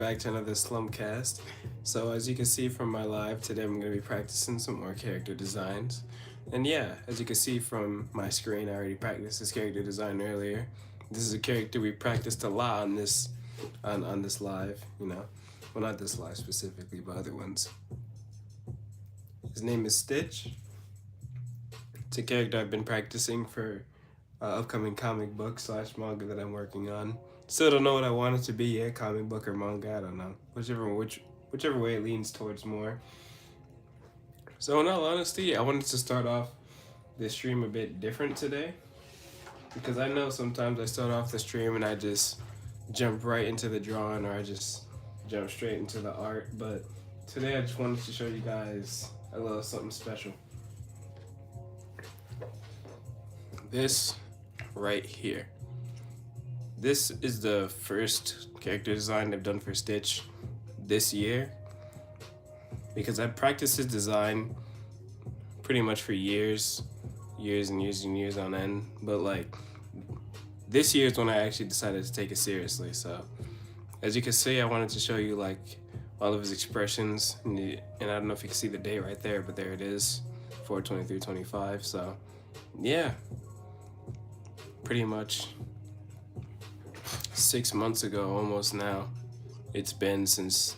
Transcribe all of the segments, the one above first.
Back to another Slumpcast. So as you can see from my live today, I'm going to be practicing some more character designs. And yeah, as you can see from my screen, I already practiced this character design earlier. This is a character we practiced a lot on this live, you know. Well, not this live specifically, but other ones. His name is Stitch. It's a character I've been practicing for upcoming comic book slash manga that I'm working on. Still don't know what I want it to be yet, comic book or manga, I don't know. Whichever way it leans towards more. So in all honesty, I wanted to start off this stream a bit different today. Because I know sometimes I start off the stream and I just jump right into the drawing or I just jump straight into the art. But today I just wanted to show you guys a little something special. This right here. This is the first character design I've done for Stitch this year because I practiced his design pretty much for years and years on end, but like this year is when I actually decided to take it seriously. So as you can see, I wanted to show you like all of his expressions, and I don't know if you can see the date right there, but there it is, 4/23/25. So yeah, pretty much 6 months ago, almost now, it's been since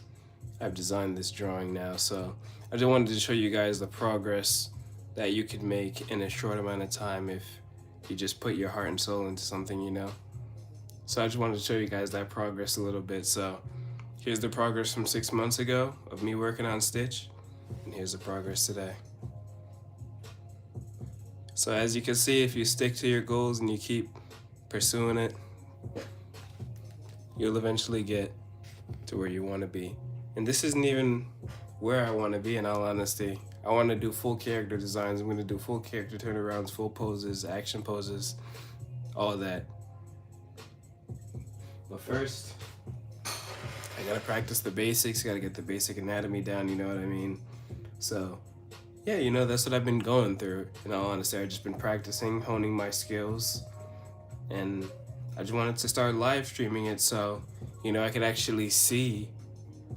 I've designed this drawing now. So I just wanted to show you guys the progress that you could make in a short amount of time if you just put your heart and soul into something, you know. So I just wanted to show you guys that progress a little bit. So here's the progress from 6 months ago of me working on Stitch, and here's the progress today. So as you can see, if you stick to your goals and you keep pursuing it, you'll eventually get to where you want to be. And this isn't even where I want to be, in all honesty. I want to do full character designs. I'm going to do full character turnarounds, full poses, action poses, all that. But first, I got to practice the basics, got to get the basic anatomy down, you know what I mean? So yeah, you know, that's what I've been going through. In all honesty, I've just been practicing, honing my skills, and I just wanted to start live streaming it so, you know, I could actually see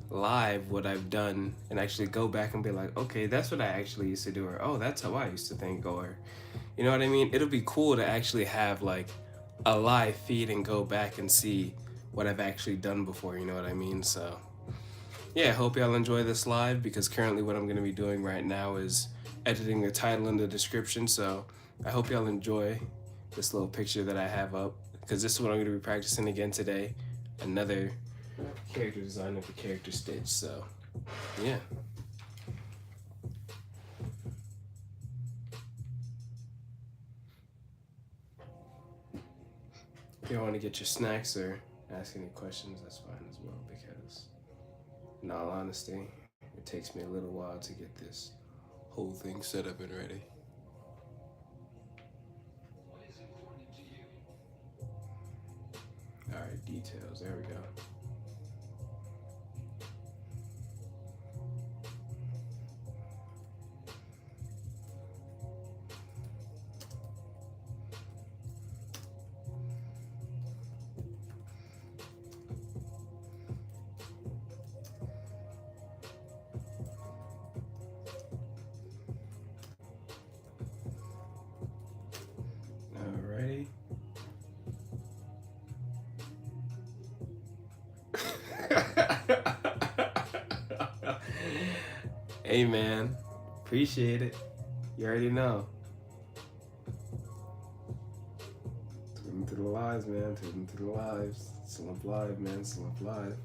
live what I've done and actually go back and be like, okay, that's what I actually used to do, or oh, that's how I used to think, or you know what I mean? It'll be cool to actually have like a live feed and go back and see what I've actually done before, you know what I mean? So yeah, I hope y'all enjoy this live, because currently what I'm going to be doing right now is editing the title and the description. So I hope y'all enjoy this little picture that I have up, because this is what I'm going to be practicing again today. Another character design of the character Stitch. So yeah. If you want to get your snacks or ask any questions, that's fine as well, because in all honesty, it takes me a little while to get this whole thing set up and ready. All right, details, there we go. Alrighty. Hey man, appreciate it. You already know. Tune to the lives, man. Tune to the lives. Slump live, man. Slump live.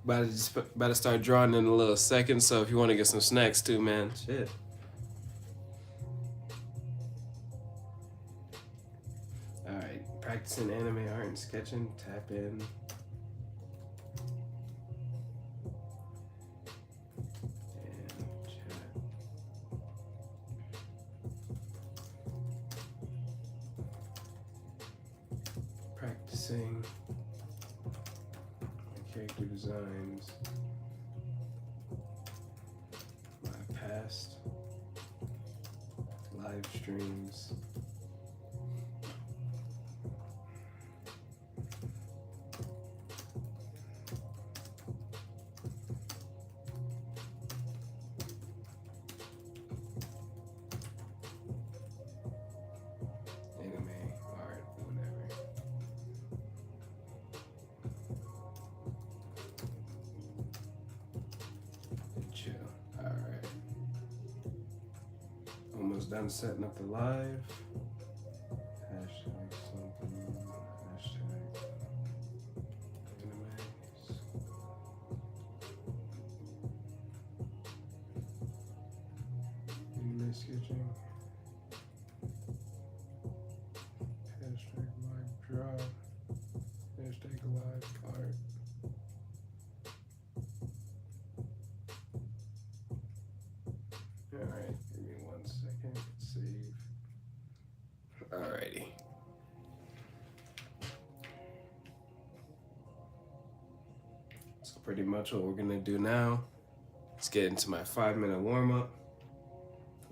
About to start drawing in a little second. So if you want to get some snacks too, man, shit. All right, practicing anime art and sketching. Tap in. Practicing my character designs, my past live streams, almost done setting up the live. Hashtag something. Hashtag animes. Anime sketching. Hashtag live drop. Hashtag live art. Alright, give me 1 second. Save. Alrighty. So pretty much what we're gonna do now is get into my 5-minute warm-up,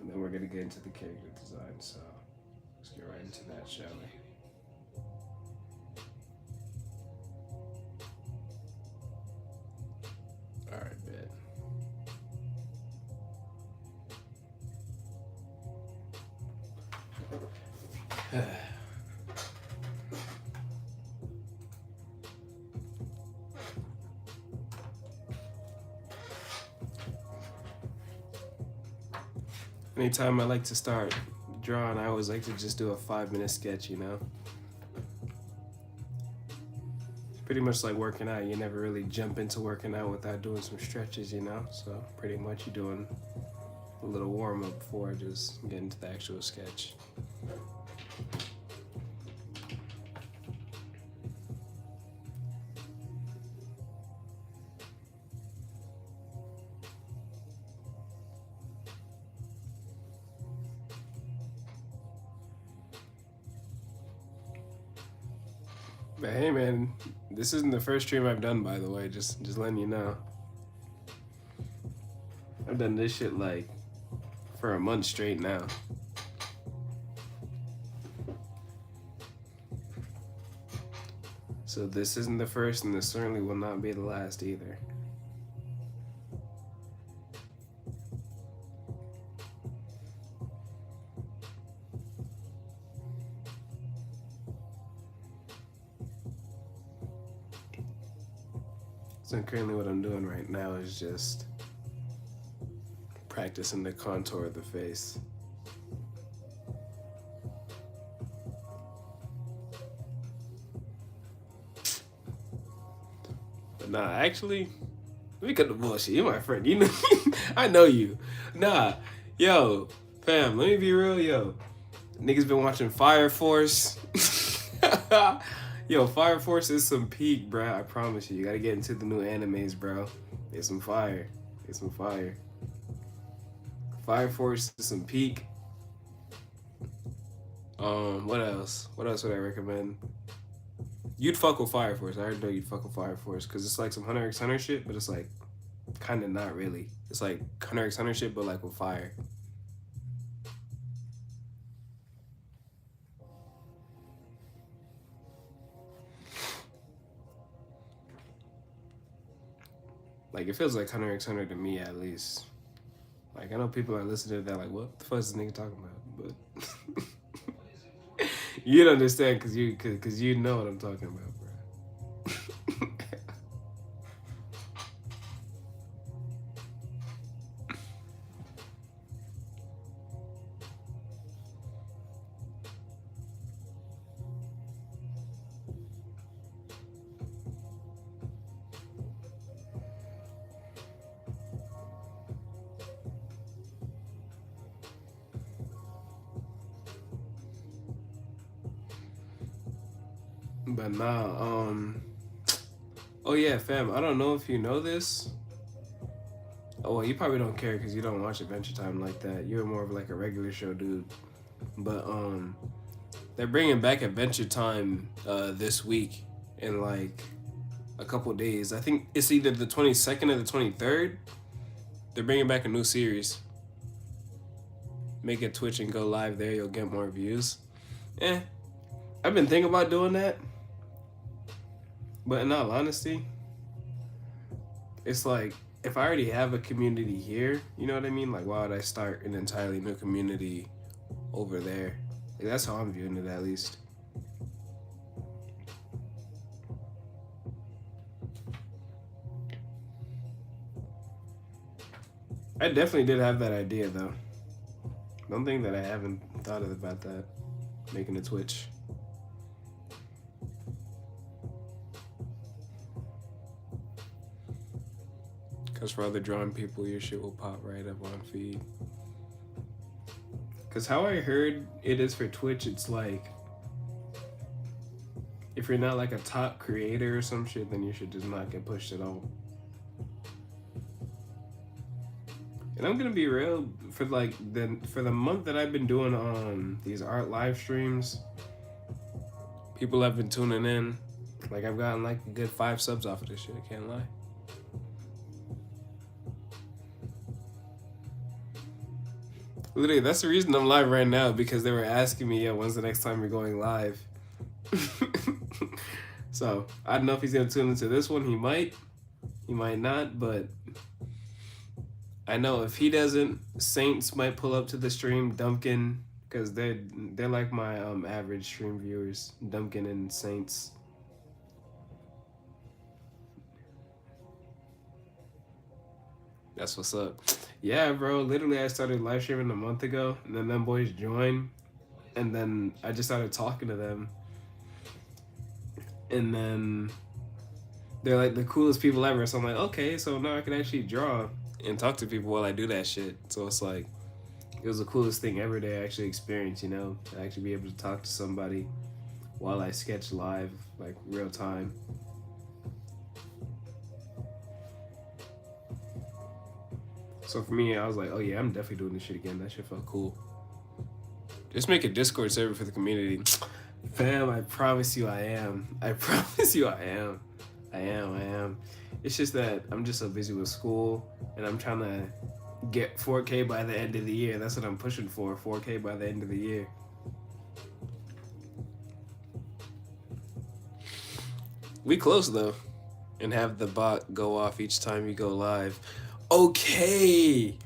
and then we're gonna get into the character design. So let's get right into that, shall we? Alright, bet. Anytime I like to start drawing, I always like to just do a 5-minute sketch, you know? Pretty much like working out. You never really jump into working out without doing some stretches, you know? So pretty much you're doing a little warm-up before I just get into the actual sketch. But hey man, this isn't the first stream I've done, by the way, just letting you know. I've done this shit like for a month straight now. So this isn't the first, and this certainly will not be the last either. So currently what I'm doing right now is just practicing the contour of the face. But nah, actually, let me cut the bullshit. You're my friend. You know, I know you. Nah, yo, fam, let me be real, yo. Niggas been watching Fire Force. Yo, Fire Force is some peak, bro. I promise you. You gotta get into the new animes, bro. It's some fire. It's some fire. Fire Force is some peak. What else? What else would I recommend? You'd fuck with Fire Force. I already know you'd fuck with Fire Force because it's like some Hunter x Hunter shit, but it's like kind of not really. It's like Hunter x Hunter shit, but like with fire. Like, it feels like Hunter x Hunter to me, at least. Like, I know people are listening to that like, what the fuck is this nigga talking about? But you'd understand because you know what I'm talking about, bro. But nah, oh yeah, fam, I don't know if you know this. Oh, well, you probably don't care because you don't watch Adventure Time like that. You're more of like a regular show dude. But they're bringing back Adventure Time this week in like a couple days. I think it's either the 22nd or the 23rd. They're bringing back a new series. Make a Twitch and go live there. You'll get more views. I've been thinking about doing that. But in all honesty, it's like, if I already have a community here, you know what I mean? Like, why would I start an entirely new community over there? Like, that's how I'm viewing it, at least. I definitely did have that idea, though. Don't think that I haven't thought about that, making a Twitch. Because for other drawing people, your shit will pop right up on feed. Because how I heard it is for Twitch, it's like, if you're not like a top creator or some shit, then you should just not get pushed at all. And I'm gonna be real, for like for the month that I've been doing these art live streams, people have been tuning in. Like I've gotten like a good 5 subs off of this shit, I can't lie. Literally, that's the reason I'm live right now, because they were asking me, yeah, when's the next time you're going live? So I don't know if he's gonna tune into this one. He might not, but I know if he doesn't, Saints might pull up to the stream. Dumpkin, because they're like my average stream viewers. Dumpkin and Saints. That's what's up. Yeah, bro. Literally, I started live streaming a month ago, and then them boys joined, and then I just started talking to them, and then they're like the coolest people ever. So I'm like, okay, so now I can actually draw and talk to people while I do that shit. So it's like, it was the coolest thing ever to actually experience, you know, to actually be able to talk to somebody while I sketch live, like real time. So for me, I was like, oh yeah, I'm definitely doing this shit again. That shit felt cool. Just make a Discord server for the community. Fam, I promise you I am. I promise you I am. I am. It's just that I'm just so busy with school, and I'm trying to get 4K by the end of the year. That's what I'm pushing for, 4K by the end of the year. We close though, and have the bot go off each time you go live. Okay,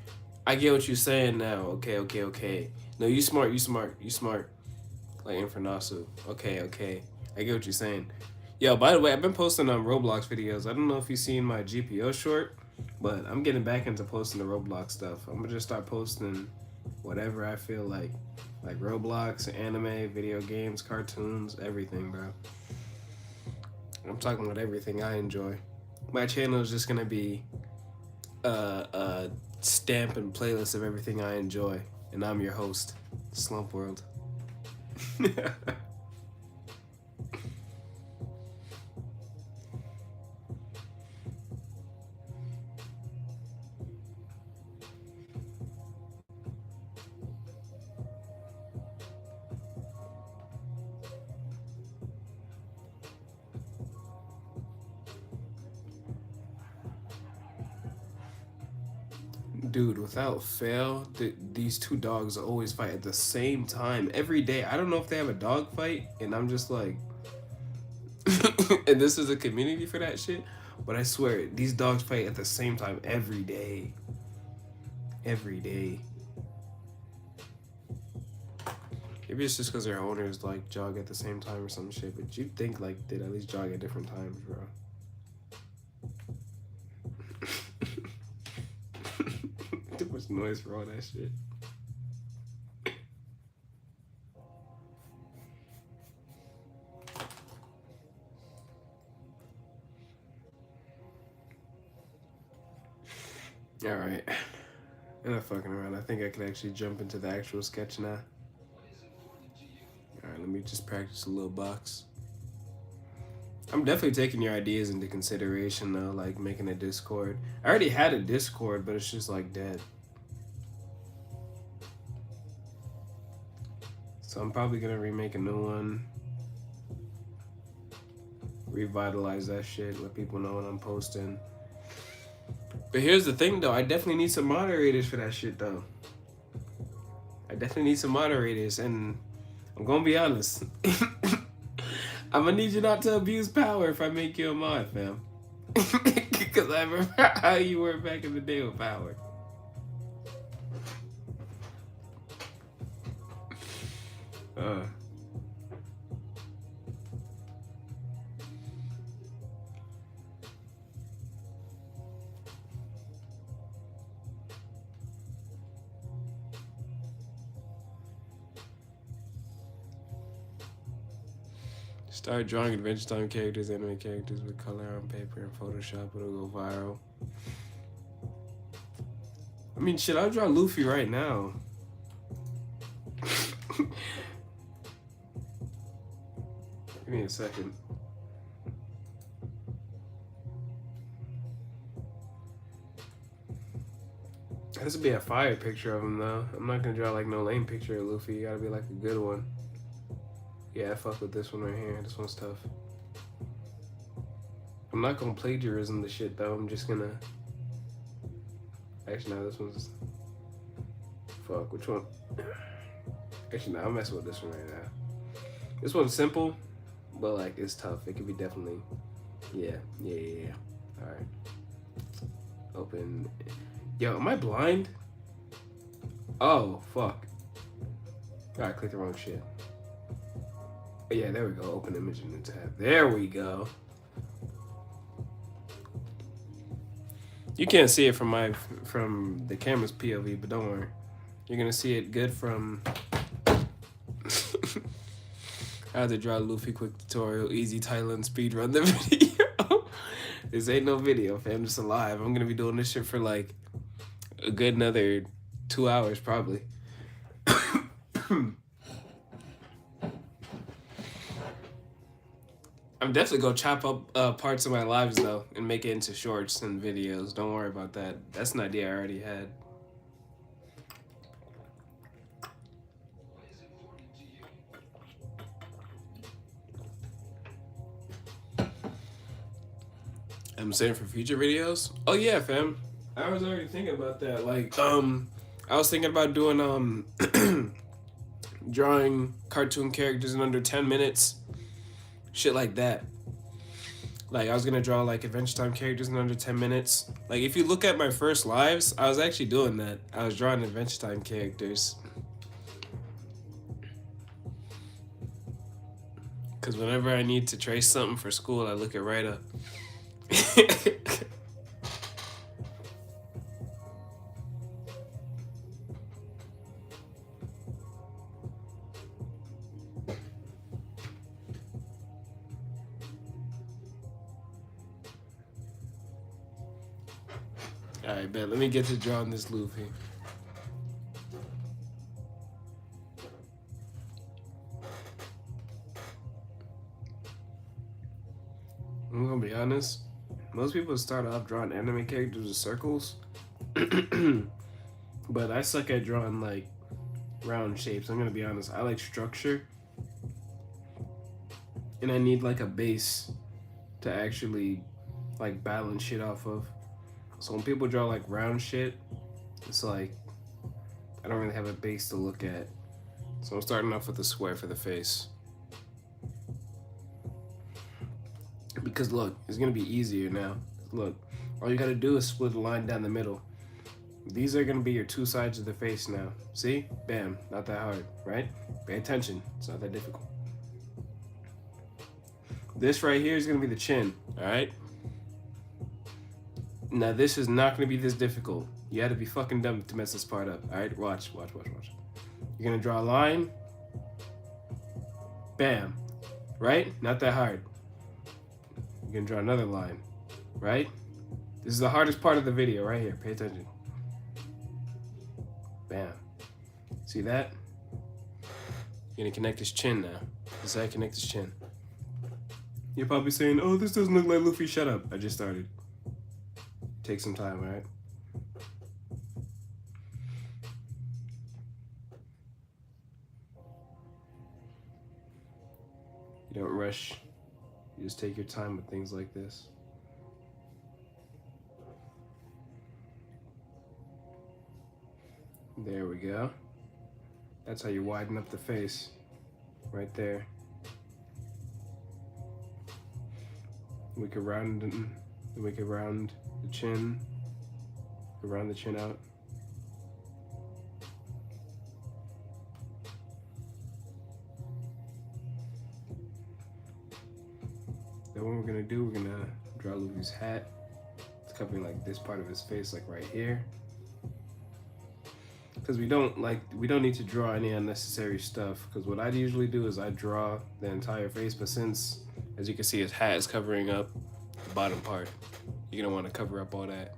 I get what you're saying now. Okay. No, you smart. Like Infernasu. Okay. I get what you're saying. Yo, by the way, I've been posting Roblox videos. I don't know if you've seen my GPO short, but I'm getting back into posting the Roblox stuff. I'm gonna just start posting whatever I feel like Roblox, anime, video games, cartoons, everything, bro. I'm talking about everything I enjoy. My channel is just gonna be a stamp and playlist of everything I enjoy, and I'm your host, slumpwxrld. Dude, without fail, these two dogs always fight at the same time every day. I don't know if they have a dog fight, and I'm just like, and this is a community for that shit, but I swear, these dogs fight at the same time every day. Every day. Maybe it's just because their owners like jog at the same time or some shit, but you'd think like they'd at least jog at different times, bro. Too much noise for all that shit. Alright. Enough fucking around. I think I can actually jump into the actual sketch now. Alright, let me just practice a little box. I'm definitely taking your ideas into consideration though, like making a Discord. I already had a Discord, but it's just like dead. So I'm probably gonna remake a new one. Revitalize that shit, let people know when I'm posting. But here's the thing though, I definitely need some moderators for that shit though. I definitely need some moderators, and I'm gonna be honest. I'm gonna need you not to abuse power if I make you a mod, fam. Because I remember how you were back in the day with power. Start drawing Adventure Time characters, anime characters with color on paper and Photoshop. It'll go viral. I mean, shit, I'll draw Luffy right now. Give me a second. This would be a fire picture of him, though. I'm not gonna draw like no lame picture of Luffy. You gotta be like a good one. Yeah, I fuck with this one right here. This one's tough. I'm not gonna plagiarism the shit, though. I'm just gonna... Actually, no, this one's... Fuck, which one? Actually, no, I'm messing with this one right now. This one's simple, but like, it's tough. It could be definitely... Yeah. Alright. Open... Yo, am I blind? Oh, fuck. Alright, click the wrong shit. Yeah, there we go. Open image in the tab. There we go. You can't see it from the camera's POV, but don't worry. You're gonna see it good from... How to draw Luffy quick tutorial, easy title and speed run the video. This ain't no video, fam, just alive. I'm gonna be doing this shit for like a good another 2 hours probably. I'm definitely gonna chop up parts of my lives though and make it into shorts and videos. Don't worry about that. That's an idea I already had. I'm saying for future videos? Oh yeah, fam. I was already thinking about that. Like, I was thinking about doing drawing cartoon characters in under 10 minutes. Shit like that. Like, I was gonna draw like Adventure Time characters in under 10 minutes. Like, if you look at my first lives, I was actually doing that. I was drawing Adventure Time characters. Cause whenever I need to trace something for school, I look it right up. Alright, bet. Let me get to drawing this Luffy. I'm gonna be honest. Most people start off drawing anime characters with circles. But I suck at drawing like round shapes. I'm gonna be honest. I like structure. And I need like a base to actually like balance shit off of. So when people draw like round shit, it's like I don't really have a base to look at. So I'm starting off with a square for the face. Because look, it's gonna be easier now. Look, all you gotta do is split a line down the middle. These are gonna be your two sides of the face now. See? Bam, not that hard, right? Pay attention, it's not that difficult. This right here is gonna be the chin, all right? Now this is not gonna be this difficult. You had to be fucking dumb to mess this part up, all right? Watch. You're gonna draw a line. Bam, right? Not that hard. You're gonna draw another line, right? This is the hardest part of the video right here. Pay attention. Bam. See that? You're gonna connect his chin now. This is how I connect his chin. You're probably saying, oh, this doesn't look like Luffy. Shut up. I just started. Take some time, all right? You don't rush. You just take your time with things like this. There we go. That's how you widen up the face. Right there. We could round the chin. Round the chin out. Then what we're gonna do, we're gonna draw Luffy's hat. It's covering like this part of his face, like right here. because we don't need to draw any unnecessary stuff, because what I'd usually do is I draw the entire face, but since, as you can see, his hat is covering up the bottom part, you're gonna want to cover up all that.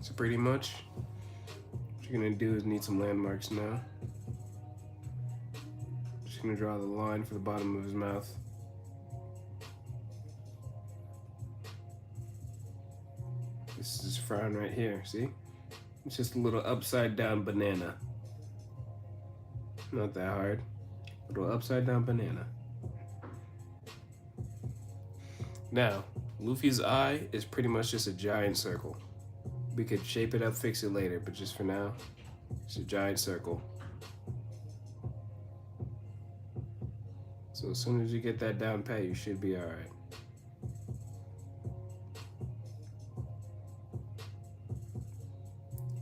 So pretty much what you're gonna do is need some landmarks now. Just gonna draw the line for the bottom of his mouth. This is his frown right here, see? It's just a little upside down banana. Not that hard. A little upside down banana. Now, Luffy's eye is pretty much just a giant circle. We could shape it up, fix it later, but just for now, it's a giant circle. So as soon as you get that down pat, you should be alright.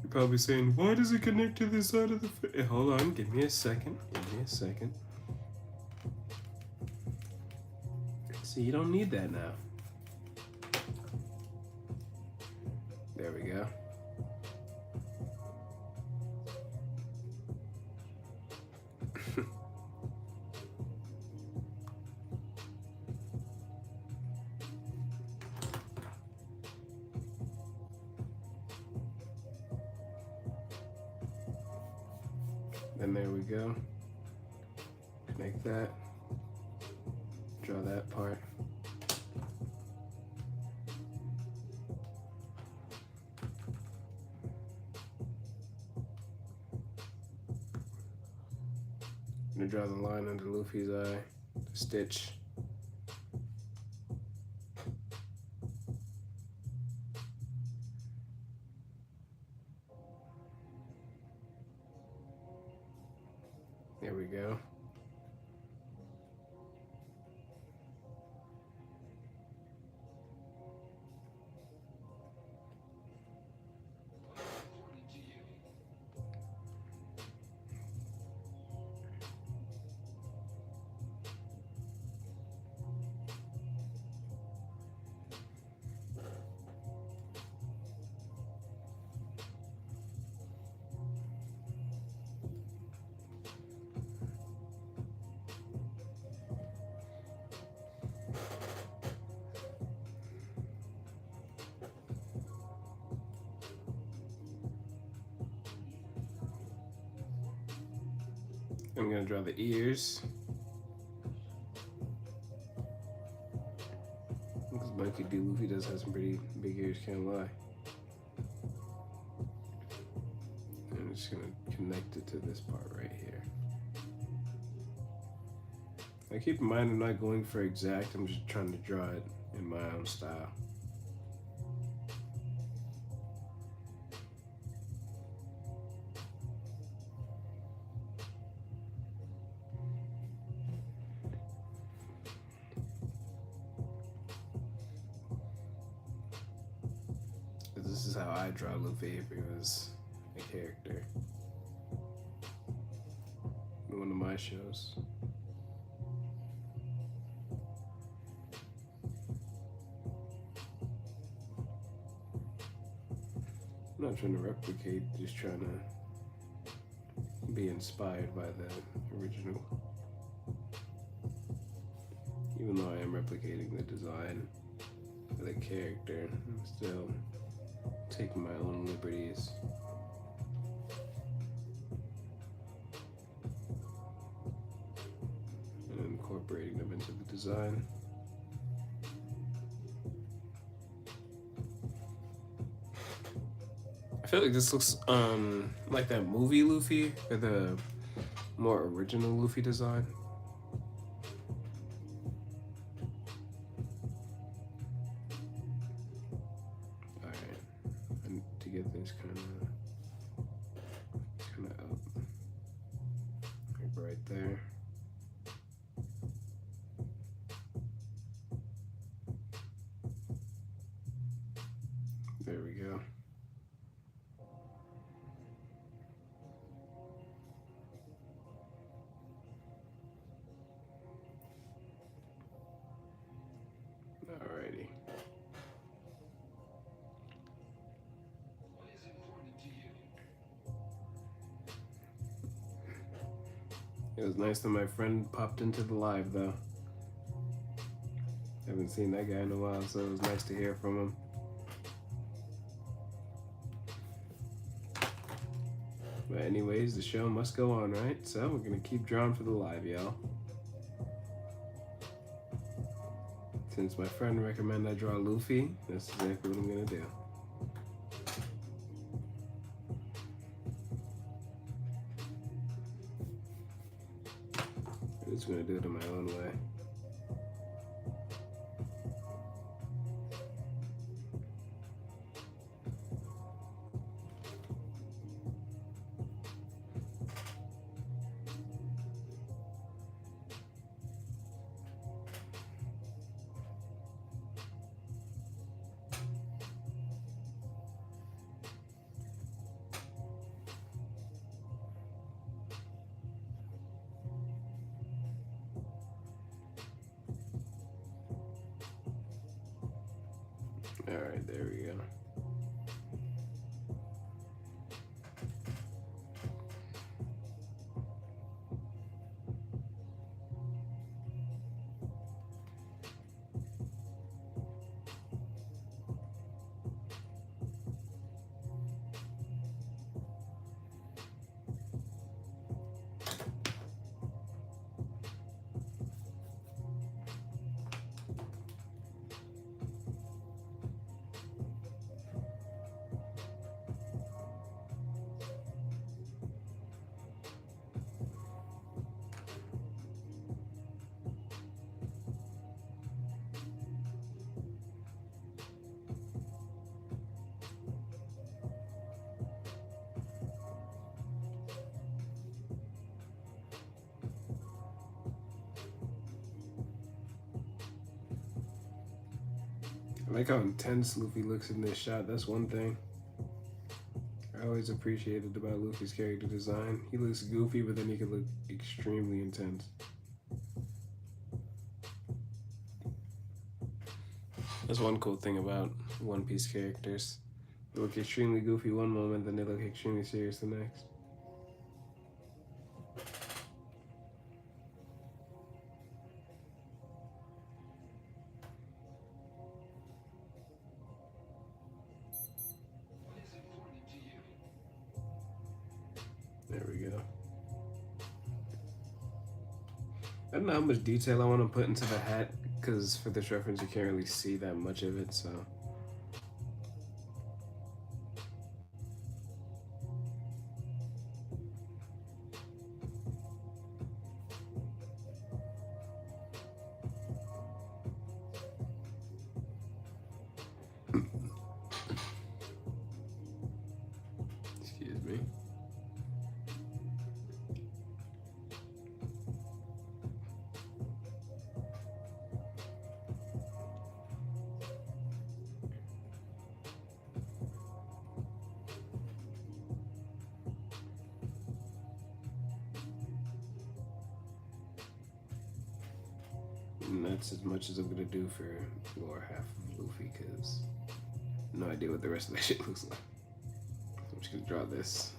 You're probably saying, why does it connect to this side of the face? Hold on, give me a second. Give me a second. See, you don't need that now. There we go. And there we go. Connect that. Draw that part. I'm gonna draw the line under Luffy's eye, the stitch. There we go. I'm gonna draw the ears. Because Monkey D. Luffy does have some pretty big ears, can't lie. I'm just gonna connect it to this part right here. Now keep in mind I'm not going for exact, I'm just trying to draw it in my own style. This is how I draw Luffy if he was a character in one of my shows. I'm not trying to replicate, just trying to be inspired by the original. Even though I am replicating the design of the character, I'm still taking my own liberties. And incorporating them into the design. I feel like this looks like that movie Luffy, or the more original Luffy design. To get this kind of up, like right there. There we go. Alrighty. It was nice that my friend popped into the live though. Haven't seen that guy in a while, so it was nice to hear from him. But anyways, the show must go on, right? So we're gonna keep drawing for the live, y'all. Since my friend recommended I draw Luffy, that's exactly what I'm gonna do. I'm just gonna do it in my own way. All right, there we go. I like how intense Luffy looks in this shot. That's one thing I always appreciated about Luffy's character design. He looks goofy, but then he can look extremely intense. That's one cool thing about One Piece characters. They look extremely goofy one moment, then they look extremely serious the next. There we go. I don't know how much detail I want to put into the hat, because for this reference you can't really see that much of it, so. Excuse me. And that's as much as I'm gonna do for lower half of Luffy, because no idea what the rest of that shit looks like. I'm just gonna draw this.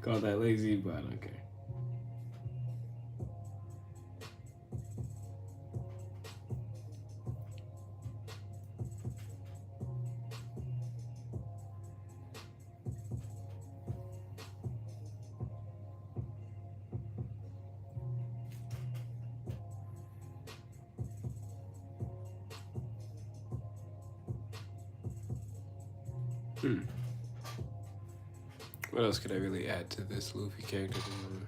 Call that lazy, but I don't care. What else could I really add to this Luffy character design?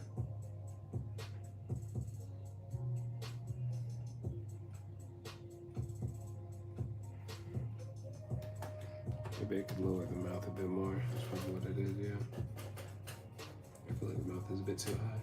Maybe I could lower the mouth a bit more. That's probably what it is, yeah. I feel like the mouth is a bit too high.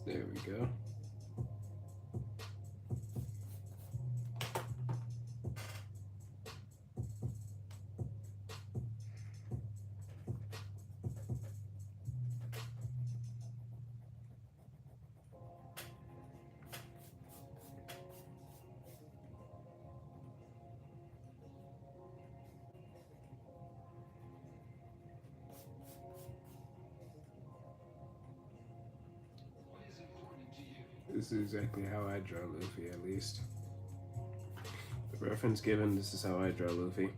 There we go. This is exactly how I draw Luffy, at least. The reference given, this is how I draw Luffy.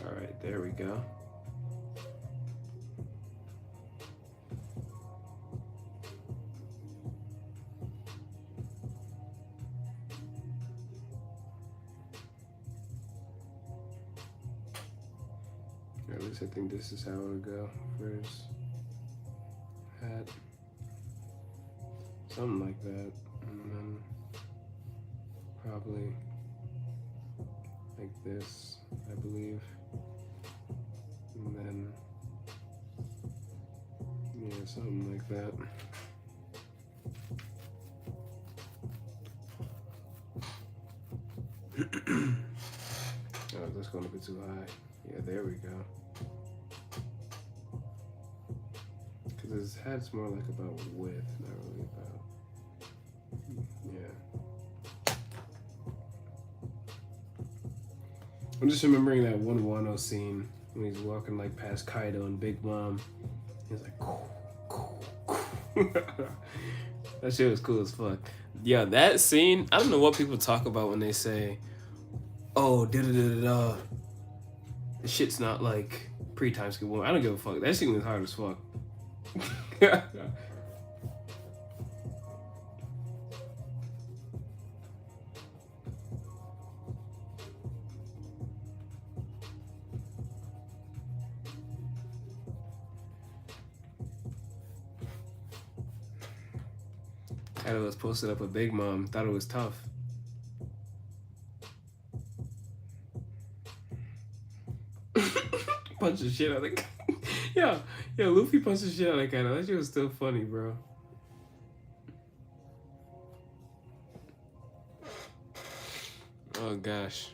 Alright, there we go. Or at least I think this is how it would go for his hat. Something like that. And then probably like this, I believe. And then, yeah, something like that. Oh, that's going to be too high. Yeah, there we go. Because his hat's more like about width, not really about, yeah. I'm just remembering that one Wano scene when he's walking like past Kaido and Big Mom. He's like, that shit was cool as fuck. Yeah, that scene, I don't know what people talk about when they say, oh, da-da-da-da-da. This shit's not like pre-time skip. I don't give a fuck. That scene was hard as fuck. Kaido was posted up with Big Mom, thought it was tough. Punch the shit out of yeah, Luffy punched the shit out of Kaido. That shit was still funny, bro. Oh gosh.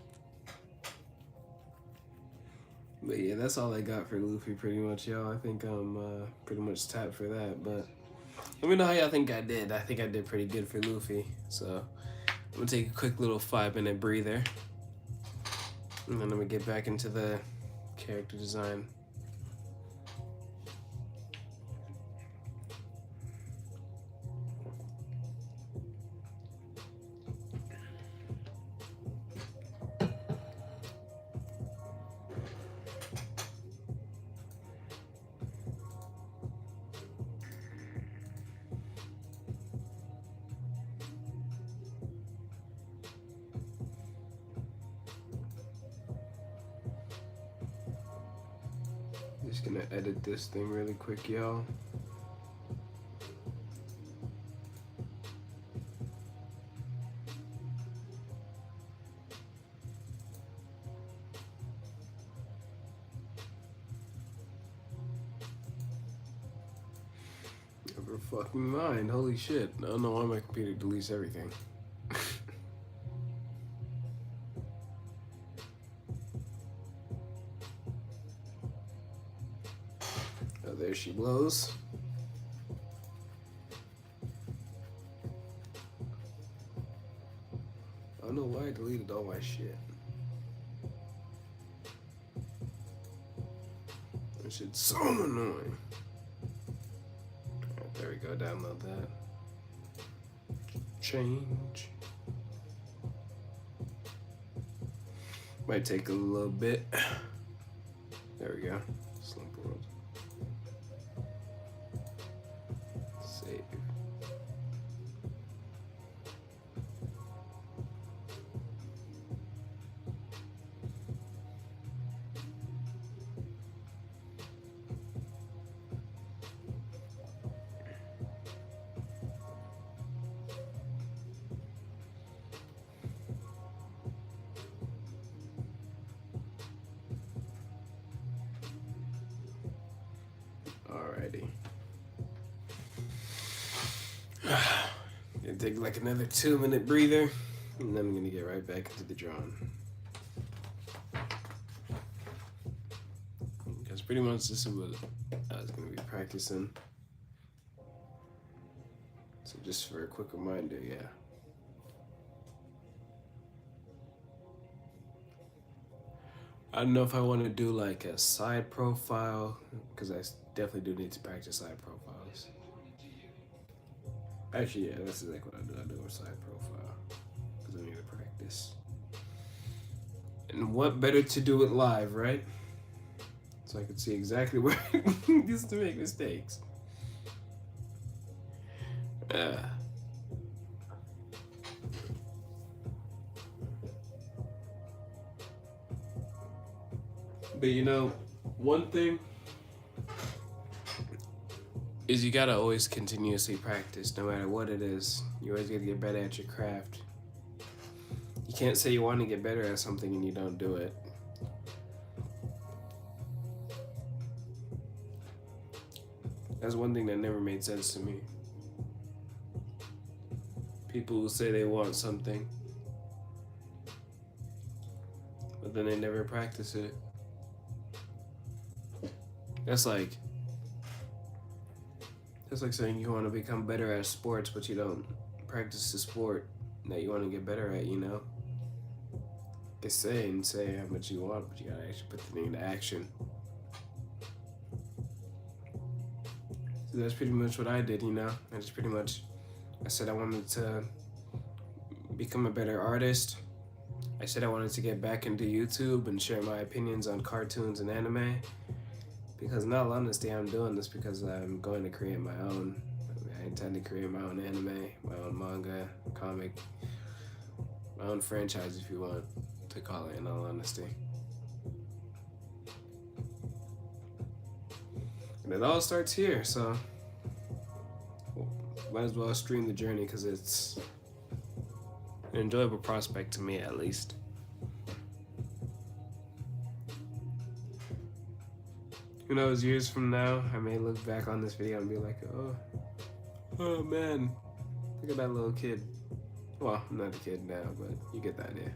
But yeah, that's all I got for Luffy pretty much, y'all. I think I'm pretty much tapped for that, but let me know how y'all think I did. I think I did pretty good for Luffy. So I'm gonna take a quick little 5-minute breather. And then I'm gonna get back into the character design. Just gonna edit this thing really quick, y'all. Never fucking mind. Holy shit. I don't know why my computer deletes everything. Oh, there she blows. I don't know why I deleted all my shit. That shit's so annoying. Alright, there we go. Download that. Change. Might take a little bit. There we go. slumpwxrld. Save. Alrighty. Gonna take like another 2-minute breather, and then I'm gonna get right back into the drawing. Because pretty much this is what I was gonna be practicing. So just for a quick reminder, yeah. I don't know if I want to do like a side profile, because I definitely do need to practice side profiles. Actually, yeah, that's exactly what I do. I do a side profile, because I need to practice. And what better to do it live, right? So I can see exactly where I used to make mistakes. But you know, one thing is you gotta always continuously practice, no matter what it is. You always gotta get better at your craft. You can't say you want to get better at something and you don't do it. That's one thing that never made sense to me. People will say they want something, but then they never practice it. That's like saying you want to become better at sports, but you don't practice the sport that you want to get better at, you know? You can say how much you want, but you gotta actually put the thing into action. So that's pretty much what I did, you know? I said I wanted to become a better artist. I said I wanted to get back into YouTube and share my opinions on cartoons and anime. Because in all honesty, I'm doing this because I'm going to create my own. I intend to create my own anime, my own manga, comic, my own franchise, if you want to call it, in all honesty. And it all starts here, so might as well stream the journey, because it's an enjoyable prospect to me, at least. Who knows, years from now, I may look back on this video and be like, oh man, look at that little kid. Well, I'm not a kid now, but you get the idea.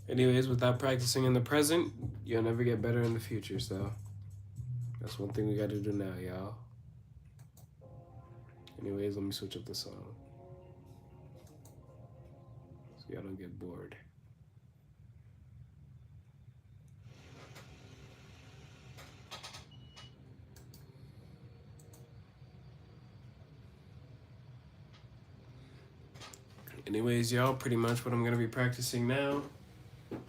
Anyways, without practicing in the present, you'll never get better in the future, so that's one thing we gotta do now, y'all. Anyways, let me switch up the song so y'all don't get bored. Anyways, y'all, pretty much what I'm gonna be practicing now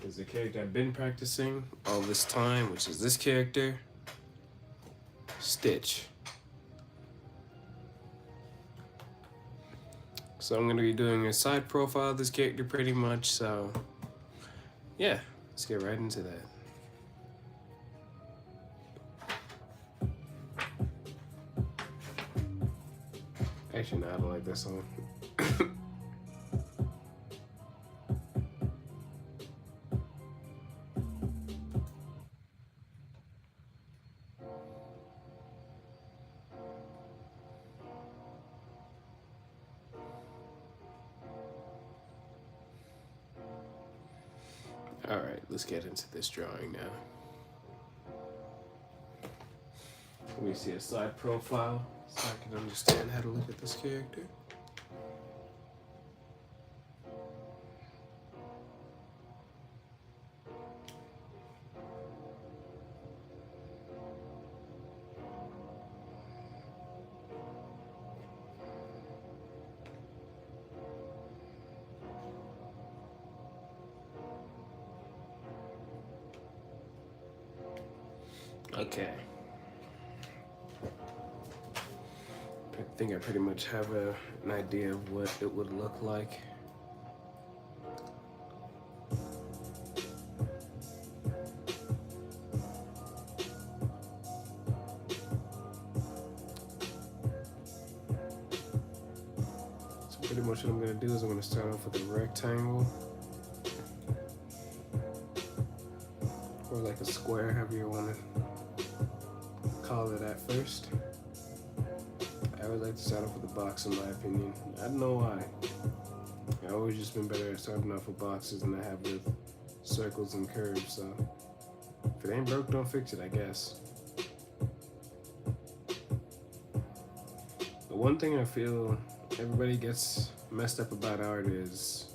is the character I've been practicing all this time, which is this character, Stitch. So I'm gonna be doing a side profile of this character pretty much, so yeah, let's get right into that. Actually, no, I don't like that song. Alright, let's get into this drawing now. Let me see a side profile so I can understand how to look at this character. Okay. I think I pretty much have an idea of what it would look like. pretty much what I'm gonna do is I'm gonna start off with a rectangle, or like a square, however you wanna call it at first. I would like to start off with a box in my opinion. I don't know why. I've always just been better at starting off with boxes than I have with circles and curves, so if it ain't broke, don't fix it, I guess. The one thing I feel everybody gets messed up about art is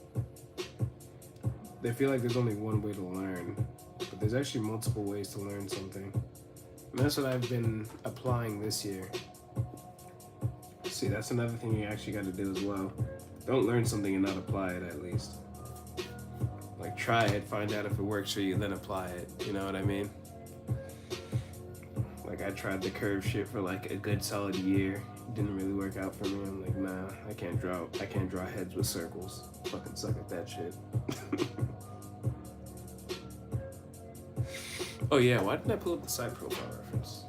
they feel like there's only one way to learn, but there's actually multiple ways to learn something. And that's what I've been applying this year. See, that's another thing you actually got to do as well. Don't learn something and not apply it at least. Like try it, find out if it works for you, then apply it. You know what I mean? Like I tried the curve shit for like a good solid year. It didn't really work out for me. I'm like, nah, I can't draw heads with circles. Fucking suck at that shit. Oh yeah, why didn't I pull up the side profile reference?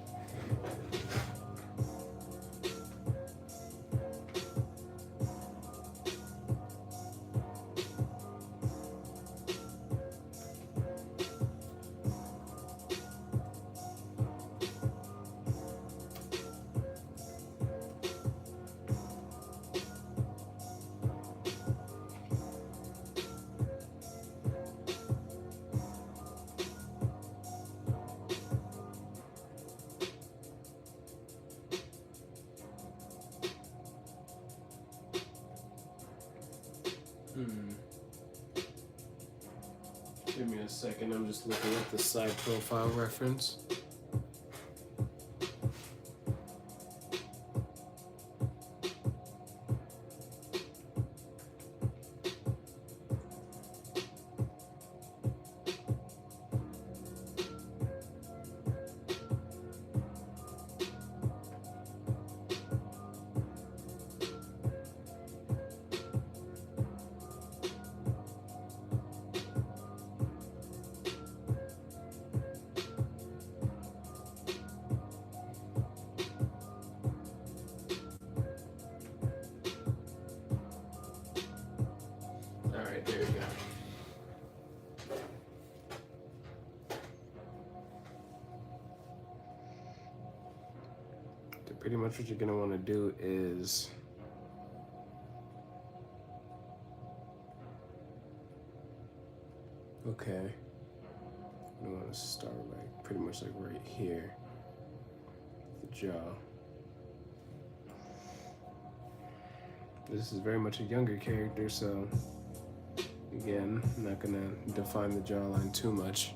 Give me a second, I'm just looking at the side profile reference. Alright, there we go. So pretty much what you're going to want to do is okay. I want to start like pretty much like right here. The jaw. This is very much a younger character, so again, I'm not gonna define the jawline too much.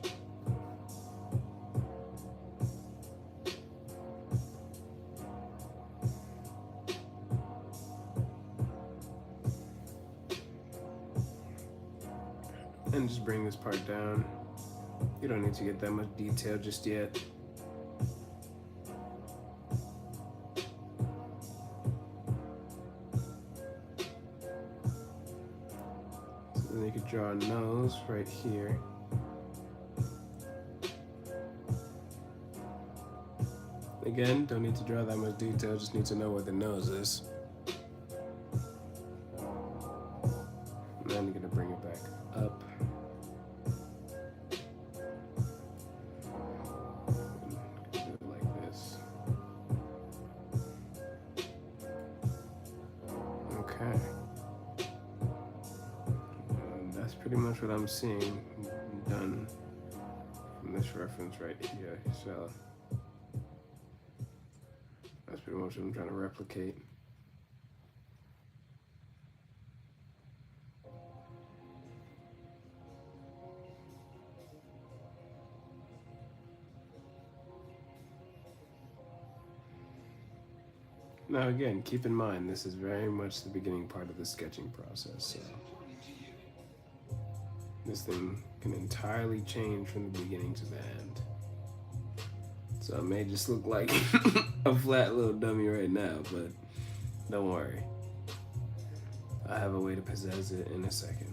And just bring this part down. You don't need to get that much detail just yet. Then you could draw a nose right here. Again, don't need to draw that much detail, just need to know where the nose is. And then you're gonna bring it back up. Do it like this. Okay. That's pretty much what I'm seeing done from this reference right here. So that's pretty much what I'm trying to replicate. Now again, keep in mind, this is very much the beginning part of the sketching process. So this thing can entirely change from the beginning to the end. So it may just look like a flat little dummy right now, but don't worry. I have a way to pizzazz it in a second.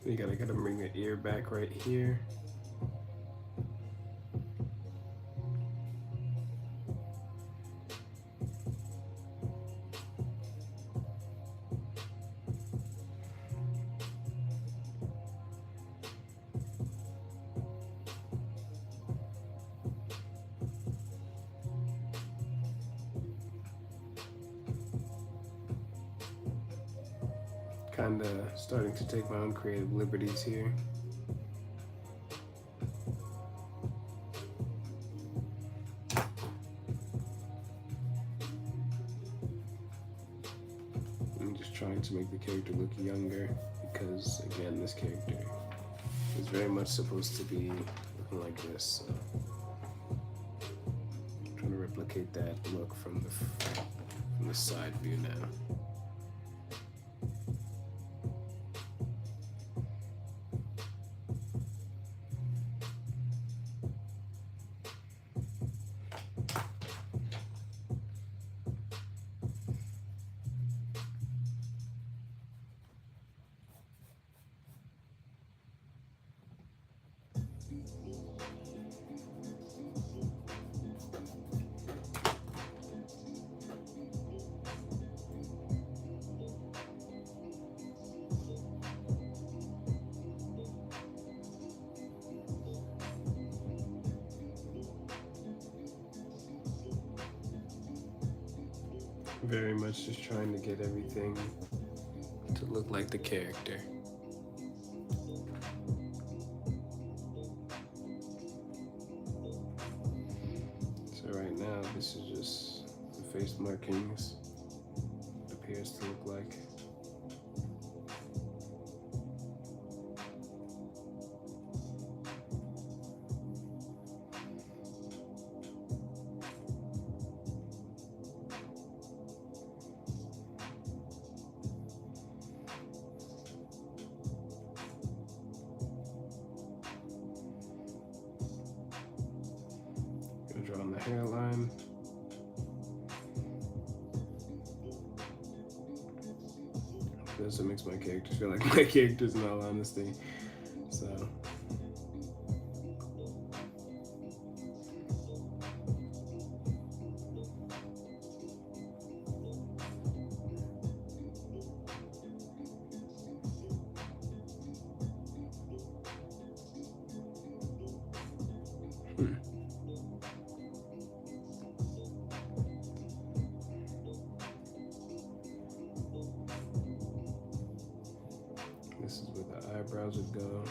You gotta bring the ear back right here. Kinda starting to take my own creative liberties here. I'm just trying to make the character look younger because, again, this character is very much supposed to be looking like this. So I'm trying to replicate that look from the side view now. Very much just trying to get everything to look like the character. So right now, this is just the face markings. It appears to look like. Draw on the hairline. This makes my character feel like my characters, in all honesty. So this is where the eyebrows would go.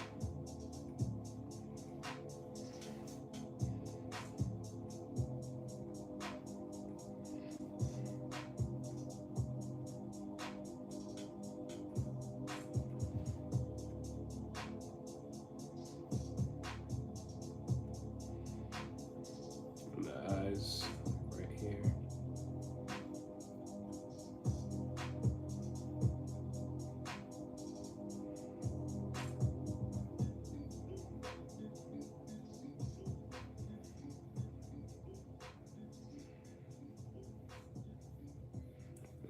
And the eyes right here.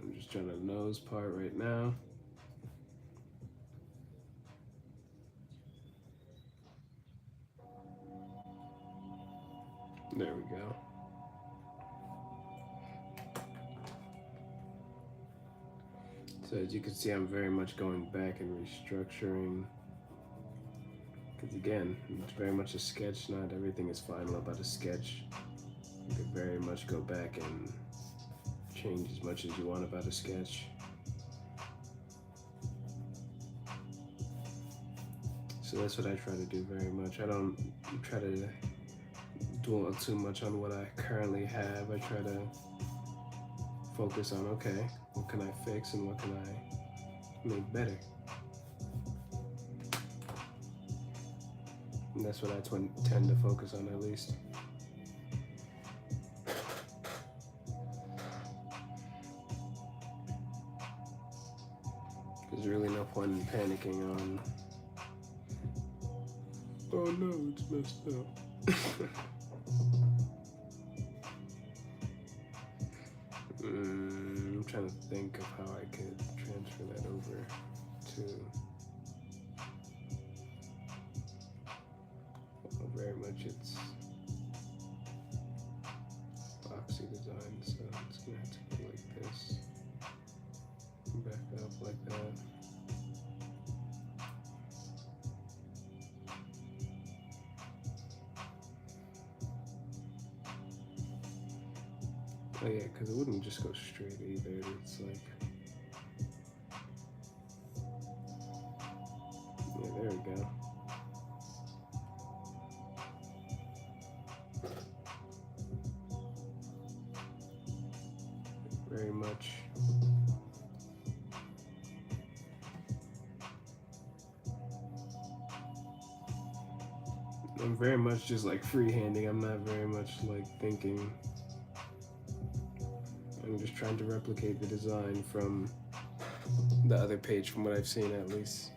I'm just trying the nose part right now. There we go. So as you can see, I'm very much going back and restructuring. Because again, it's very much a sketch. Not everything is final about a sketch. You could very much go back and change as much as you want about a sketch. So that's what I try to do very much. I don't try to dwell too much on what I currently have. I try to focus on, okay, what can I fix and what can I make better? And that's what I tend to focus on, at least. There's really no point in panicking on, oh no, it's messed up. I'm trying to think of how I could transfer that over to much it's boxy design, so it's gonna have to go like this, back up like that. Oh yeah, because it wouldn't just go straight either. It's like, yeah, there we go. Very much. I'm very much just like freehanding. I'm not very much like thinking. I'm just trying to replicate the design from the other page, from what I've seen at least.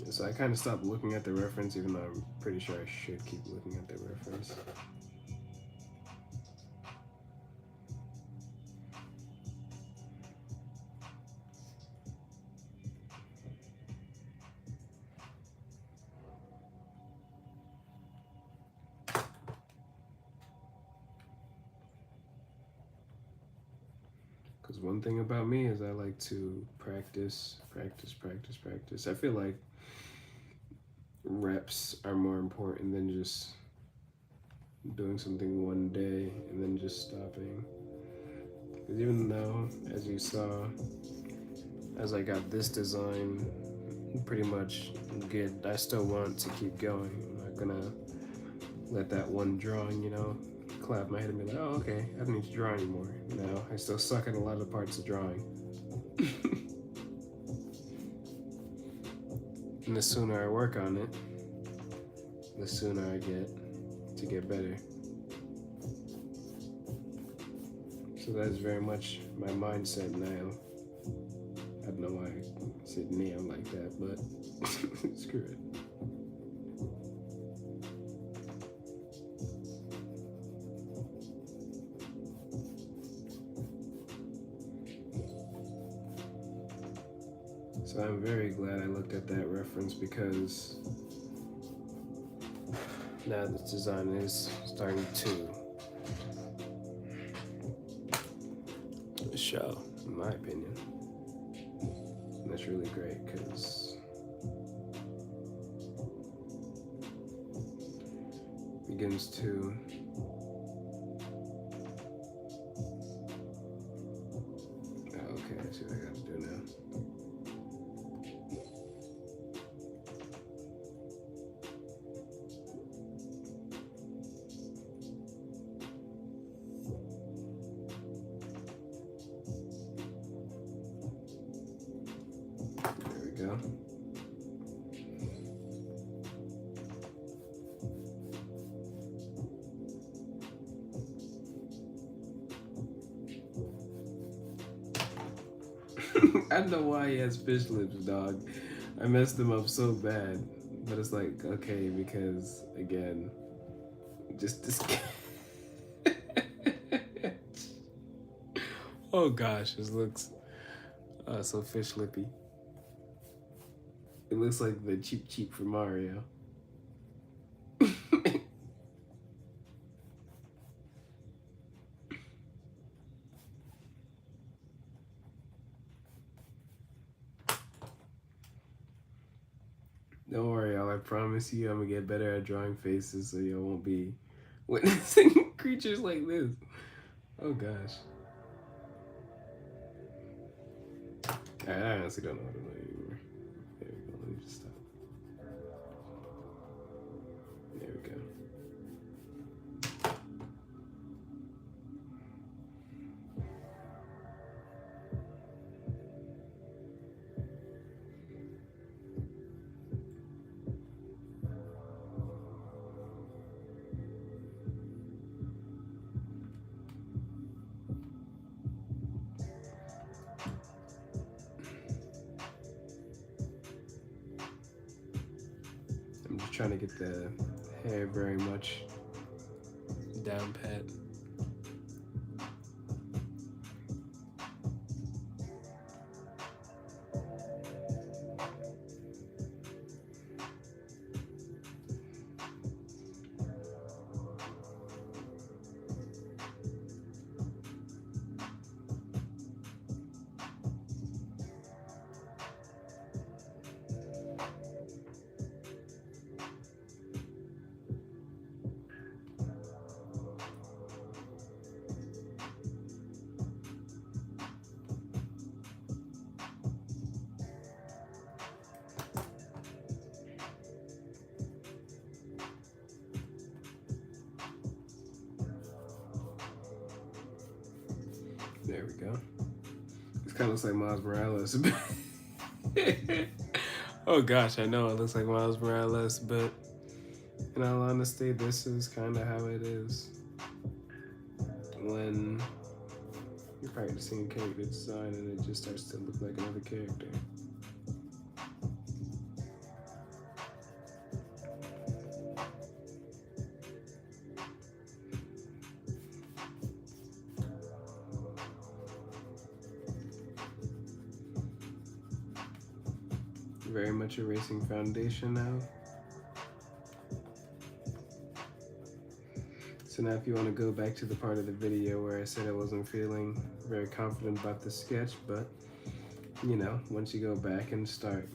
So I kind of stopped looking at the reference, even though I'm pretty sure I should keep looking at the reference. Because one thing about me is I like to practice. I feel like reps are more important than just doing something one day and then just stopping. Because even though, as you saw, as I got this design pretty much good, I still want to keep going. I'm not gonna let that one drawing, clap my head and be like, oh, okay, I don't need to draw anymore. No, I still suck at a lot of parts of drawing. And the sooner I work on it, the sooner I get to get better. So that is very much my mindset now. I don't know why I said now like that, but screw it. So I'm very glad I looked at that reference, because now this design is starting to show, in my opinion. And that's really great, because it begins to okay, I see what I got to do now. Go. I don't know why he has fish lips, dog. I messed him up so bad. But it's like, okay, because, again, just this. Oh gosh, this looks so fish lippy. It looks like the cheap from Mario. Don't worry, y'all. I promise you I'm gonna get better at drawing faces so y'all won't be witnessing creatures like this. Oh gosh. Alright, I honestly don't know what to do anymore. There we go, let me just stop. There we go. I'm just trying to get the hair very much down pat. There we go. This kind of looks like Miles Morales. Oh gosh, I know it looks like Miles Morales, but in all honesty, this is kind of how it is when you're practicing character design and it just starts to look like another character. Very much erasing foundation now. So now if you want to go back to the part of the video where I said I wasn't feeling very confident about the sketch, but you know, once you go back and start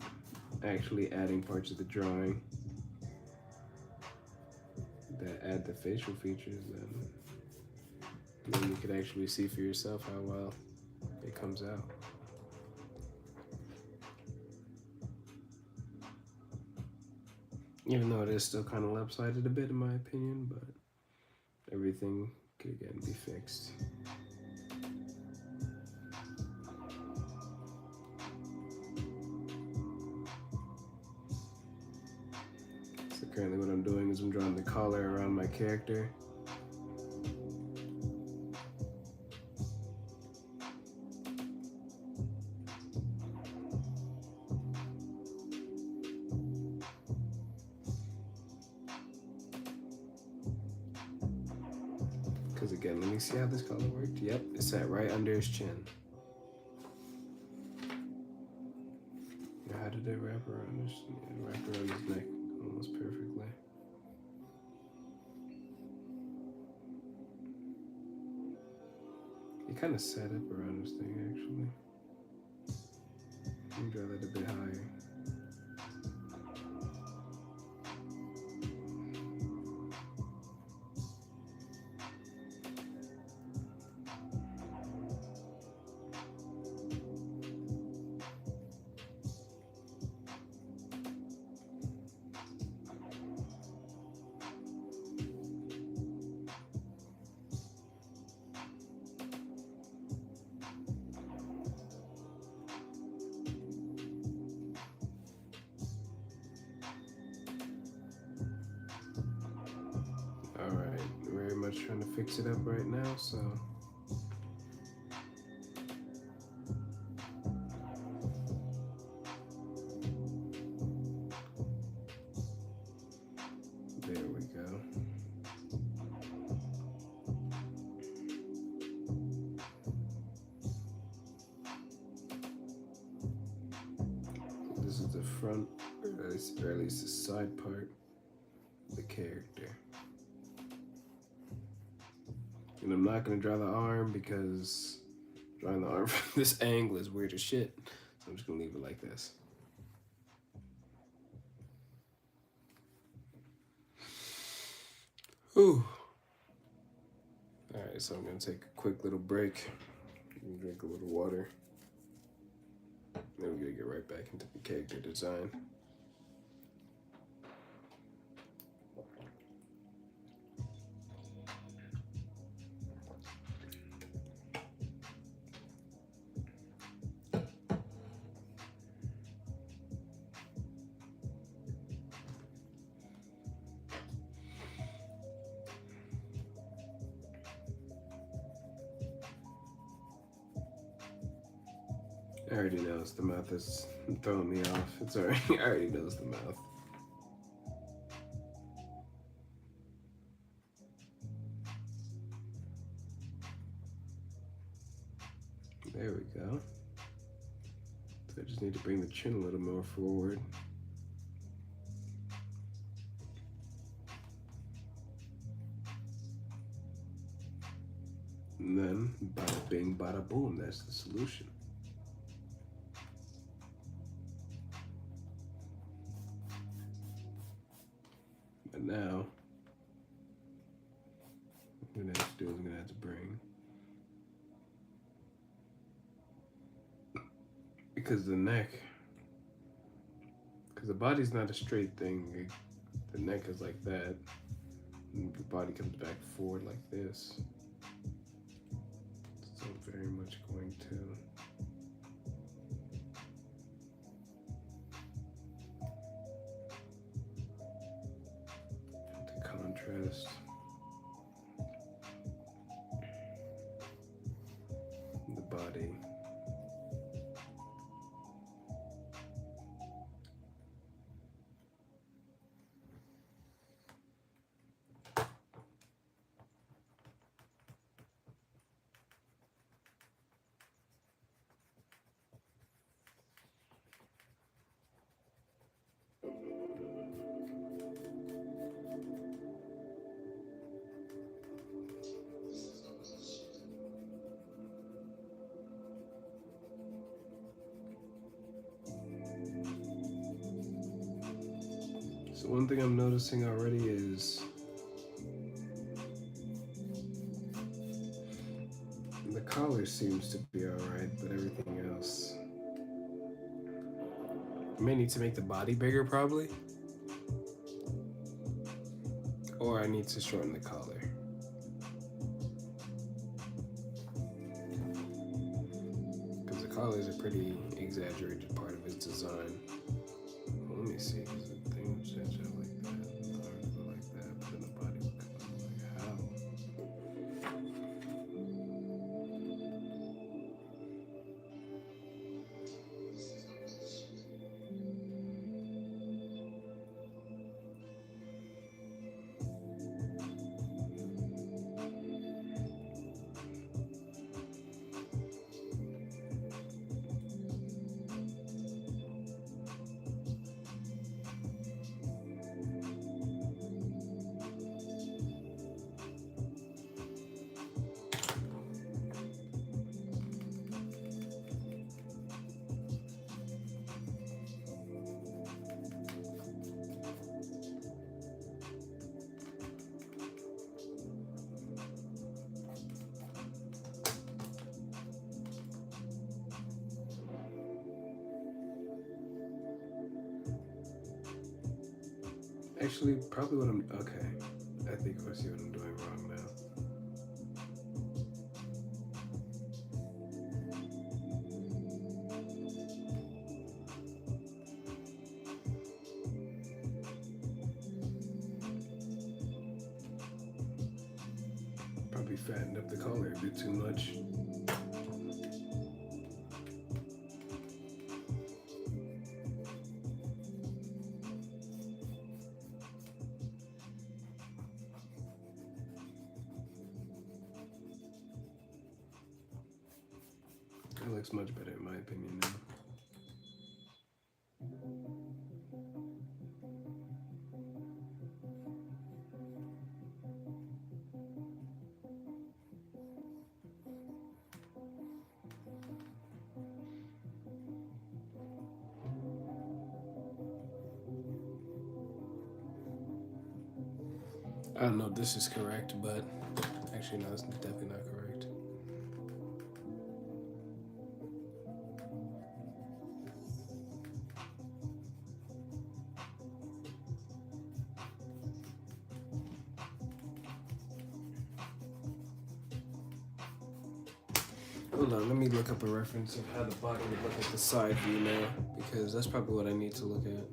actually adding parts of the drawing that add the facial features, then you could actually see for yourself how well it comes out. Even though it is still kind of lopsided a bit in my opinion, but everything could again be fixed. So currently what I'm doing is I'm drawing the collar around my character. Because again, let me see how this color worked. Yep, it sat right under his chin. Now how did it wrap around his neck almost perfectly. It kind of sat up around his thing actually. Let me draw that a bit higher. Alright, very much trying to fix it up right now, so there we go. This is the front, or at least the side part of the character. And I'm not gonna draw the arm because drawing the arm from this angle is weird as shit. So I'm just gonna leave it like this. Ooh. Alright, so I'm gonna take a quick little break and drink a little water. Then we're gonna get right back into the character design. I already know the mouth is throwing me off. It's already, I already know the mouth. There we go. So I just need to bring the chin a little more forward. And then, bada bing, bada boom, that's the solution. But now, what I'm gonna have to do is I'm gonna have to bring, because the neck, because the body's not a straight thing, the neck is like that, and the body comes back forward like this. So very much going to the contrast. The body. So one thing I'm noticing already is the collar seems to be alright, but everything else. I may need to make the body bigger probably. Or I need to shorten the collar. Because the collar is a pretty exaggerated part of his design. Well, let me see, because the thing would stretch out like that, the arms go like that, but then the body would come out like how? Actually, probably what I'm, okay. I think I see what I'm doing wrong now. Probably fattened up the collar a bit too much. That looks much better in my opinion now. I don't know if this is correct, but actually no, it's definitely not correct. Hold on, let me look up a reference of how the body would look at the side view now, because that's probably what I need to look at.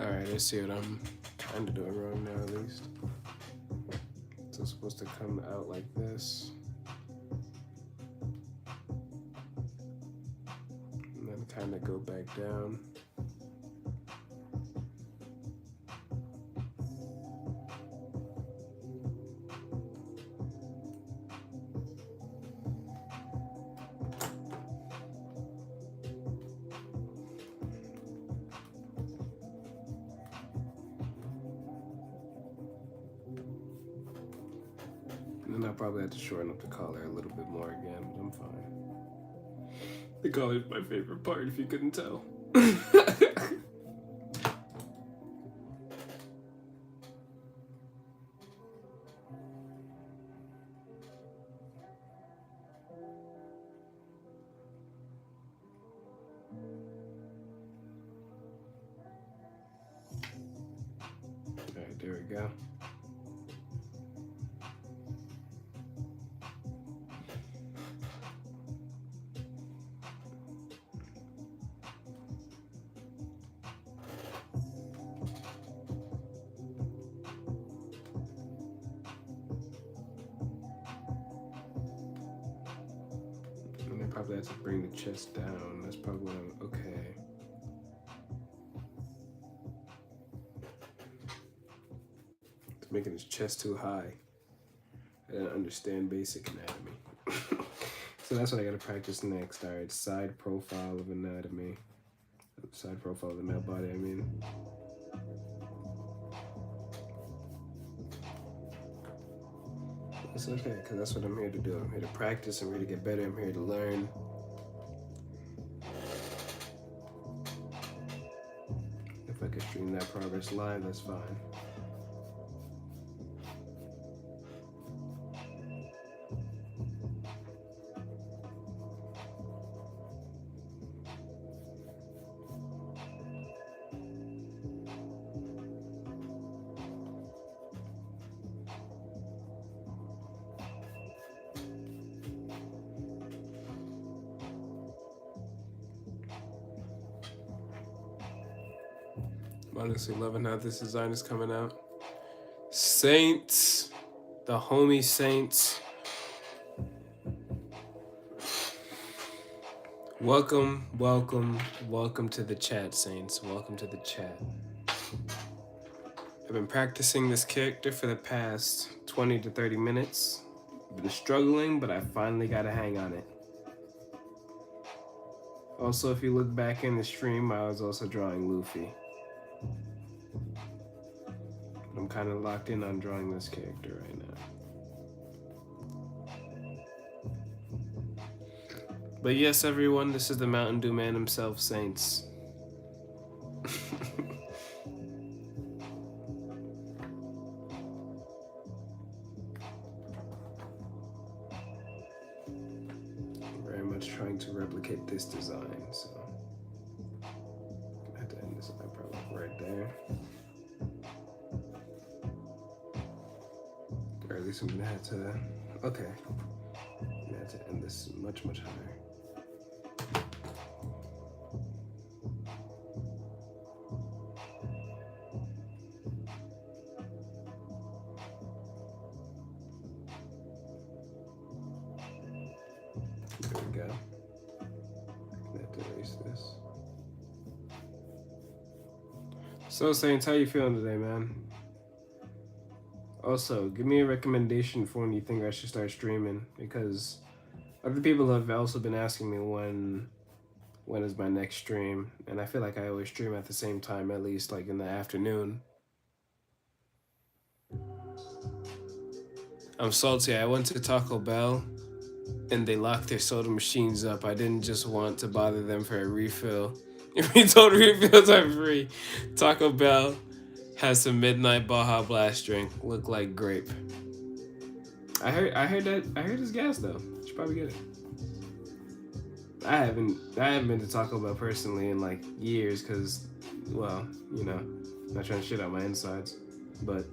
Alright, I see what I'm kind of doing wrong now, at least. So it's supposed to come out like this. And then kind of go back down. I'll probably have to shorten up the collar a little bit more again, but I'm fine. The collar is my favorite part, if you couldn't tell. Alright, there we go. And I probably have to bring the chest down. That's probably what I'm okay. It's making his chest too high. I didn't understand basic anatomy. So that's what I gotta practice next. Alright, side profile of anatomy. Side profile of the male body, I mean. It's okay, because that's what I'm here to do. I'm here to practice, I'm here to get better, I'm here to learn. If I could stream that progress live, that's fine. I'm honestly loving how this design is coming out. Saints, the homie Saints. Welcome, welcome, welcome to the chat, Saints. Welcome to the chat. I've been practicing this character for the past 20 to 30 minutes. I've been struggling, but I finally got a hang on it. Also, if you look back in the stream, I was also drawing Luffy. I'm kind of locked in on drawing this character right now. But yes, everyone, this is the Mountain Dew man himself, Saints. Very much trying to replicate this design, so I have to end this probably right there. Or at least I'm gonna have to, okay. I'm gonna have to end this much, much higher. There we go. I'm gonna have to erase this. So Saints, how you feeling today, man? Also, give me a recommendation for when you think I should start streaming, because other people have also been asking me when is my next stream, and I feel like I always stream at the same time, at least like in the afternoon. I'm salty. I went to Taco Bell and they locked their soda machines up. I didn't just want to bother them for a refill. If we told refills are free, Taco Bell has some midnight Baja Blast drink. Look like grape. I heard it's gas though. Should probably get it. I haven't been to Taco Bell personally in like years because, well, you know, I'm not trying to shit out my insides, but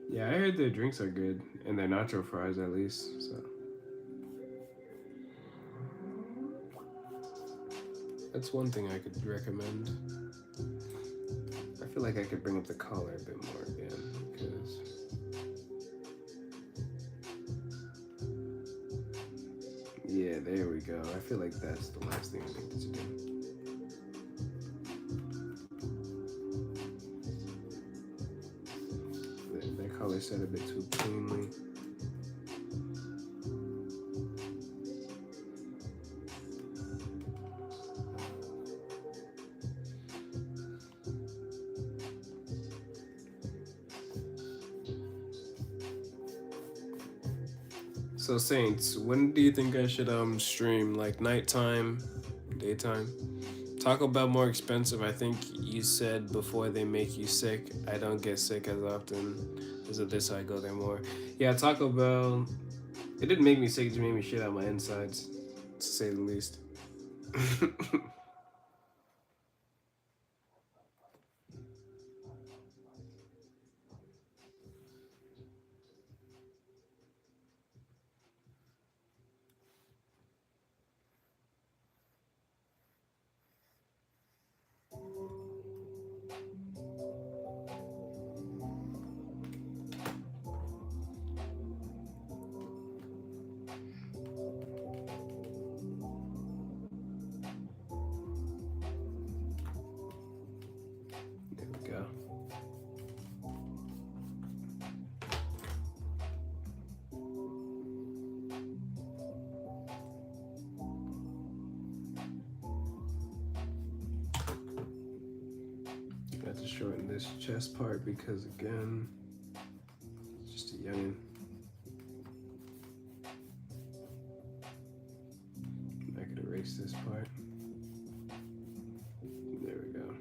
yeah, I heard their drinks are good and their nacho fries at least. So that's one thing I could recommend. I feel like I could bring up the collar a bit more again, because yeah, there we go. I feel like that's the last thing I needed to do. That color set a bit too cleanly. So Saints, when do you think I should stream? Like nighttime, daytime? Taco Bell more expensive. I think you said before they make you sick. I don't get sick as often as of this. I go there more. Yeah, Taco Bell. It didn't make me sick. It just made me shit out my insides, to say the least. There we go. Got to shorten this chest part because again, it's just a youngin. I could erase this part. There we go.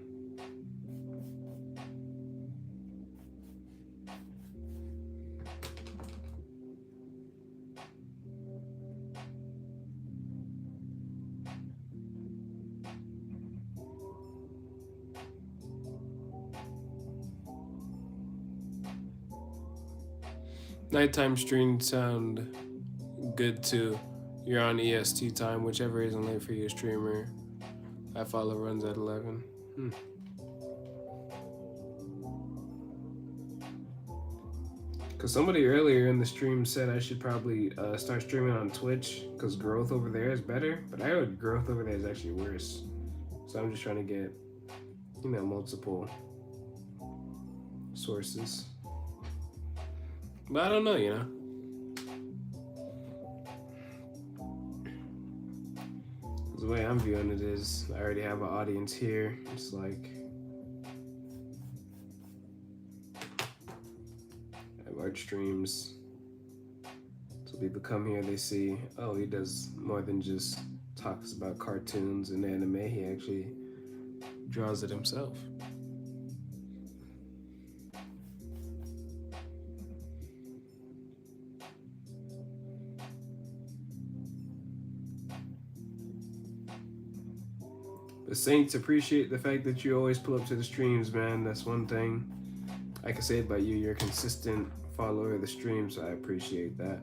Nighttime streams sound good too. You're on EST time, whichever isn't late for your streamer. I follow runs at 11. Because somebody earlier in the stream said I should probably start streaming on Twitch because growth over there is better. But I heard growth over there is actually worse. So I'm just trying to get, multiple sources. But I don't know, The way I'm viewing it is I already have an audience here. It's like I have art streams. So people come here, they see, oh, he does more than just talks about cartoons and anime. He actually draws it himself. The Saints appreciate the fact that you always pull up to the streams, man. That's one thing I can say about you. You're a consistent follower of the streams, so I appreciate that.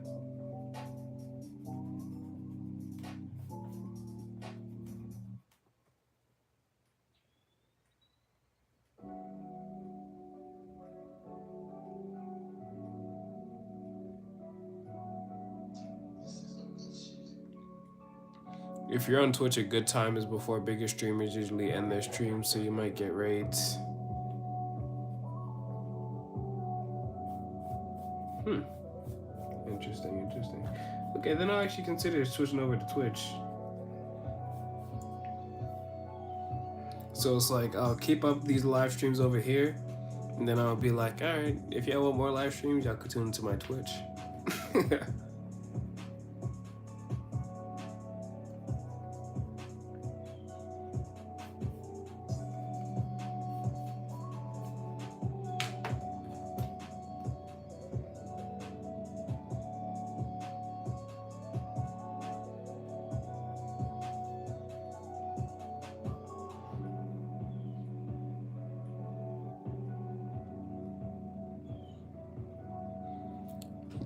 If you're on Twitch, a good time is before bigger streamers usually end their streams, so you might get raids. Interesting. Okay, then I'll actually consider switching over to Twitch. So it's like I'll keep up these live streams over here, and then I'll be like, all right, if y'all want more live streams, y'all could tune into my Twitch.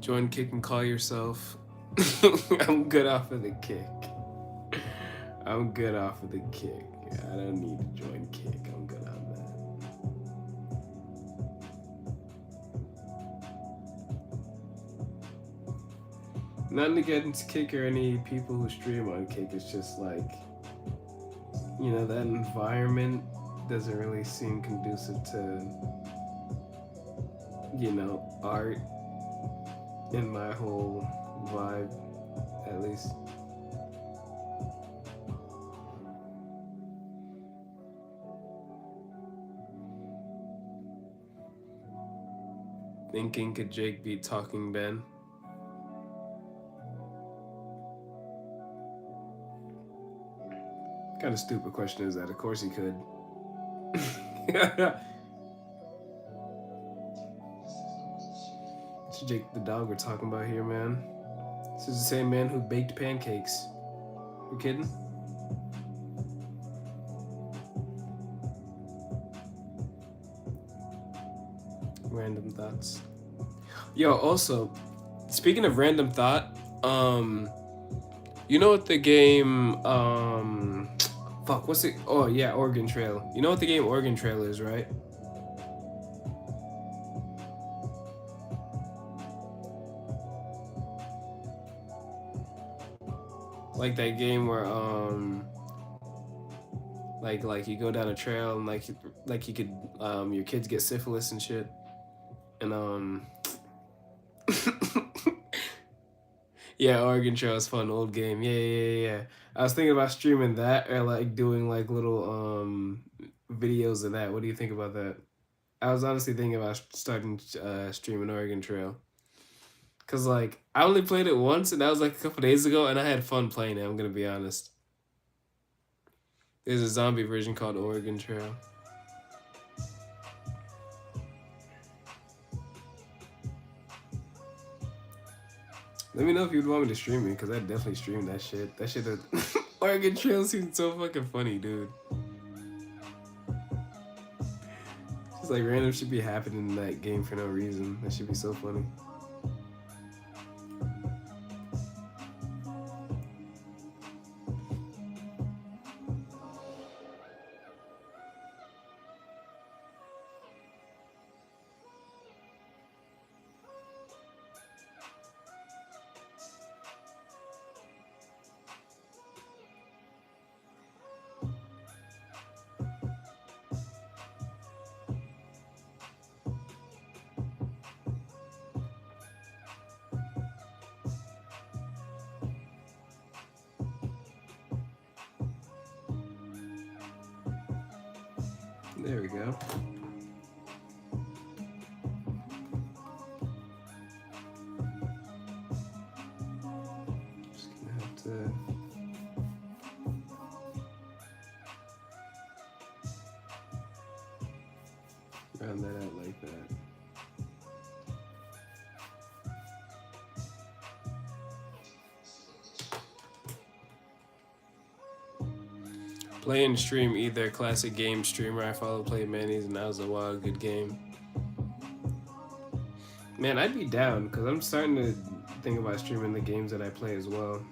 Join kick and call yourself. I'm good off of the kick. I don't need to join kick. I'm good on that. Nothing against kick or any people who stream on kick. It's just like, that environment doesn't really seem conducive to, art. In my whole vibe, at least. Thinking, could Jake beat Talking Ben? What kind of stupid question is that? Of course he could. It's Jake the dog we're talking about here, man. This is the same man who baked pancakes. You kidding? Random thoughts. Yo, also, speaking of random thought, you know what the game, fuck, what's it? Oh yeah, Oregon Trail. You know what the game Oregon Trail is, right? Like that game where like you go down a trail and like you could your kids get syphilis and shit, and yeah, Oregon Trail is fun, old game. Yeah. I was thinking about streaming that or like doing like little videos of that. What do you think about that? I was honestly thinking about starting streaming Oregon Trail. Cause like I only played it once and that was like a couple days ago and I had fun playing it, I'm gonna be honest. There's a zombie version called Oregon Trail. Let me know if you'd want me to stream it, because I'd definitely stream that shit. That shit, Oregon Trail seems so fucking funny, dude. Just like random shit be happening in that game for no reason. That should be so funny. There we go. Just gonna have to round that out like that. Play and stream either classic game streamer I follow play Manny's and that was a wild good game. Man, I'd be down because I'm starting to think about streaming the games that I play as well.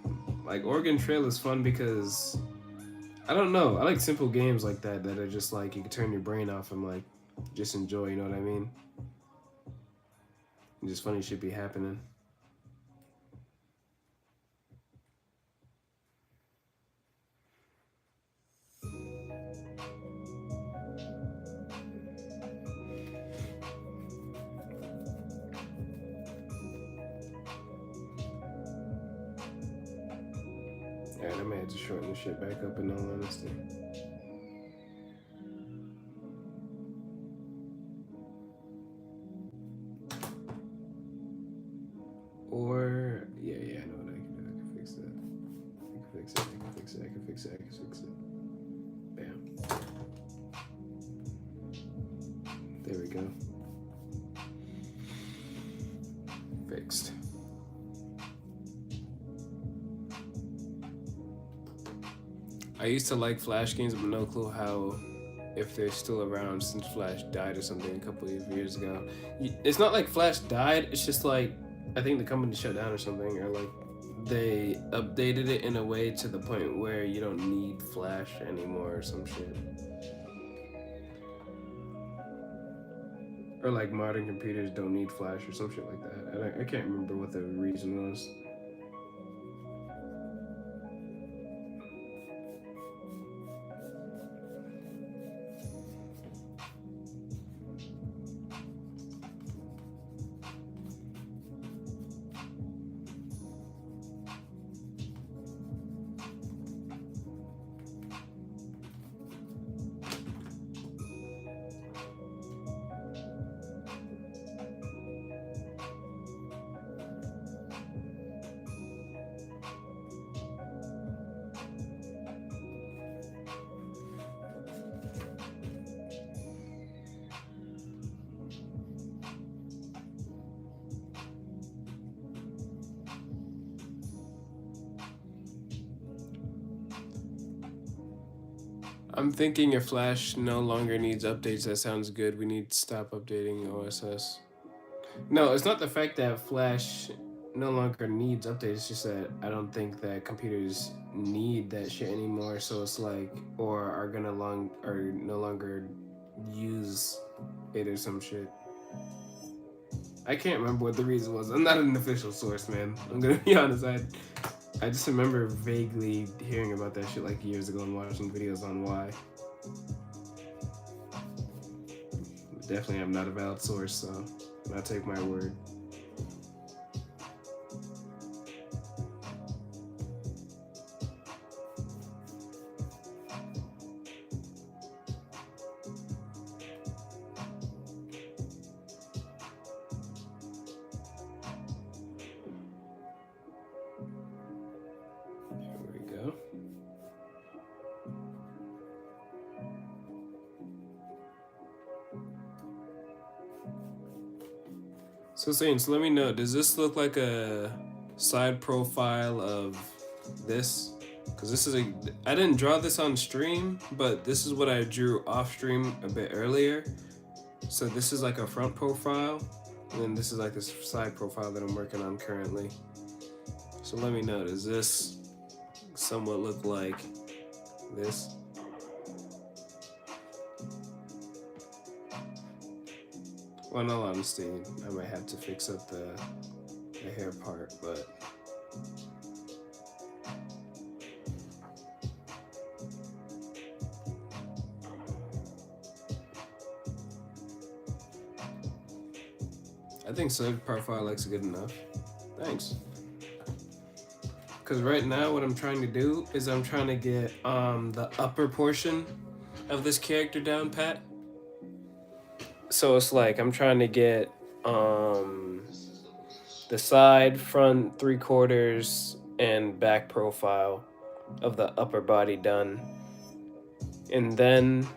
Like Oregon Trail is fun because I don't know, I like simple games like that that are just like you can turn your brain off and like just enjoy, you know what I mean? And just funny shit be happening. Alright, I may have to shorten this shit back up in all honesty. Or, yeah, I know what I can do. I can fix that. I can fix it. Bam. There we go. Fixed. I used to like Flash games, but no clue how, if they're still around since Flash died or something a couple of years ago. It's not like Flash died, it's just like, I think the company shut down or something, or like they updated it in a way to the point where you don't need Flash anymore or some shit. Or like modern computers don't need Flash or some shit like that. I can't remember what the reason was. I'm thinking if Flash no longer needs updates, that sounds good. We need to stop updating OSS. No, it's not the fact that Flash no longer needs updates. It's just that I don't think that computers need that shit anymore. So it's like, or are gonna or no longer use it or some shit. I can't remember what the reason was. I'm not an official source, man. I'm gonna be honest. I just remember vaguely hearing about that shit like years ago and watching videos on why. Definitely, I'm not a valid source, so I'll take my word. So Saints, let me know, does this look like a side profile of this? Because this is I didn't draw this on stream, but this is what I drew off stream a bit earlier. So this is like a front profile, and then this is like this side profile that I'm working on currently. So let me know, does this somewhat look like this? Well, in all honesty, I might have to fix up the hair part, but I think side profile looks good enough. Thanks. Because right now what I'm trying to do is I'm trying to get the upper portion of this character down pat. So it's like I'm trying to get the side, front, 3/4, and back profile of the upper body done. And then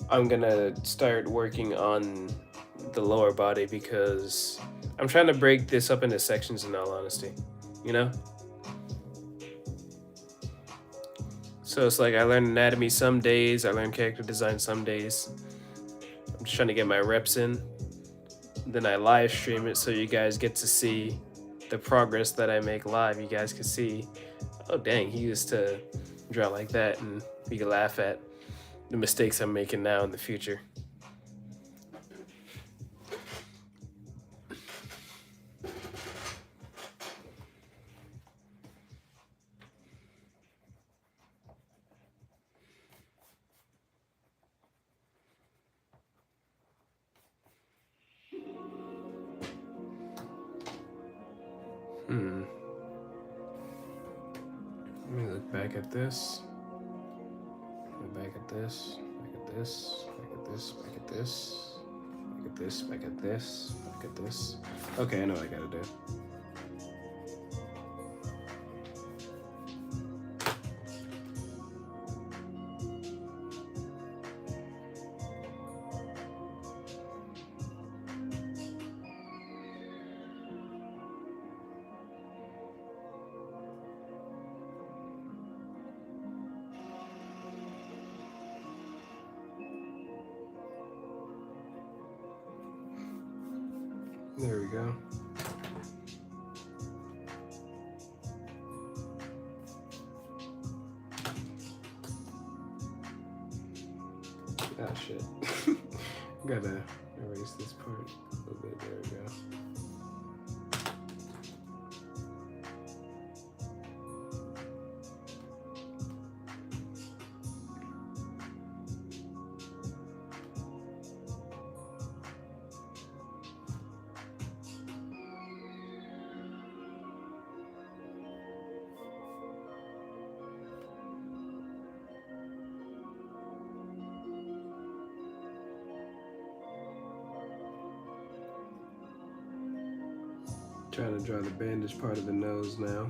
I'm gonna start working on the lower body because I'm trying to break this up into sections in all honesty, you know? So it's like I learn anatomy some days, I learn character design some days. I'm just trying to get my reps in. Then I live stream it so you guys get to see the progress that I make live. You guys can see, oh dang, he used to draw like that, and we can laugh at the mistakes I'm making now in the future. Let me look back at this. Back at this. Back at this. Back at this. Back at this. Back at this. Back at this. Back at this. Okay, I know what I gotta do. There we go. Ah, shit. Gotta erase this part a little bit. There we go. Trying to draw the bandage part of the nose now.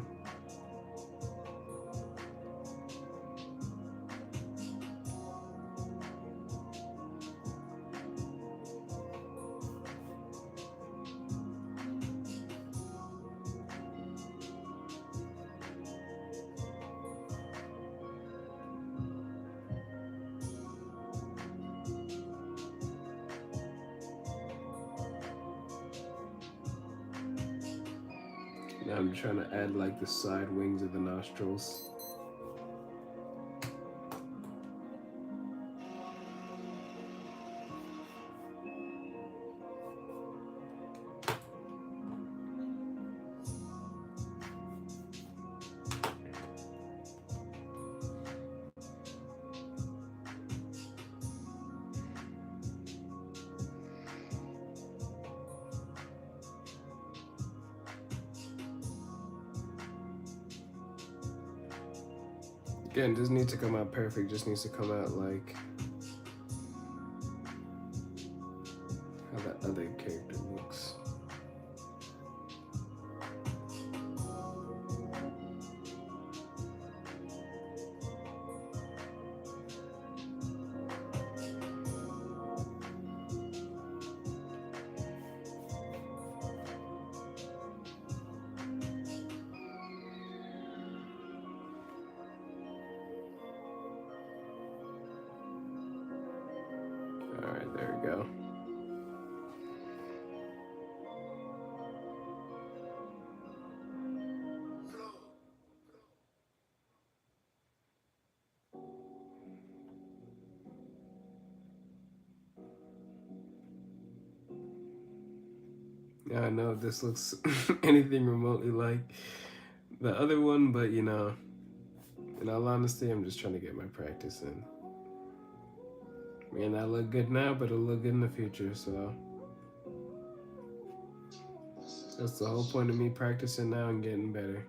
Now I'm trying to add like the side wings of the nostrils. Again, doesn't need to come out perfect, just needs to come out like how that other character looks. Alright, there we go. Yeah, I know this looks anything remotely like the other one, but you know, in all honesty, I'm just trying to get my practice in. May not look good now, but it'll look good in the future, so that's the whole point of me practicing now and getting better.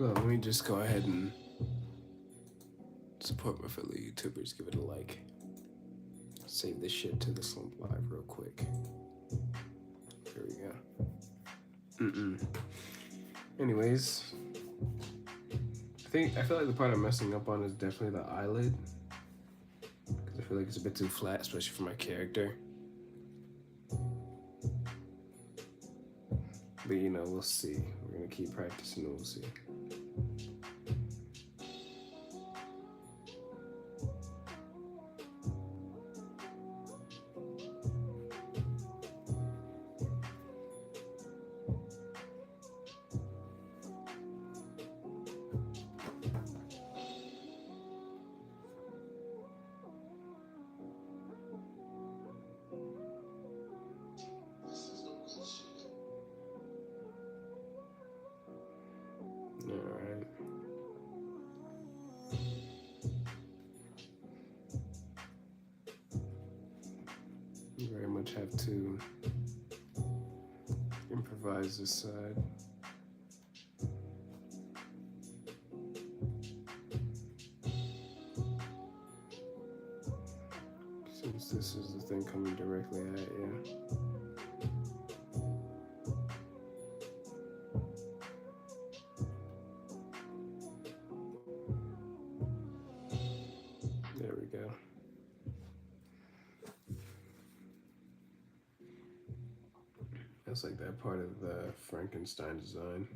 Well, let me just go ahead and support my fellow YouTubers. Give it a like. Save this shit to the Slump Live real quick. There we go. Anyways, I feel like the part I'm messing up on is definitely the eyelid, because I feel like it's a bit too flat, especially for my character. But you know, we'll see. We're gonna keep practicing and we'll see. Alright. You very much have to improvise this side. Since this is the thing coming directly at you. There we go. That's like that part of the Frankenstein design.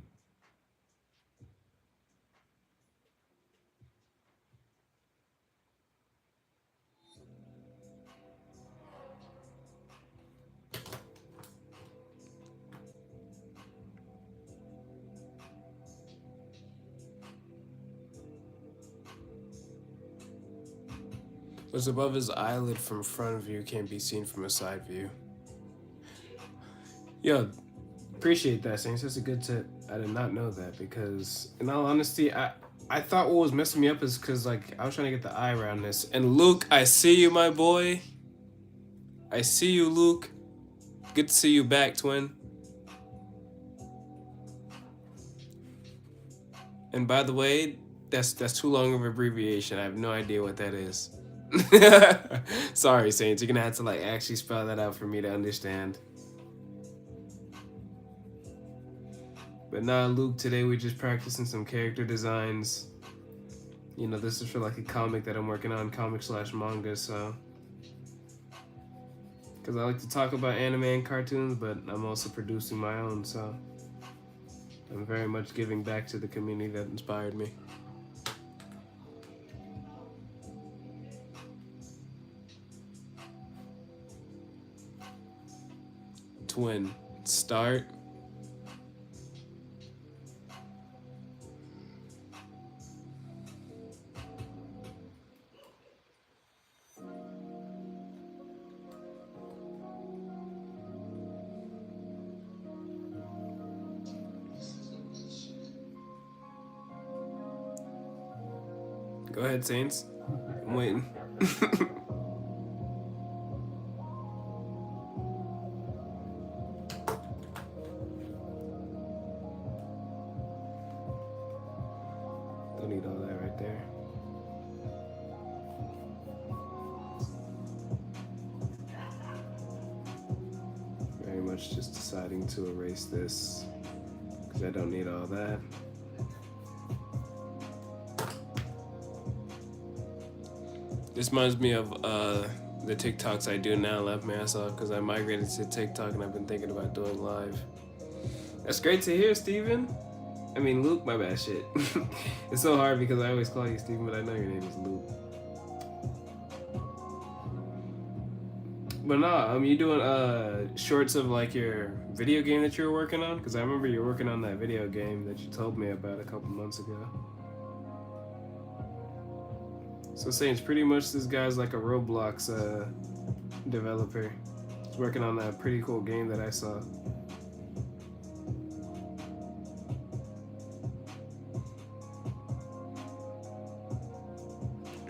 What's above his eyelid from front view can't be seen from a side view. Yo, appreciate that, Saints. That's a good tip. I did not know that, because in all honesty, I thought what was messing me up is because like I was trying to get the eye around this. And Luke, I see you, my boy. I see you, Luke. Good to see you back, twin. And by the way, that's too long of an abbreviation. I have no idea what that is. Sorry, Saints. You're gonna have to like actually spell that out for me to understand. But nah, Luke, today we're just practicing some character designs. You know, this is for like a comic that I'm working on, comic/manga, so. Because I like to talk about anime and cartoons, but I'm also producing my own, so. I'm very much giving back to the community that inspired me. Twin, start. Go ahead, Saints. I'm waiting. Don't need all that right there. Very much just deciding to erase this because I don't need all that. This reminds me of the TikToks I do now, left my ass off because I migrated to TikTok and I've been thinking about doing live. That's great to hear, Steven. I mean, Luke, my bad shit. It's so hard because I always call you Steven, but I know your name is Luke. But nah, you doing shorts of like your video game that you were working on? Because I remember you were working on that video game that you told me about a couple months ago. So Saints, pretty much this guy's like a Roblox developer. He's working on that pretty cool game that I saw.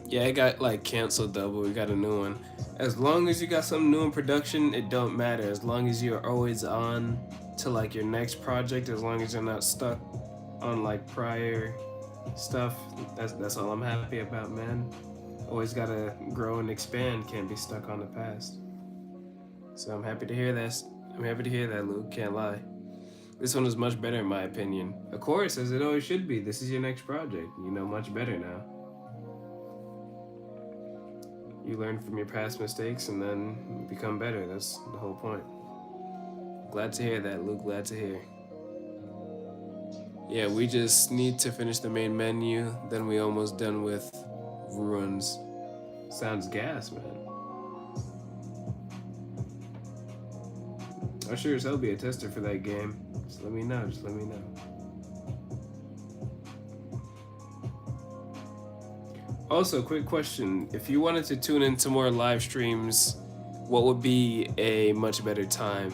Yeah, it got like canceled though, but we got a new one. As long as you got something new in production, it don't matter. As long as you're always on to like your next project, as long as you're not stuck on like prior stuff, that's all I'm happy about, man. Always gotta grow and expand, can't be stuck on the past. So I'm happy to hear this. I'm happy to hear that, Luke, can't lie. This one is much better in my opinion. Of course, as it always should be. This is your next project. You know much better now. You learn from your past mistakes and then become better. That's the whole point. Glad to hear that, Luke, glad to hear. Yeah, we just need to finish the main menu, then we almost done with ruins. Sounds gas, man. I'll sure as hell be a tester for that game. Just let me know, just let me know. Also, quick question. If you wanted to tune into more live streams, what would be a much better time?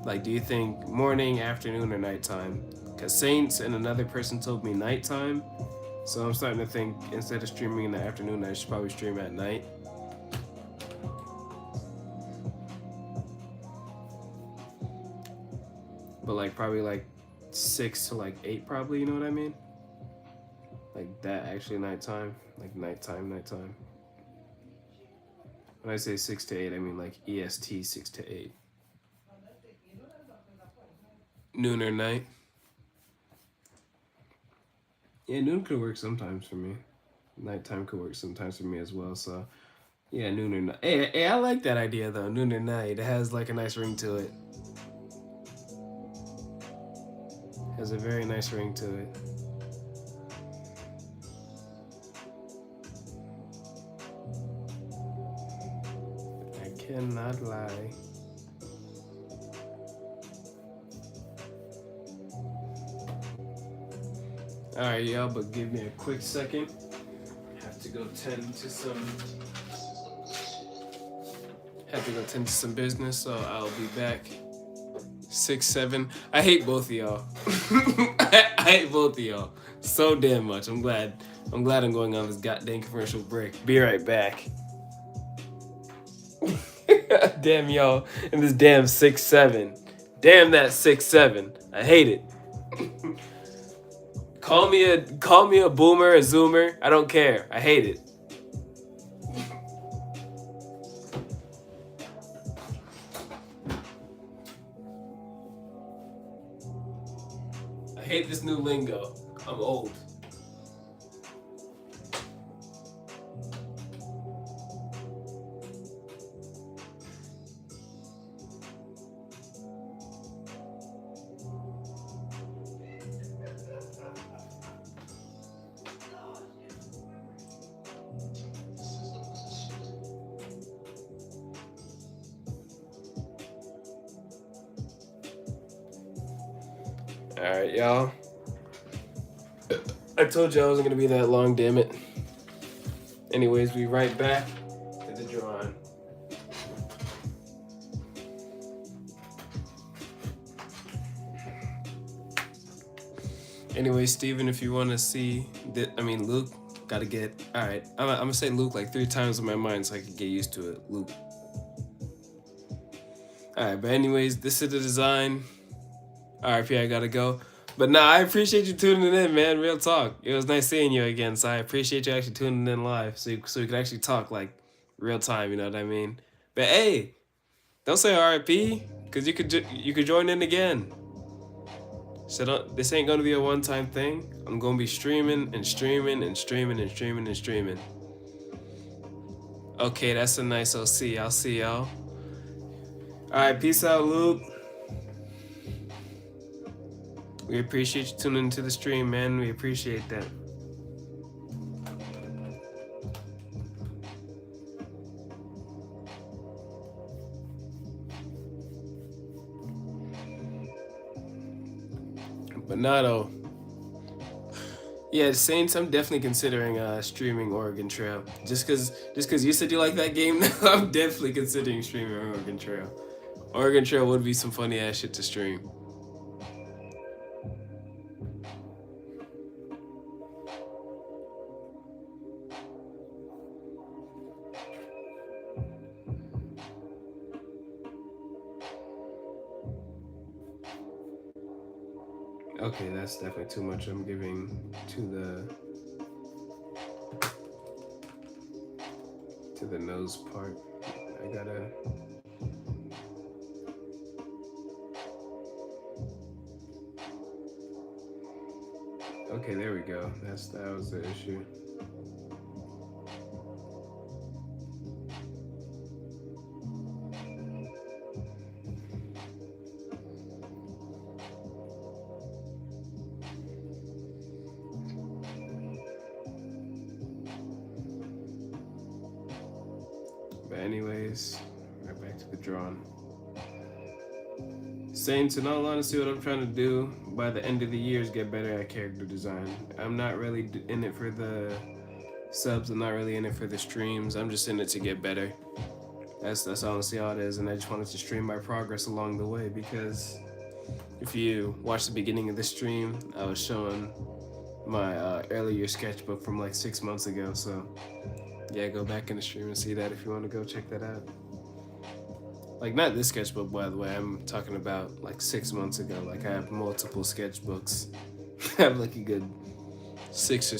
Like, do you think morning, afternoon, or nighttime? Because Saints and another person told me nighttime. So I'm starting to think instead of streaming in the afternoon, I should probably stream at night. But like probably like 6 to like 8 probably, you know what I mean? Like that actually nighttime. Like nighttime. When I say 6 to 8, I mean like EST 6 to 8. Noon or night. Yeah, noon could work sometimes for me. Nighttime could work sometimes for me as well. So, yeah, noon or night. Hey, I like that idea though. Noon or night. It has like a nice ring to it. Has a very nice ring to it. I cannot lie. Alright, y'all, but give me a quick second. Have to go tend to some business, so I'll be back. 6, 7. I hate both of y'all. I hate both of y'all so damn much. I'm glad I'm going on this goddamn commercial break. Be right back. Damn y'all and this damn 6, 7. Damn that 6, 7. I hate it. Call me a boomer, a zoomer. I don't care. I hate it. I hate this new lingo. I'm old. Alright, y'all. I told you I wasn't gonna be that long, damn it. Anyways, we right back to the drawing. Anyway, Steven, if you want to see, Luke, gotta get. Alright, I'm gonna say Luke like 3 times in my mind so I can get used to it. Luke. Alright, but anyways, this is the design. RIP, I gotta go. But nah, I appreciate you tuning in, man. Real talk. It was nice seeing you again, so I appreciate you actually tuning in live so we could actually talk like real time, you know what I mean? But hey, don't say RIP, because you could join in again. So this ain't gonna be a one-time thing. I'm gonna be streaming and streaming and streaming and streaming and streaming. Okay, that's a nice OC. I'll see y'all. Alright, peace out, Luke. We appreciate you tuning into the stream, man. We appreciate that. But not all. Yeah, Saints, I'm definitely considering streaming Oregon Trail. Just cause you said you like that game, I'm definitely considering streaming Oregon Trail. Oregon Trail would be some funny ass shit to stream. Okay, that's definitely too much I'm giving to the nose part. I gotta. Okay, there we go. That was the issue. But anyways, right back to the drawing. Saints, in all honesty, what I'm trying to do by the end of the year is get better at character design. I'm not really in it for the subs. I'm not really in it for the streams. I'm just in it to get better. That's honestly all it is, and I just wanted to stream my progress along the way, because if you watch the beginning of the stream, I was showing my earlier sketchbook from like 6 months ago, so yeah, go back in the stream and see that if you want to go check that out. Like, not this sketchbook, by the way, I'm talking about like 6 months ago. Like, I have multiple sketchbooks. I have like a good six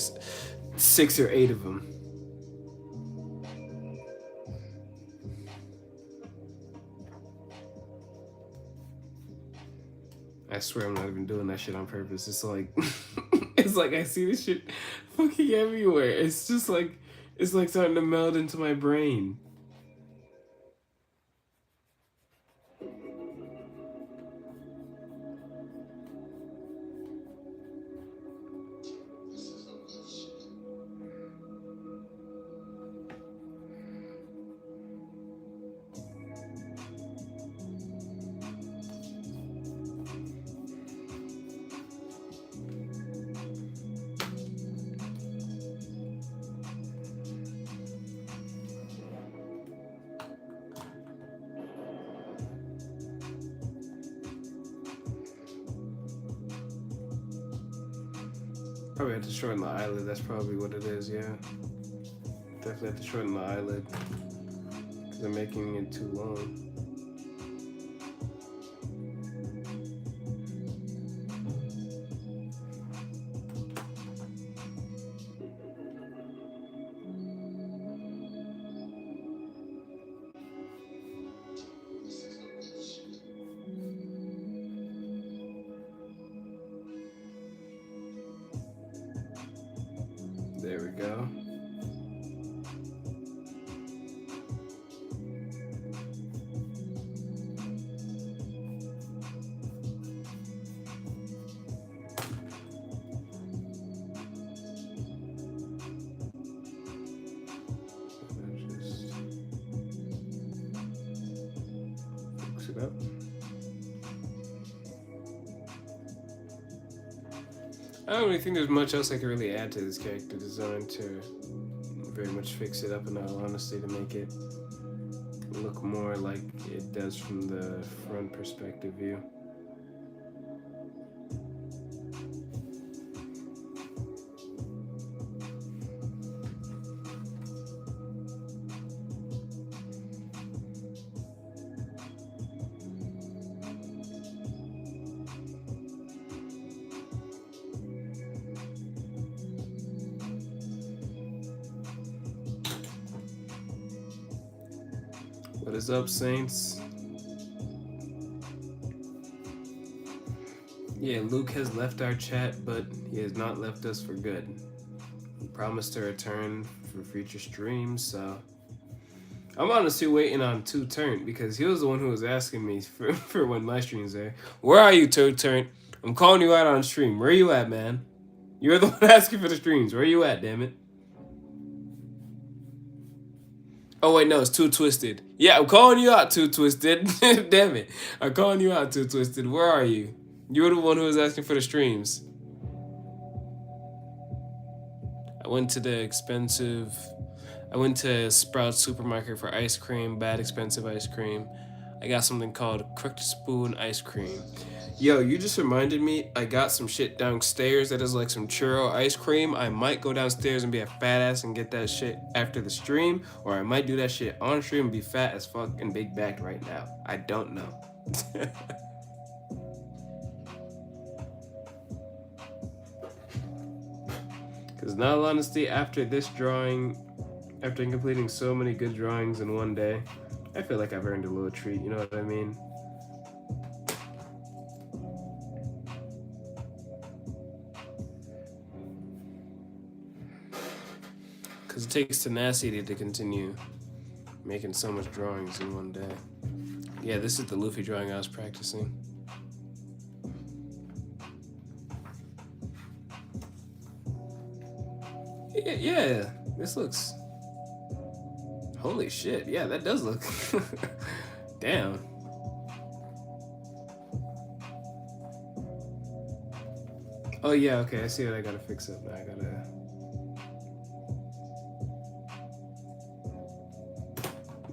or eight of them. I swear I'm not even doing that shit on purpose. It's like, it's like I see this shit fucking everywhere. It's just like, it's like starting to meld into my brain. Probably have to shorten the eyelid. That's probably what it is, yeah. Definitely have to shorten the eyelid because I'm making it too long. There we go. Just fix it up. I don't really think there's much else I can really add to this character design to very much fix it up, in all honesty, to make it look more like it does from the front perspective view. What is up, Saints? Yeah, Luke has left our chat, but he has not left us for good. He promised to return for future streams, so I'm honestly waiting on Two Turnt, because he was the one who was asking me for when my streams are. Where are you, Two Turnt? I'm calling you out on stream. Where you at, man? You're the one asking for the streams. Where you at, damn it? Oh wait, no, it's Too Twisted. Yeah, I'm calling you out, Too Twisted. Damn it. I'm calling you out, Too Twisted. Where are you? You're the one who was asking for the streams. I went to Sprouts Supermarket for ice cream, bad expensive ice cream. I got something called Crooked Spoon ice cream. Yo, you just reminded me, I got some shit downstairs that is like some churro ice cream. I might go downstairs and be a fat ass and get that shit after the stream, or I might do that shit on stream and be fat as fuck and big backed right now. I don't know. Because in all honesty, after this drawing, after completing so many good drawings in one day, I feel like I've earned a little treat, you know what I mean? Because it takes tenacity to continue making so much drawings in one day. Yeah, this is the Luffy drawing I was practicing. Yeah, this looks... Holy shit, yeah, that does look... Damn. Oh yeah, okay, I see what I gotta fix up now. I gotta...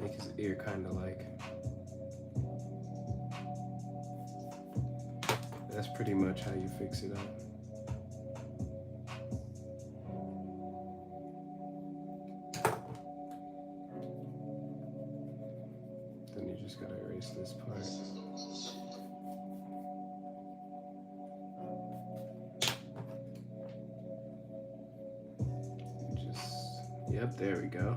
make his ear kinda like... That's pretty much how you fix it up. Then you just gotta erase this part. Yep, there we go.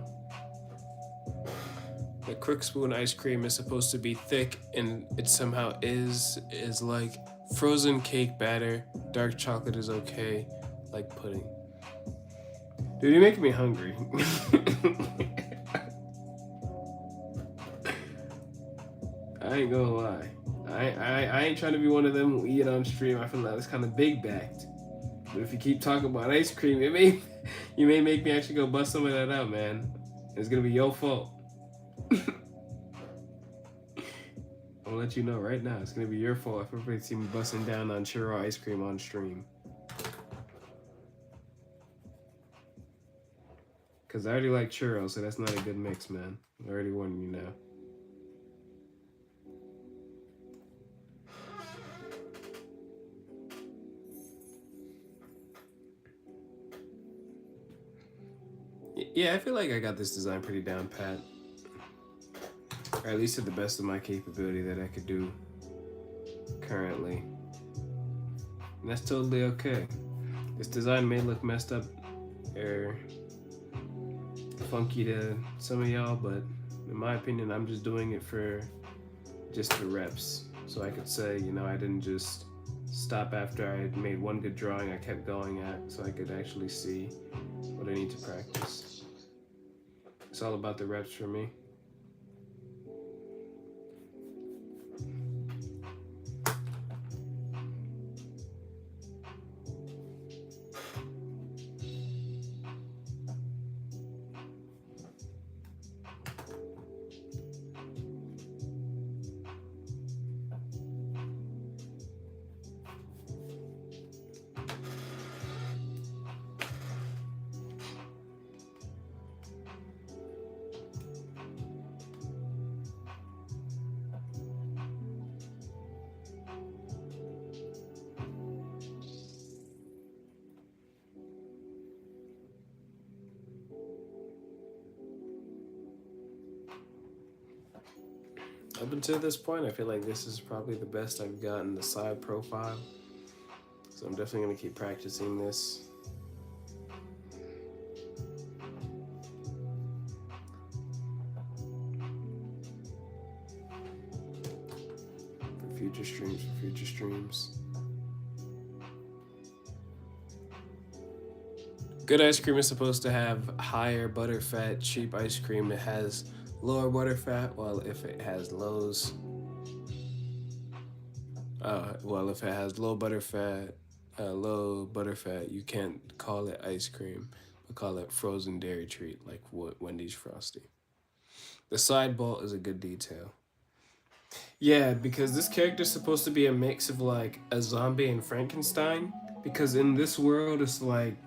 The Crook Spoon ice cream is supposed to be thick, and it somehow is like frozen cake batter. Dark chocolate is okay, like pudding. Dude, you're making me hungry. I ain't gonna lie. I ain't trying to be one of them who eat on stream. I feel like it's kind of big backed. But if you keep talking about ice cream, you may make me actually go bust some of that out, man. It's gonna be your fault. I'll let you know right now. It's gonna be your fault if everybody see me busting down on churro ice cream on stream. Cause I already like churros, so that's not a good mix, man. I'm already warning you now. Yeah, I feel like I got this design pretty down pat. Or at least to the best of my capability that I could do currently. And that's totally okay. This design may look messed up or funky to some of y'all, but in my opinion, I'm just doing it for just the reps. So I could say, you know, I didn't just stop after I made one good drawing I kept going at so I could actually see what I need to practice. It's all about the reps for me. Up until this point, I feel like this is probably the best I've gotten the side profile. So I'm definitely going to keep practicing this. For future streams. Good ice cream is supposed to have higher butterfat. Cheap ice cream, it has lower butterfat, while if it has lows, if it has low butterfat, you can't call it ice cream, but call it frozen dairy treat, like Wendy's Frosty. The side bolt is a good detail. Yeah, because this character is supposed to be a mix of like a zombie and Frankenstein, because in this world it's like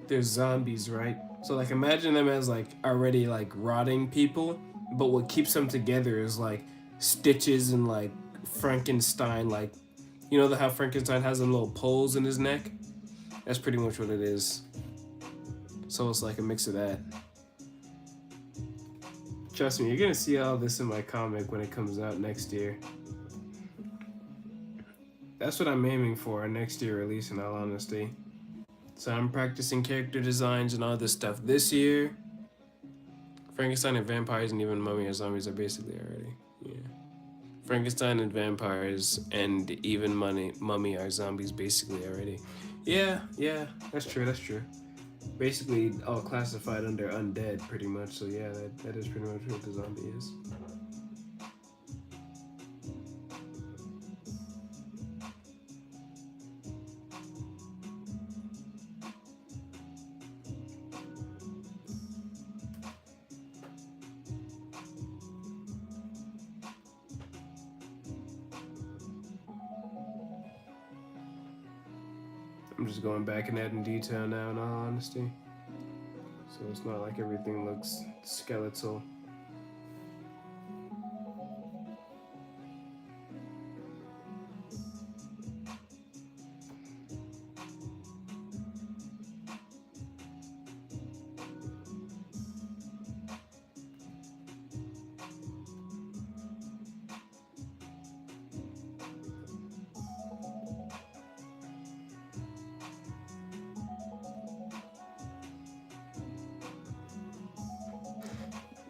there's zombies, right? So like imagine them as like already like rotting people, but what keeps them together is like stitches and like Frankenstein, like, you know how Frankenstein has them little poles in his neck? That's pretty much what it is. So it's like a mix of that. Trust me, you're gonna see all this in my comic when it comes out next year. That's what I'm aiming for, a next year release, in all honesty. So I'm practicing character designs and all this stuff this year. Frankenstein and vampires and even mummy or zombies are basically already. Yeah. Frankenstein and vampires and even mummy are zombies basically already. Yeah, that's true. Basically all classified under undead pretty much, so yeah, that is pretty much what the zombie is. I'm just going back and adding detail now, in all honesty. So it's not like everything looks skeletal.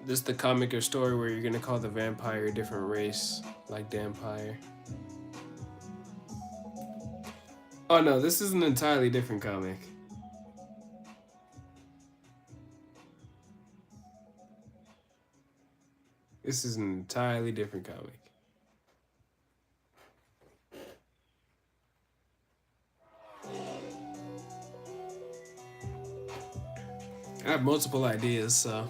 This is the comic or story where you're gonna call the vampire a different race, like Dampire. Oh no, this is an entirely different comic. This is an entirely different comic. I have multiple ideas, so.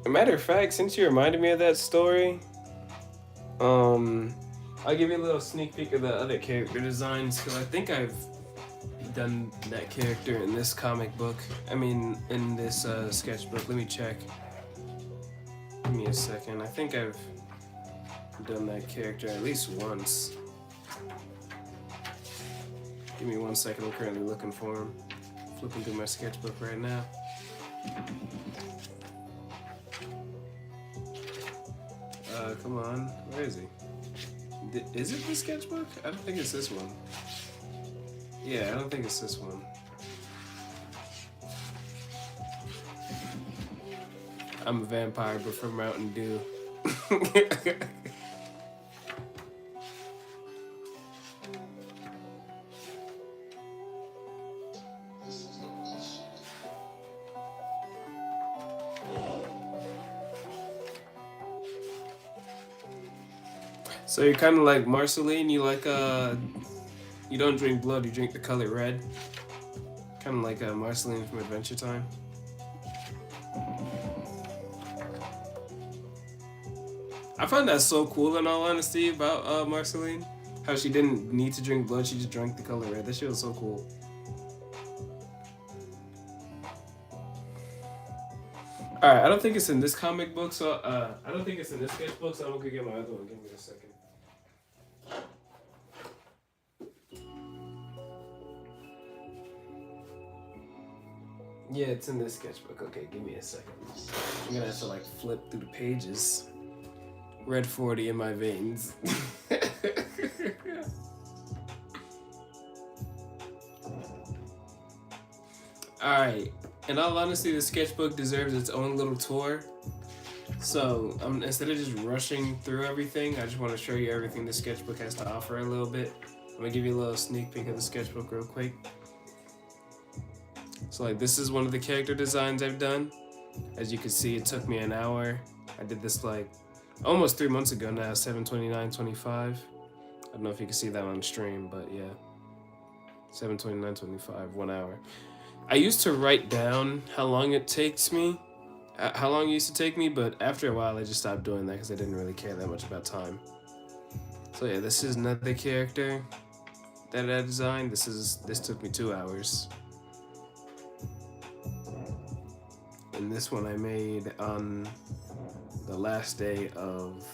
A matter of fact, since you reminded me of that story, I'll give you a little sneak peek of the other character designs, because I think I've done that character in this comic book. I mean, in this sketchbook. Let me check. Give me a second. I think I've done that character at least once. Give me 1 second. I'm currently looking for him. Flipping through my sketchbook right now. Come on. Where is he? Is it the sketchbook? I don't think it's this one. Yeah, I don't think it's this one. I'm a vampire, but from Mountain Dew. So you're kind of like Marceline. You like you don't drink blood. You drink the color red. Kind of like Marceline from Adventure Time. I find that so cool, in all honesty, about Marceline. How she didn't need to drink blood, she just drank the color red. That shit was so cool. Alright, I don't think it's in this comic book, so I don't think it's in this sketchbook, so I'm gonna get my other one. Give me a second. Yeah, it's in this sketchbook. Okay, give me a second. I'm gonna have to like flip through the pages. Red 40 in my veins. Alright, in all honesty, the sketchbook deserves its own little tour. So instead of just rushing through everything, I just want to show you everything the sketchbook has to offer a little bit. I'm gonna give you a little sneak peek of the sketchbook real quick. So like, this is one of the character designs I've done. As you can see, it took me an hour. I did this like almost 3 months ago now, 7/29/25. I don't know if you can see that on stream, but yeah. 7/29/25, 1 hour. I used to write down how long it takes me, how long it used to take me, but after a while I just stopped doing that because I didn't really care that much about time. So yeah, this is another character that I designed. This took me 2 hours. And this one I made on the last day of,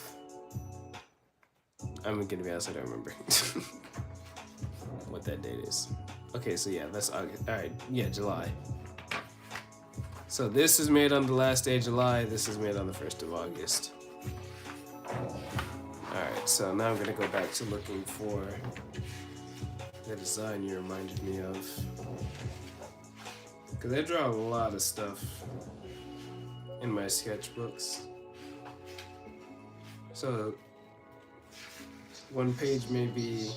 I'm gonna be honest, I don't remember what that date is. Okay, so yeah, that's August. All right, yeah, July. So this is made on the last day of July. This is made on the 1st of August. All right, so now I'm gonna go back to looking for the design you reminded me of. Because I draw a lot of stuff in my sketchbooks. So one page may be,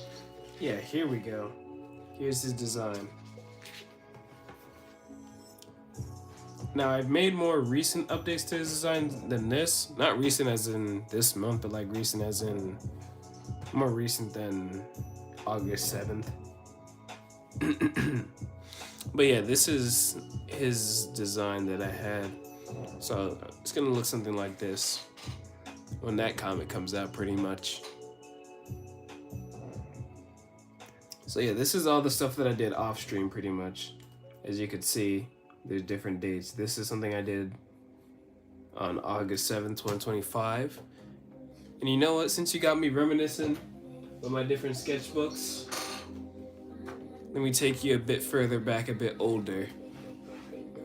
yeah, here we go. Here's his design. Now I've made more recent updates to his design than this. Not recent as in this month, but like recent as in more recent than August 7th. But yeah, this is his design that I had. So it's gonna look something like this when that comic comes out, pretty much. So yeah, this is all the stuff that I did off stream, pretty much. As you could see, there's different dates. This is something I did on August 7th, 2025. And you know what? Since you got me reminiscing with my different sketchbooks, let me take you a bit further back, a bit older.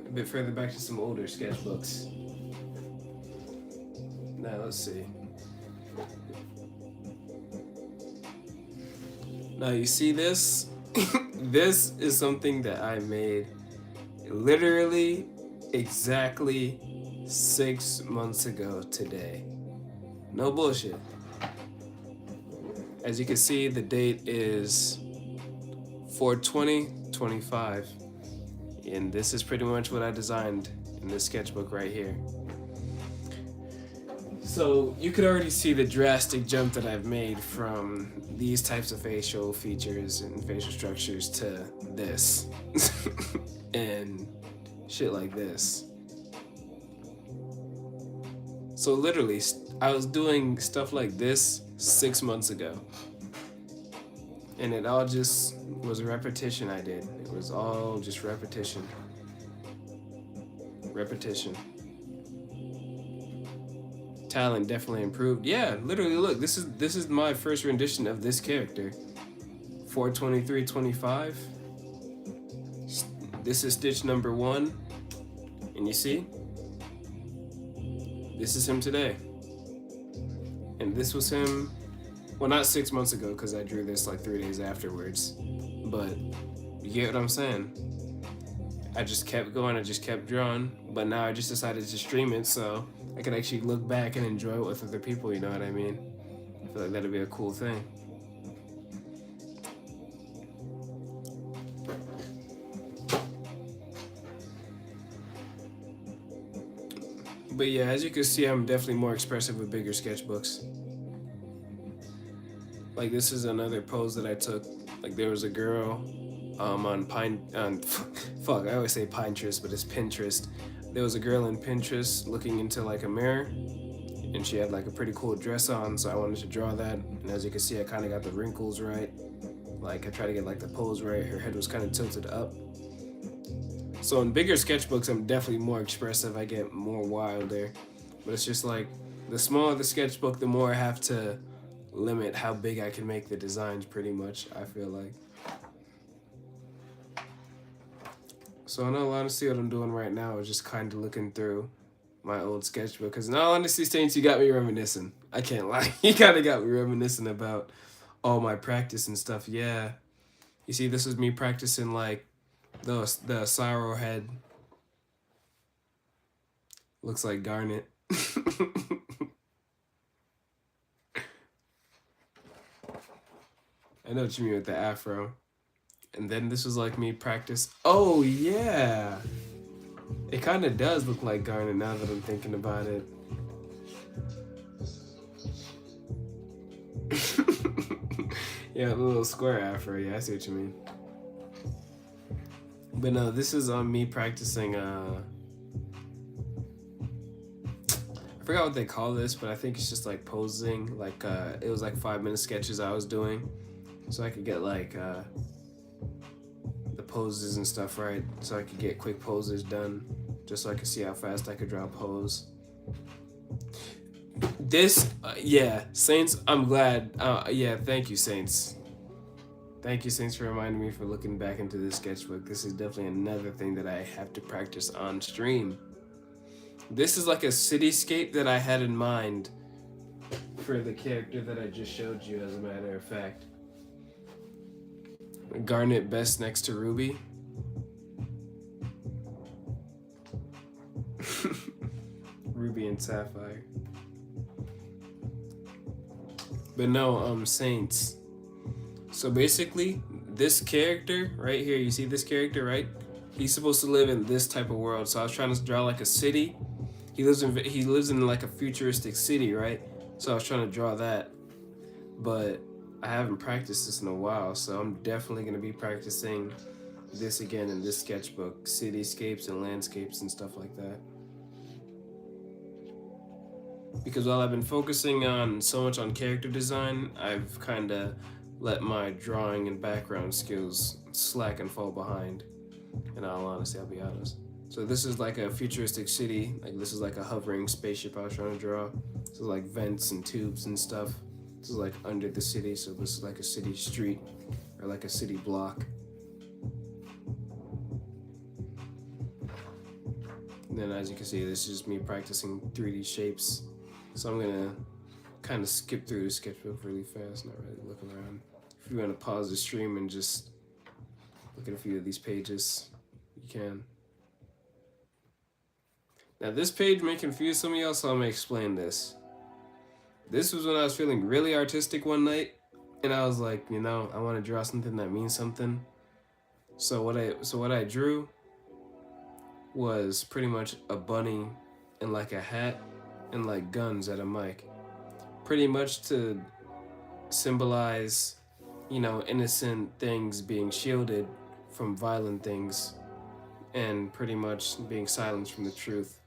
A bit further back to some older sketchbooks. Now, let's see. Now, you see this? This is something that I made literally exactly 6 months ago today. No bullshit. As you can see, the date is 4/20/25. And this is pretty much what I designed in this sketchbook right here. So you could already see the drastic jump that I've made from these types of facial features and facial structures to this and shit like this. So literally, I was doing stuff like this 6 months ago. And it all just was repetition I did. It was all just repetition. Repetition. Talent definitely improved. Yeah, literally, look, this is my first rendition of this character. 4/23/25. This is stitch number 1. And you see? This is him today. And this was him, well, not 6 months ago, because I drew this like 3 days afterwards. But you get what I'm saying? I just kept going, I just kept drawing, but now I just decided to stream it so I could actually look back and enjoy it with other people, you know what I mean? I feel like that'd be a cool thing. But yeah, as you can see, I'm definitely more expressive with bigger sketchbooks. Like this is another pose that I took. Like there was a girl on fuck, I always say Pinterest, but it's Pinterest. There was a girl in Pinterest looking into like a mirror, and she had like a pretty cool dress on, so I wanted to draw that. And as you can see, I kind of got the wrinkles right. Like I tried to get like the pose right. Her head was kind of tilted up. So in bigger sketchbooks, I'm definitely more expressive. I get more wilder. But it's just like the smaller the sketchbook, the more I have to limit how big I can make the designs, pretty much, I feel like. So in all honesty, what I'm doing right now is just kind of looking through my old sketchbook. Because in all honesty, Saints, you got me reminiscing. I can't lie. You kind of got me reminiscing about all my practice and stuff. Yeah. You see, this is me practicing like the sorrow head. Looks like Garnet. I know what you mean with the afro. And then this was like me practice. Oh, yeah. It kind of does look like Garnet now that I'm thinking about it. Yeah, the little square afro. Yeah, I see what you mean. But no, this is on me practicing, I forgot what they call this, but I think it's just like posing. Like, it was like 5-minute sketches I was doing. So I could get like, the poses and stuff right. So I could get quick poses done. Just so I could see how fast I could draw a pose. This, yeah, Saints, I'm glad. Yeah, thank you, Saints. Thank you, Saints, for reminding me for looking back into this sketchbook. This is definitely another thing that I have to practice on stream. This is like a cityscape that I had in mind for the character that I just showed you, as a matter of fact. Garnet best next to Ruby. Ruby and Sapphire. But no, Saints. So basically, this character right here, you see this character, right? He's supposed to live in this type of world. So I was trying to draw like a city. He lives in like a futuristic city, right? So I was trying to draw that. But I haven't practiced this in a while, so I'm definitely going to be practicing this again in this sketchbook. Cityscapes and landscapes and stuff like that. Because while I've been focusing on so much on character design, I've kind of let my drawing and background skills slack and fall behind. In all honesty, I'll be honest. So this is like a futuristic city. Like this is like a hovering spaceship I was trying to draw. This is like vents and tubes and stuff. This is like under the city, so this is like a city street or like a city block. And then as you can see, this is just me practicing 3D shapes. So I'm gonna kind of skip through the sketchbook really fast, not really looking around. If you want to pause the stream and just look at a few of these pages, you can. Now this page may confuse some of y'all, so I'm gonna explain this. This was when I was feeling really artistic one night, and I was like, you know, I want to draw something that means something. So what I drew was pretty much a bunny and like a hat and like guns at a mic, pretty much to symbolize, you know, innocent things being shielded from violent things, and pretty much being silenced from the truth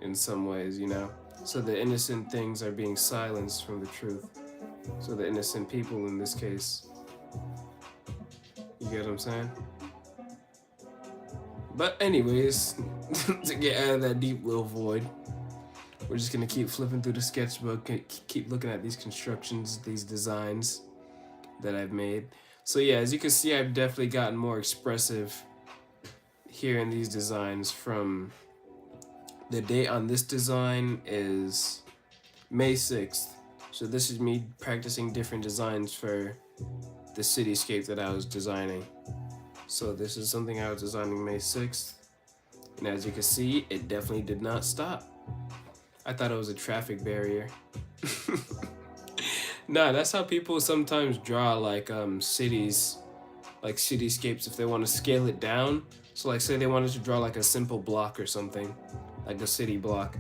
in some ways, you know. So the innocent things are being silenced from the truth. So the innocent people in this case. You get what I'm saying? But anyways, to get out of that deep little void, we're just gonna keep flipping through the sketchbook and keep looking at these constructions, these designs that I've made. So yeah, as you can see, I've definitely gotten more expressive here in these designs. From the date on this design is May 6th. So this is me practicing different designs for the cityscape that I was designing. So this is something I was designing May 6th. And as you can see, it definitely did not stop. I thought it was a traffic barrier. Nah, that's how people sometimes draw like cities, like cityscapes if they want to scale it down. So like say they wanted to draw like a simple block or something, like a city block.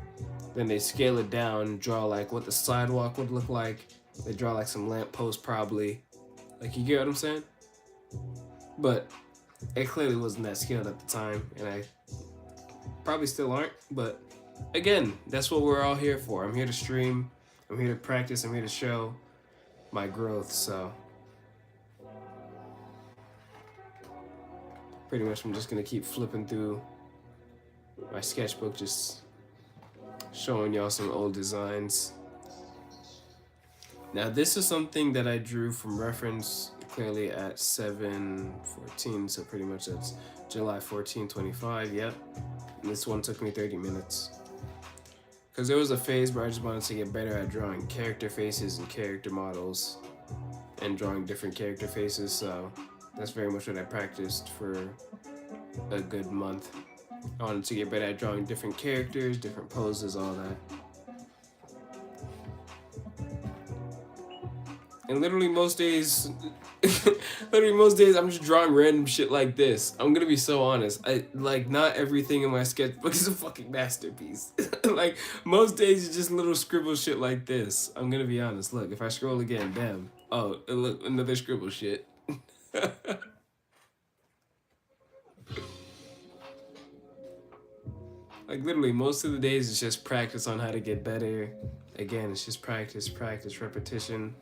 Then they scale it down, draw like what the sidewalk would look like. They draw like some lamppost probably. Like you get what I'm saying? But it clearly wasn't that scaled at the time, and I probably still aren't, but again, that's what we're all here for. I'm here to stream, I'm here to practice, I'm here to show my growth, so pretty much I'm just gonna keep flipping through my sketchbook, just showing y'all some old designs. Now this is something that I drew from reference clearly at 7/14, so pretty much that's July 14, 25, yep. And this one took me 30 minutes. Because there was a phase where I just wanted to get better at drawing character faces and character models and drawing different character faces, so that's very much what I practiced for a good month. I wanted to get better at drawing different characters, different poses, all that. And literally most days, I'm just drawing random shit like this. I'm gonna be so honest. Like not everything in my sketchbook is a fucking masterpiece. Like most days it's just little scribble shit like this. I'm gonna be honest. Look, if I scroll again, damn. Oh, look, another scribble shit. Like literally most of the days it's just practice on how to get better. Again, it's just practice, repetition.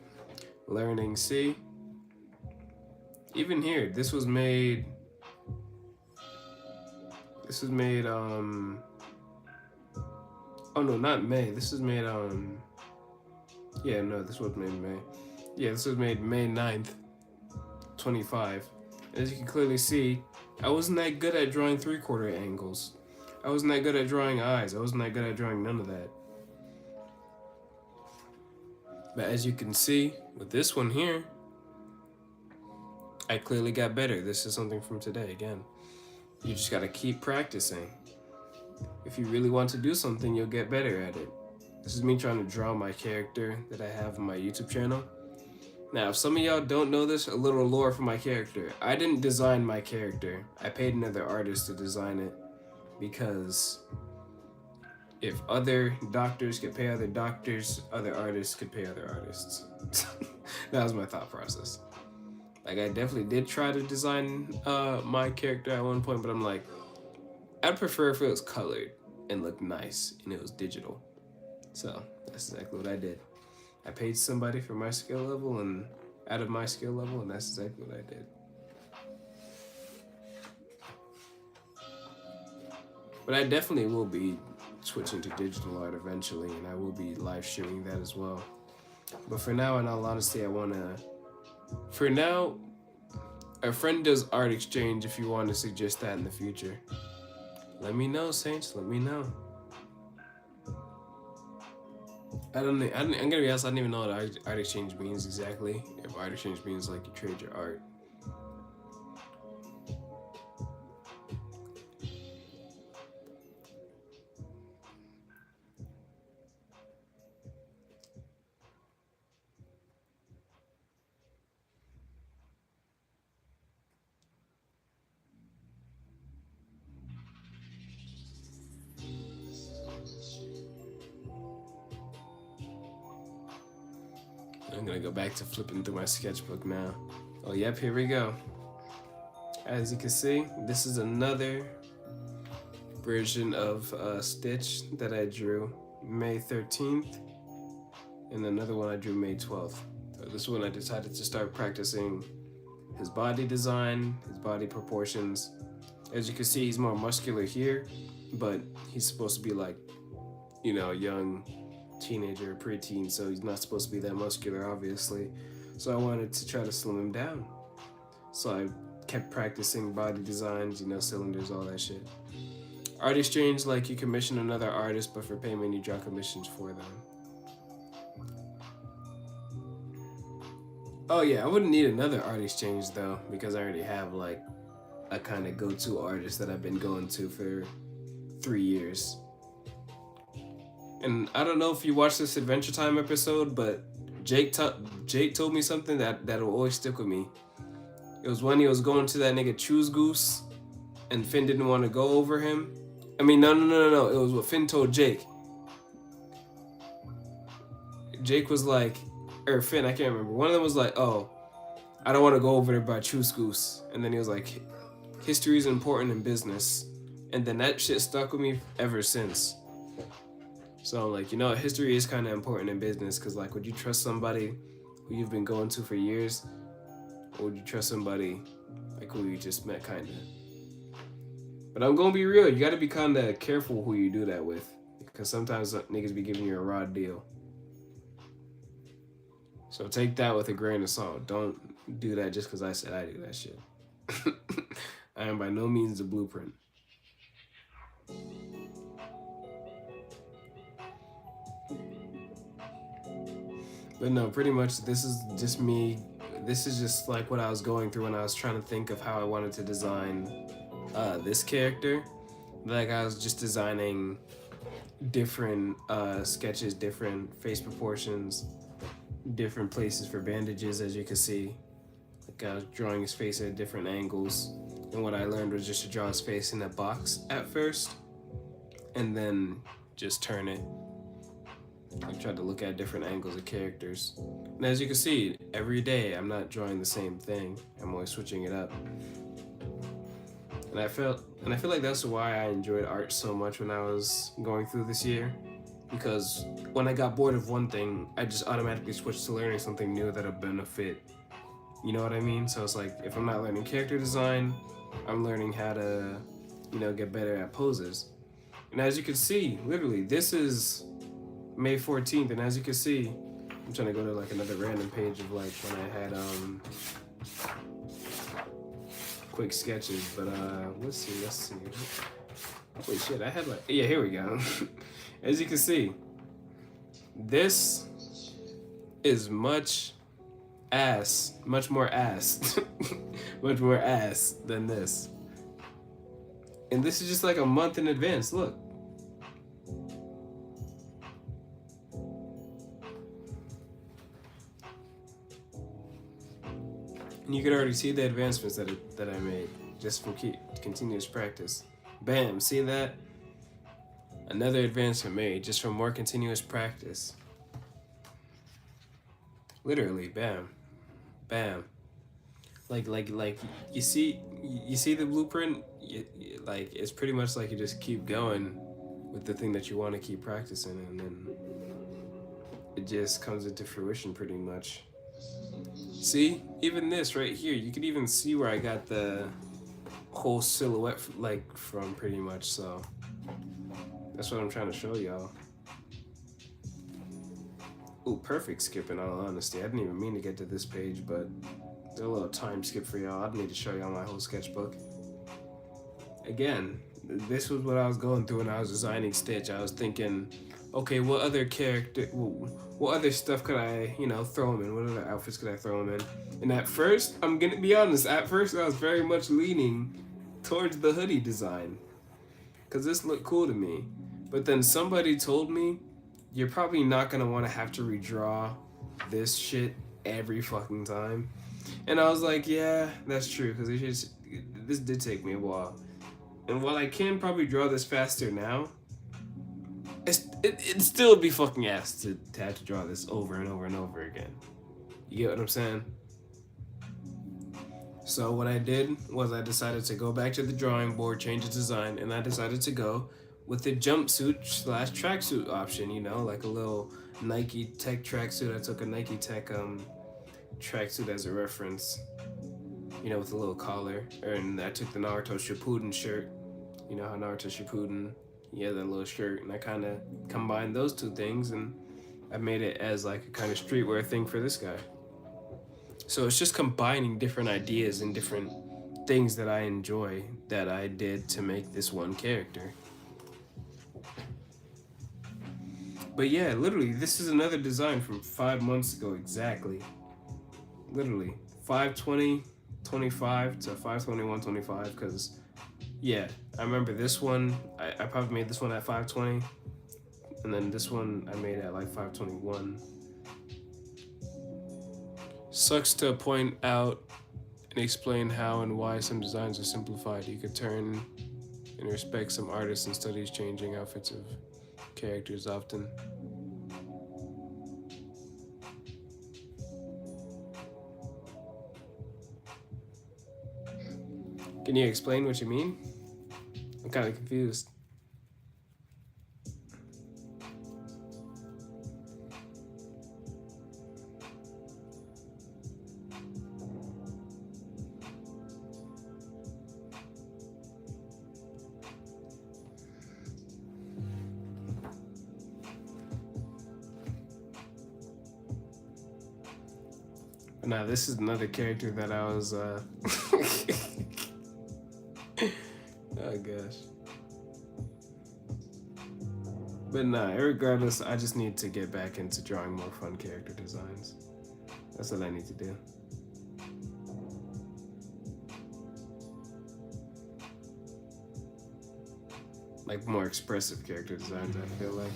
Learning, see? Even here, this was made, oh no, not May, this was made, yeah, no, this was made May. Yeah, this was made May 9th, 25. As you can clearly see, I wasn't that good at drawing 3/4 angles. I wasn't that good at drawing eyes. I wasn't that good at drawing none of that. But as you can see, with this one here, I clearly got better. This is something from today, again. You just gotta keep practicing. If you really want to do something, you'll get better at it. This is me trying to draw my character that I have on my YouTube channel. Now, if some of y'all don't know this, a little lore for my character. I didn't design my character. I paid another artist to design it because if other doctors could pay other doctors, other artists could pay other artists. That was my thought process. Like, I definitely did try to design my character at one point, but I'm like, I'd prefer if it was colored and looked nice and it was digital. So that's exactly what I did. I paid somebody for my skill level and out of my skill level, and that's exactly what I did. But I definitely will be switching to digital art eventually, and I will be live streaming that as well. But for now, in all honesty, for now, a friend does art exchange if you want to suggest that in the future. Let me know, Saints, let me know. I'm gonna be honest, I don't even know what art exchange means exactly. If art exchange means like you trade your art. I'm gonna go back to flipping through my sketchbook now. Oh, yep, here we go. As you can see, this is another version of Stitch that I drew May 13th, and another one I drew May 12th. So this one I decided to start practicing his body design, his body proportions. As you can see, he's more muscular here, but he's supposed to be like, you know, a young teenager, preteen, so he's not supposed to be that muscular, obviously. So I wanted to try to slim him down. So I kept practicing body designs, you know, cylinders, all that shit. Art exchange, like you commission another artist, but for payment you draw commissions for them. Oh yeah, I wouldn't need another art exchange though, because I already have like a kind of go-to artist that I've been going to for 3 years. And I don't know if you watched this Adventure Time episode, but Jake told me something that'll always stick with me. It was when he was going to that nigga Choose Goose, and Finn didn't want to go over him. I mean, no. It was what Finn told Jake. Jake was like, or Finn, I can't remember. One of them was like, oh, I don't want to go over there by Choose Goose. And then he was like, history is important in business. And then that shit stuck with me ever since. So I'm like, history is kind of important in business, because like, would you trust somebody who you've been going to for years? Or would you trust somebody like who you just met, kind of? But I'm going to be real. You got to be kind of careful who you do that with, because sometimes niggas be giving you a raw deal. So take that with a grain of salt. Don't do that just because I said I do that shit. I am by no means the blueprint. But no, pretty much this is just me. This is just like what I was going through when I was trying to think of how I wanted to design this character. Like I was just designing different sketches, different face proportions, different places for bandages, as you can see. Like I was drawing his face at different angles. And what I learned was just to draw his face in a box at first, and then just turn it. I tried to look at different angles of characters. And as you can see, every day I'm not drawing the same thing. I'm always switching it up. And I feel like that's why I enjoyed art so much when I was going through this year. Because when I got bored of one thing, I just automatically switched to learning something new that'll benefit. You know what I mean? So it's like, if I'm not learning character design, I'm learning how to, get better at poses. And as you can see, literally, this is May 14th, and as you can see, I'm trying to go to like another random page of like when I had quick sketches, but let's see. Wait, shit, I had like, yeah, here we go. As you can see, this is much more ass than this. And this is just like a month in advance, look. And you can already see the advancements that I made just from continuous practice. Bam, see that? Another advancement made just from more continuous practice. Literally, bam, bam. Like you see the blueprint. Like it's pretty much like you just keep going with the thing that you want to keep practicing, and then it just comes into fruition pretty much. See, even this right here, you can even see where I got the whole silhouette like from pretty much. So that's what I'm trying to show y'all. Ooh, perfect skip in all honesty. I didn't even mean to get to this page, but a little time skip for y'all. I'd need to show y'all my whole sketchbook. Again, this was what I was going through when I was designing Stitch. I was thinking, okay, what other stuff could I, throw him in? What other outfits could I throw him in? And at first, I'm gonna be honest, I was very much leaning towards the hoodie design, because this looked cool to me. But then somebody told me, you're probably not gonna want to have to redraw this shit every fucking time. And I was like, yeah, that's true, because this did take me a while. And while I can probably draw this faster now, it'd still be fucking ass to have to draw this over and over and over again. You get what I'm saying? So what I did was I decided to go back to the drawing board, change the design, and I decided to go with the jumpsuit / tracksuit option, like a little Nike Tech tracksuit. I took a Nike Tech tracksuit as a reference, with a little collar. And I took the Naruto Shippuden shirt. You know how Naruto Shippuden, that little shirt. And I kind of combined those two things, and I made it as like a kind of streetwear thing for this guy. So it's just combining different ideas and different things that I enjoy that I did to make this one character. But yeah, literally, this is another design from 5 months ago exactly. Literally, 5/20/2019. 525 to 521.25 because, yeah, I remember this one, I probably made this one at 520, and then this one I made at like 521. Sucks to point out and explain how and why some designs are simplified. You could turn and respect some artists and studies changing outfits of characters often. Can you explain what you mean? I'm kind of confused. But now this is another character that I was oh gosh. But nah, regardless, I just need to get back into drawing more fun character designs. That's what I need to do. Like more expressive character designs, I feel like.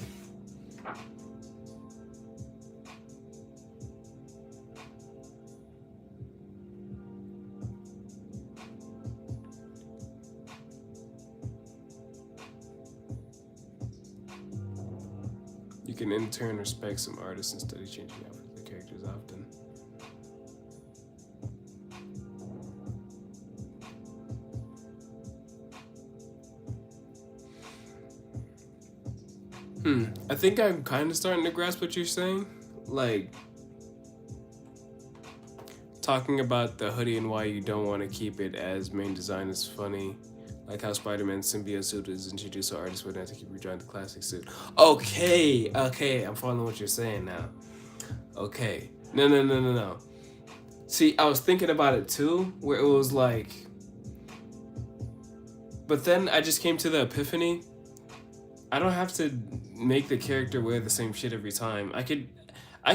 You can in turn respect some artists and study changing outfits of the characters often. I think I'm kind of starting to grasp what you're saying. Like, talking about the hoodie and why you don't want to keep it as main design is funny. Like how Spider-Man's symbiote suit is introduced so artists would have to keep redrawing the classic suit. Okay, I'm following what you're saying now. Okay. No. See, I was thinking about it too, where it was like... But then I just came to the epiphany. I don't have to make the character wear the same shit every time. I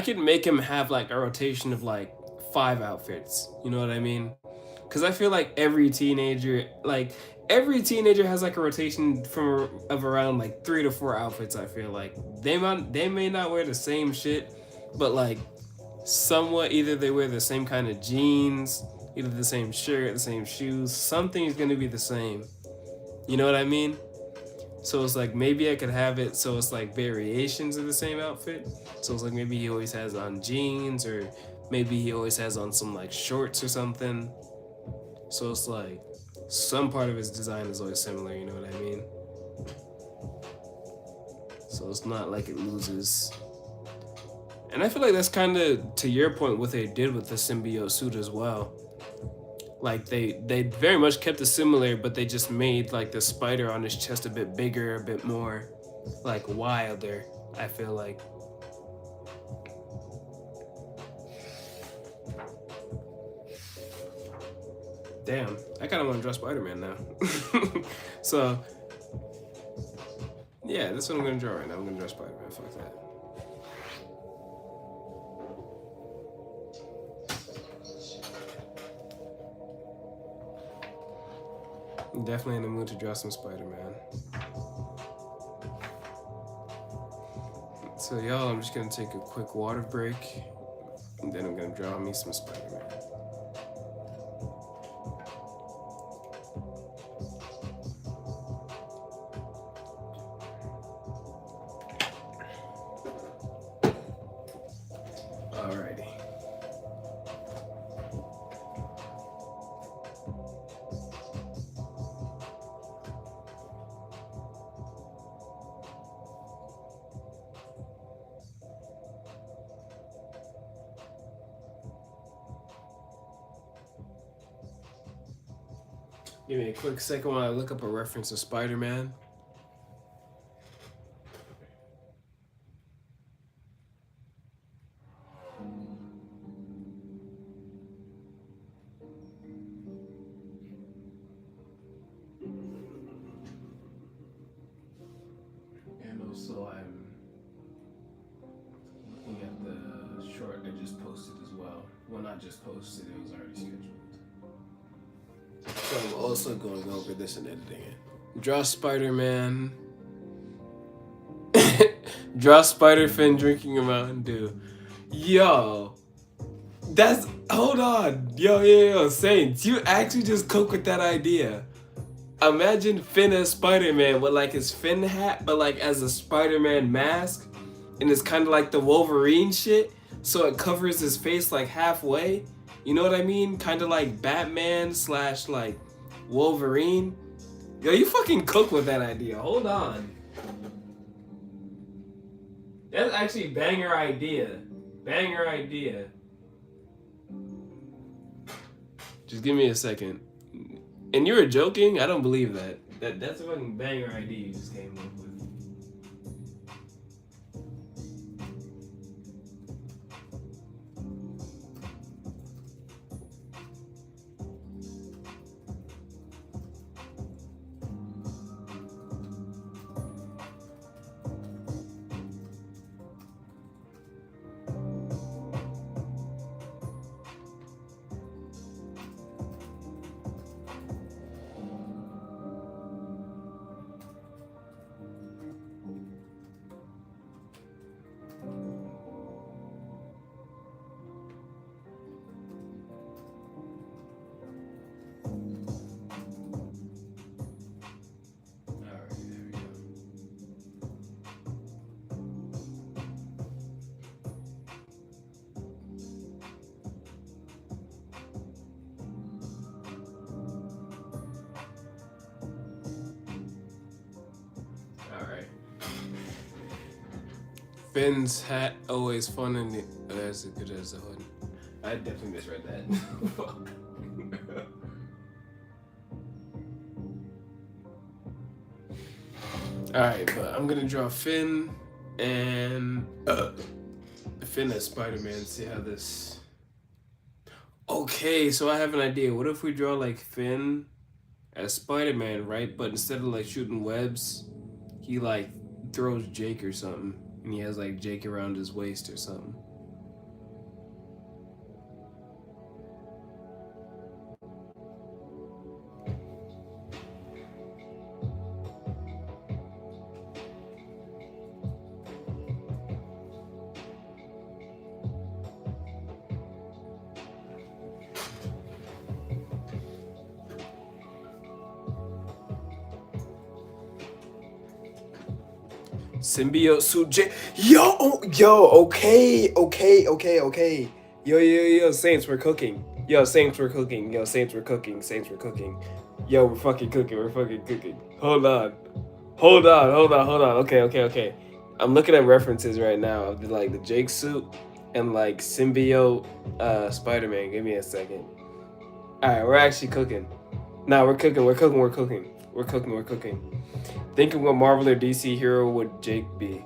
could make him have like a rotation of like 5 outfits. You know what I mean? Because I feel like every teenager has like a rotation of around like 3 to 4 outfits. I feel like they may not wear the same shit, but like somewhat either they wear the same kind of jeans, either the same shirt, the same shoes. Something is gonna be the same. You know what I mean? So it's like maybe I could have it so it's like variations of the same outfit. So it's like maybe he always has on jeans, or maybe he always has on some like shorts or something. So it's like some part of his design is always similar, you know what I mean? So it's not like it loses. And I feel like that's kind of, to your point, what they did with the symbiote suit as well. Like they very much kept it similar, but they just made like the spider on his chest a bit bigger, a bit more like wilder, I feel like. Damn, I kind of want to draw Spider-Man now. So yeah, that's what I'm gonna draw right now. I'm gonna draw Spider-Man. Fuck that. I'm definitely in the mood to draw some Spider-Man. So y'all, I'm just gonna take a quick water break, and then I'm gonna draw me some Spider-Man. Alrighty. Give me a quick second while I look up a reference to Spider-Man. And also I'm looking at the short I just posted as well. Well, not just posted, it was already scheduled. also going over this and editing it. Draw Spider-Man. Draw Spider-Fin drinking a Mountain Dew. Yo. That's, hold on. Yo, Saints, you actually just cooked with that idea. Imagine Finn as Spider-Man with like his Finn hat, but like as a Spider-Man mask. And it's kind of like the Wolverine shit. So it covers his face like halfway. You know what I mean? Kind of like Batman / like Wolverine. Yo, you fucking cooked with that idea. Hold on. That's actually banger idea. Banger idea. Just give me a second. And you were joking? I don't believe that. That's a fucking banger idea you just came up with. Finn's hat always fun and as good as the hood. I definitely misread that. Alright, but I'm gonna draw Finn and Finn as Spider-Man, see how this. Okay, so I have an idea. What if we draw like Finn as Spider-Man, right? But instead of like shooting webs, he like throws Jake or something. And he has like Jake around his waist or something. Symbiote suit J. Okay. Yo, Saints, we're cooking. Yo, Saints, we're cooking. Yo, we're fucking cooking. Hold on. Okay. I'm looking at references right now of the Jake suit and like symbiote Spider-Man. Give me a second. Alright, we're actually cooking. Nah, we're cooking. Think of what Marvel or DC hero would Jake be.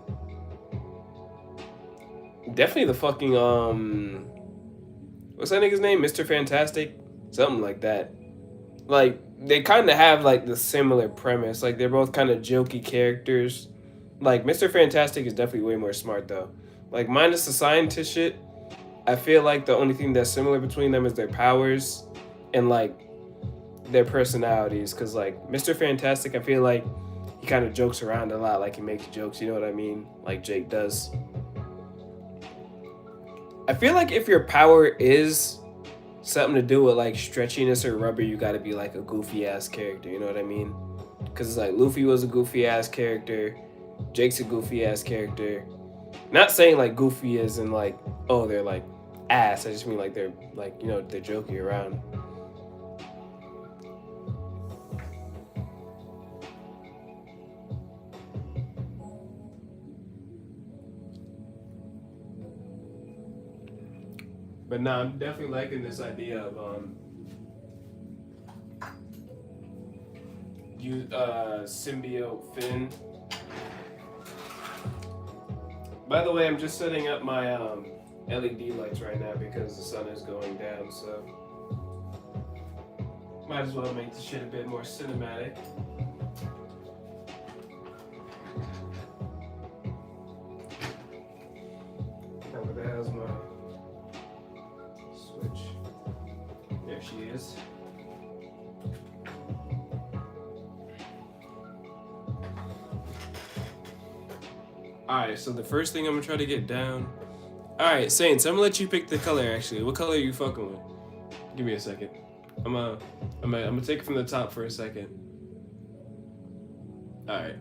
Definitely the fucking what's that nigga's name? Mr. Fantastic? Something like that. Like they kind of have like the similar premise. Like they're both kind of jokey characters. Like Mr. Fantastic is definitely way more smart though. Like minus the scientist shit, I feel like the only thing that's similar between them is their powers and like their personalities. Cause like Mr. Fantastic, I feel like he kind of jokes around a lot, like he makes jokes, you know what I mean? Like Jake does. I feel like if your power is something to do with like stretchiness or rubber, you gotta be like a goofy ass character, you know what I mean? Because it's like Luffy was a goofy ass character, Jake's a goofy ass character. Not saying like goofy as in like, oh, they're like ass. I just mean like they're like, you know, they're joking around. But nah, I'm definitely liking this idea of symbiote Finn. By the way, I'm just setting up my LED lights right now because the sun is going down, so might as well make the shit a bit more cinematic. Where the hell's my switch? There she is. Alright, so the first thing I'm gonna try to get down. Alright, Saints, I'm gonna let you pick the color actually. What color are you fucking with? Give me a second. I'm gonna take it from the top for a second. Alright.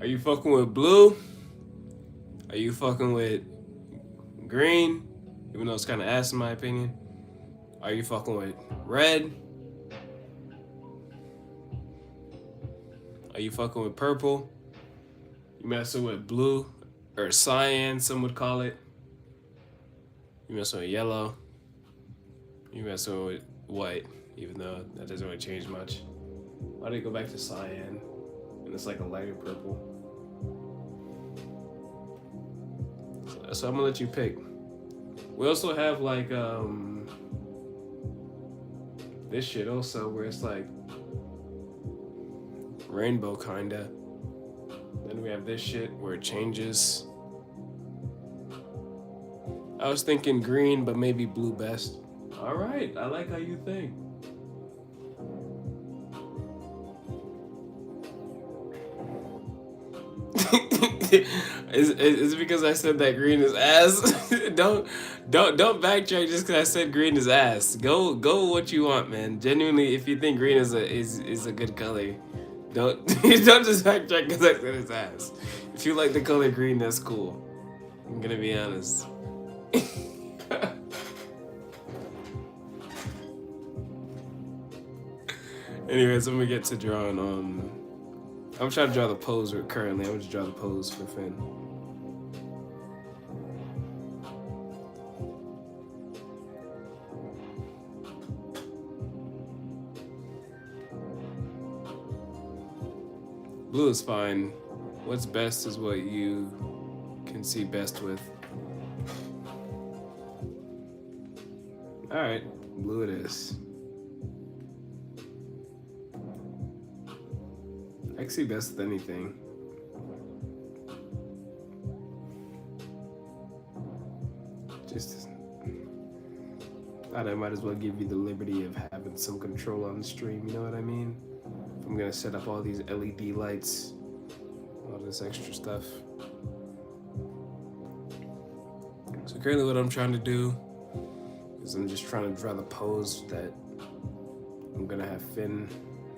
Are you fucking with blue? Are you fucking with green? Even though it's kinda ass in my opinion. Are you fucking with red? Are you fucking with purple? You messing with blue? Or cyan, some would call it. You messing with yellow? You messing with white, even though that doesn't really change much. Why do you go back to cyan? And it's like a lighter purple. So I'm gonna let you pick. We also have like this shit also where it's like rainbow kinda. Then we have this shit where it changes. I was thinking green, but maybe blue best. All right, I like how you think. Is it because I said that green is ass? don't backtrack just because I said green is ass. Go with what you want, man. Genuinely, if you think green is a good color, don't just backtrack because I said it's ass. If you like the color green, that's cool. I'm gonna be honest. Anyways, I'm gonna get to drawing. I'm trying to draw the pose currently. I'm gonna draw the pose for Finn. Blue is fine. What's best is what you can see best with. All right, blue it is. I can see best with anything. Just thought I might as well give you the liberty of having some control on the stream, you know what I mean? If I'm gonna set up all these LED lights, all this extra stuff. So currently what I'm trying to do is I'm just trying to draw the pose that I'm gonna have Finn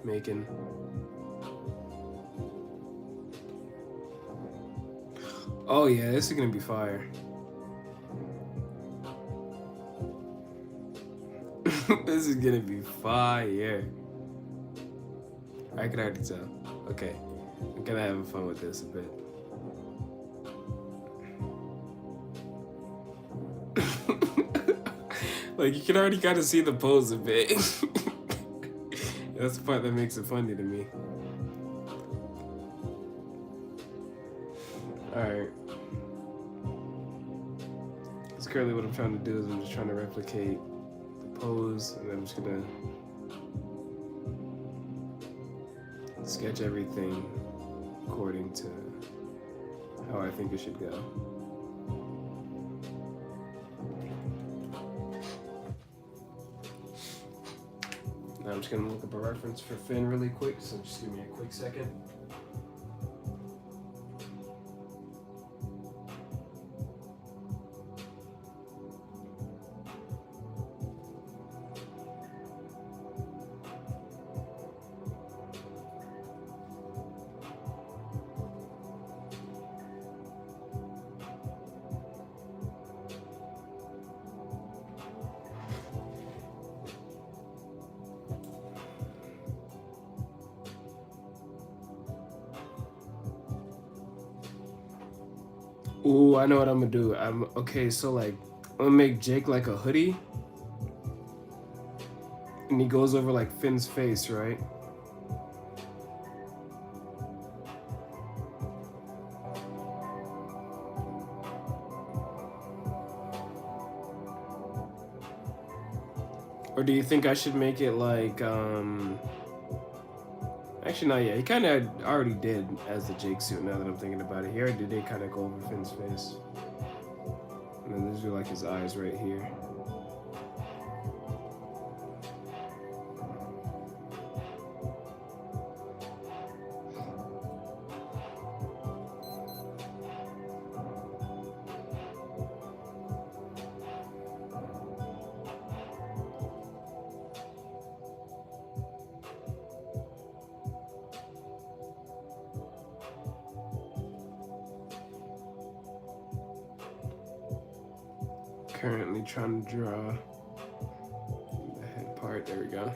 making. Oh yeah, this is gonna be fire. This is gonna be fire. I can already tell. Okay, I'm gonna have fun with this a bit. Like you can already kind of see the pose a bit. That's the part that makes it funny to me. Alright. Because currently what I'm trying to do is I'm just trying to replicate the pose, and I'm just gonna sketch everything according to how I think it should go. Now I'm just gonna look up a reference for Finn really quick, so just give me a quick second. Ooh, I know what I'm gonna do. Okay, so like I'm gonna make Jake like a hoodie. And he goes over like Finn's face, right? Or do you think I should make it like actually, not yet. He kind of already did as the Jake suit. Now that I'm thinking about it, he already did kind of go over Finn's face, and then these are like his eyes right here. Currently trying to draw the head part. There we go.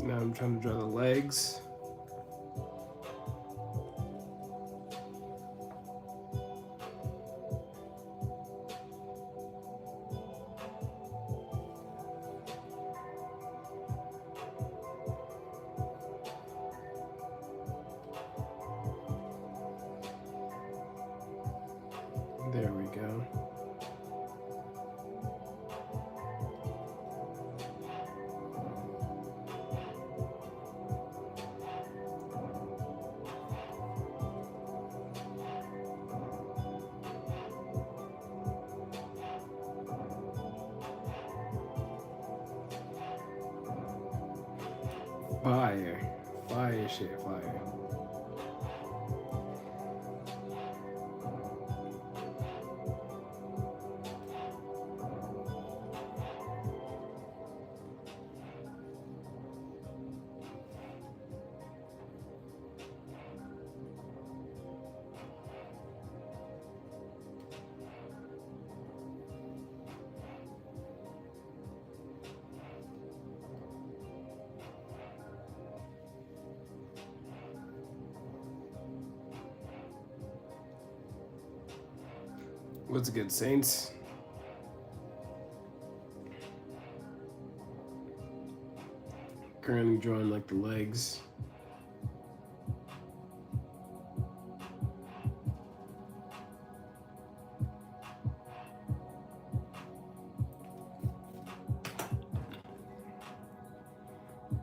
Now I'm trying to draw the legs. There we go. Fire. Fire shit, fire. What's good, Saints? Currently drawing like the legs.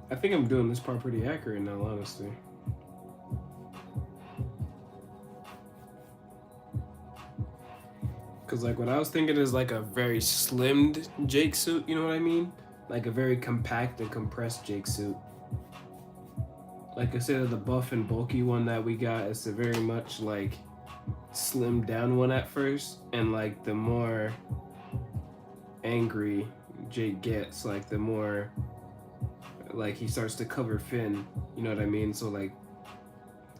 I think I'm doing this part pretty accurate in all honesty. Cause like what I was thinking is like a very slimmed Jake suit, you know what I mean? Like a very compact and compressed Jake suit. Like instead of the buff and bulky one that we got, it's a very much like slimmed down one at first, and like the more angry Jake gets, like the more like he starts to cover Finn, you know what I mean? So like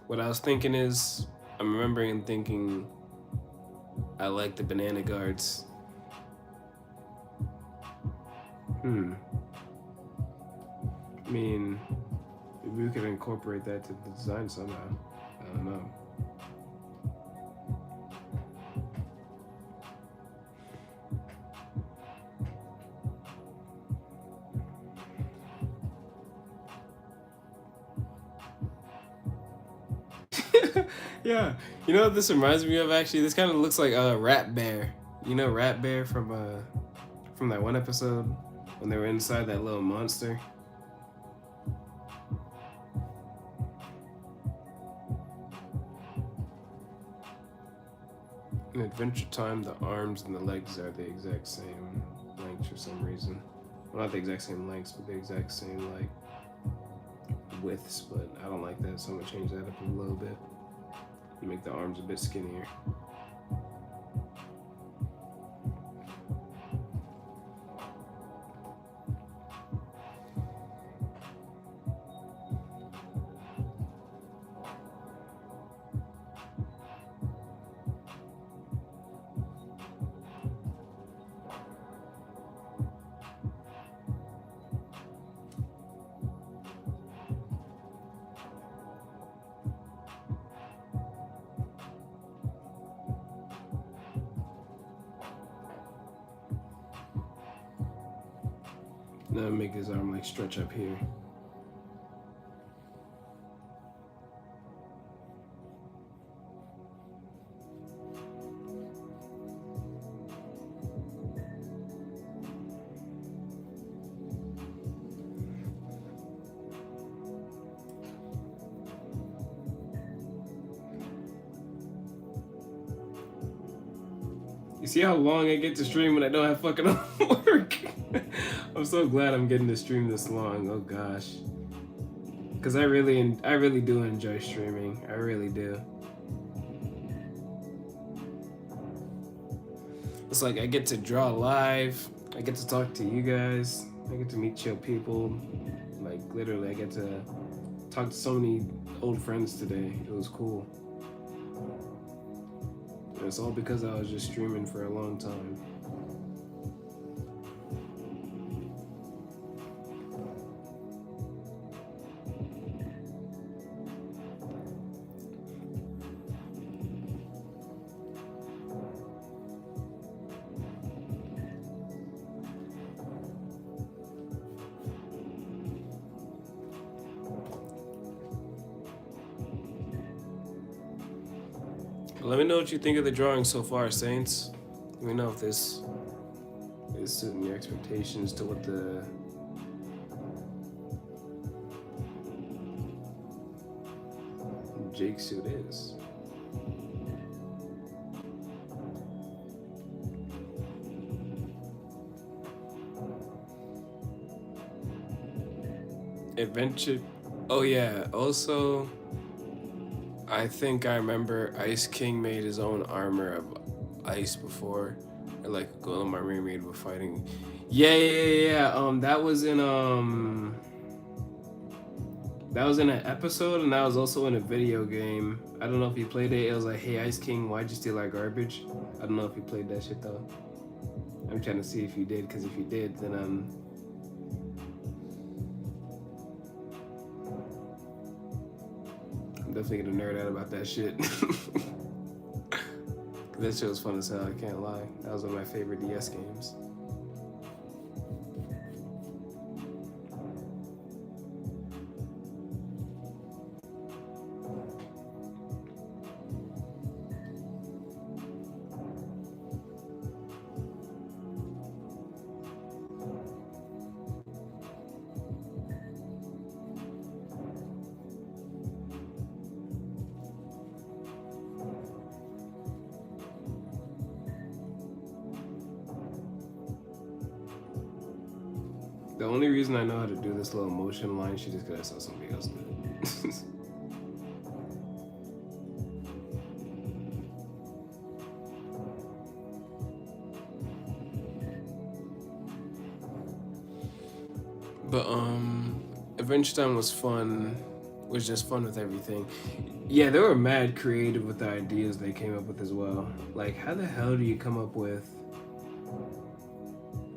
what I was thinking is, I'm remembering and thinking I like the banana guards. I mean, maybe we could incorporate that to the design somehow. I don't know. Yeah, you know what this reminds me of actually? This kind of looks like a Rat Bear. You know Rat Bear from that one episode when they were inside that little monster? In Adventure Time, the arms and the legs are the exact same length for some reason. Well, not the exact same lengths, but the exact same like widths, but I don't like that, so I'm gonna change that up a little bit. Make the arms a bit skinnier. Now make his arm like stretch up here. You see how long I get to stream when I don't have fucking work? I'm so glad I'm getting to stream this long. Oh gosh. Cause I really do enjoy streaming. I really do. it's like I get to draw live, I get to talk to you guys, I get to meet chill people. Like literally, I get to talk to so many old friends today. It was cool. And it's all because I was just streaming for a long time. Let me know what you think of the drawing so far, Saints. Let me know if this is suiting your expectations to what the Jake suit is. Adventure. Oh yeah, also I think I remember Ice King made his own armor of ice before, or like a golem armor he made with fighting. Yeah. That was in an episode, and that was also in a video game. I don't know if you played it. It was like, hey Ice King, why'd you steal our garbage? I don't know if you played that shit though. I'm trying to see if you did, because if you did, then I'm definitely gonna nerd out about that shit. That shit was fun as hell, I can't lie. That was one of my favorite DS games. The only reason I know how to do this little motion line shit is because I saw somebody else do it. But Adventure Time was fun. Was just fun with everything. Yeah, they were mad creative with the ideas they came up with as well. Like, how the hell do you come up with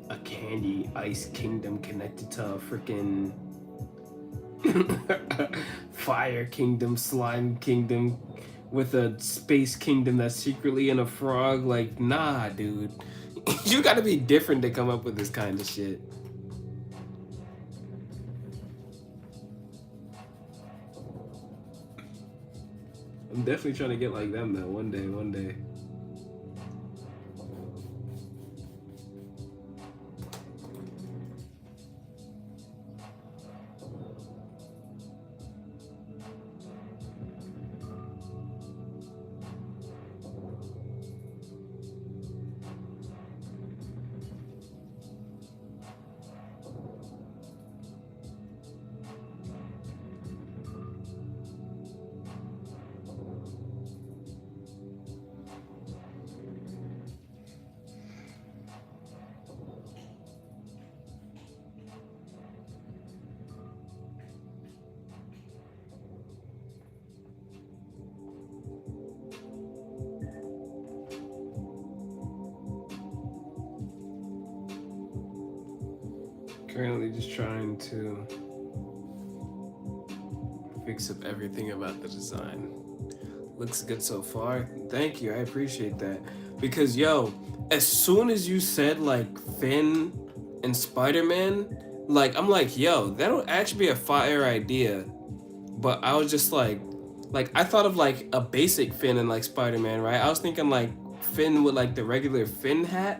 a candy ice kingdom connected to a freaking fire kingdom, slime kingdom, with a space kingdom that's secretly in a frog? Like, nah, dude. You gotta be different to come up with this kind of shit. I'm definitely trying to get like them though, one day. Currently just trying to fix up everything about the design. Looks good so far. Thank you, I appreciate that. Because yo, as soon as you said like Finn and Spider-Man, like I'm like, yo, that'll actually be a fire idea. But I was just like I thought of like a basic Finn and like Spider-Man, right? I was thinking like Finn with like the regular Finn hat,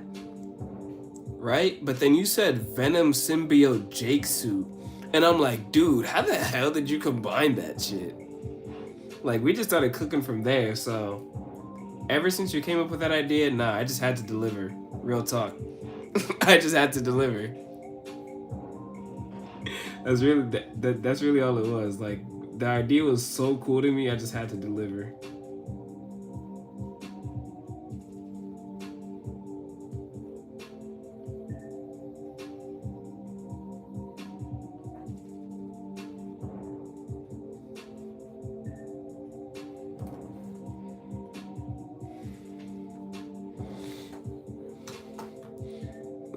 right? But then you said Venom symbiote Jake suit, and I'm like, dude, how the hell did you combine that shit? Like, we just started cooking from there. So ever since you came up with that idea, nah, I just had to deliver. Real talk. I just had to deliver. That's really all it was. Like, the idea was so cool to me, I just had to deliver.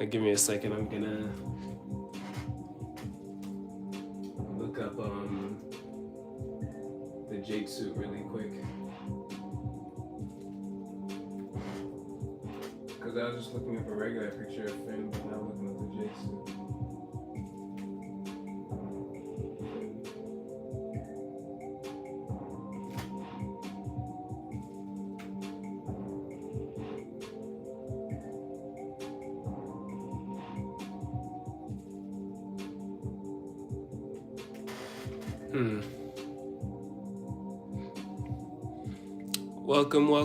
Like, give me a second. I'm gonna look up the Jake suit really quick. Because I was just looking up a regular picture of Finn, but now I'm looking up the Jake suit.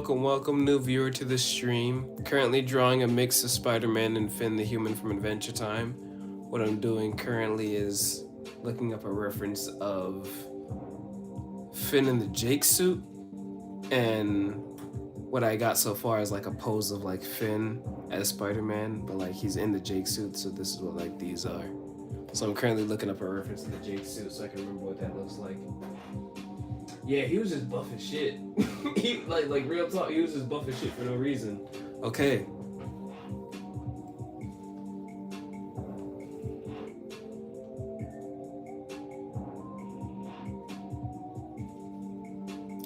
Welcome, new viewer to the stream. Currently drawing a mix of Spider-Man and Finn the Human from Adventure Time. What I'm doing currently is looking up a reference of Finn in the Jake suit, and what I got so far is like a pose of like Finn as Spider-Man, but like he's in the Jake suit, so this is what like these are. So I'm currently looking up a reference to the Jake suit so I can remember what that looks like. Yeah, he was just buff as shit. He like real talk, he was just buff as shit for no reason. Okay.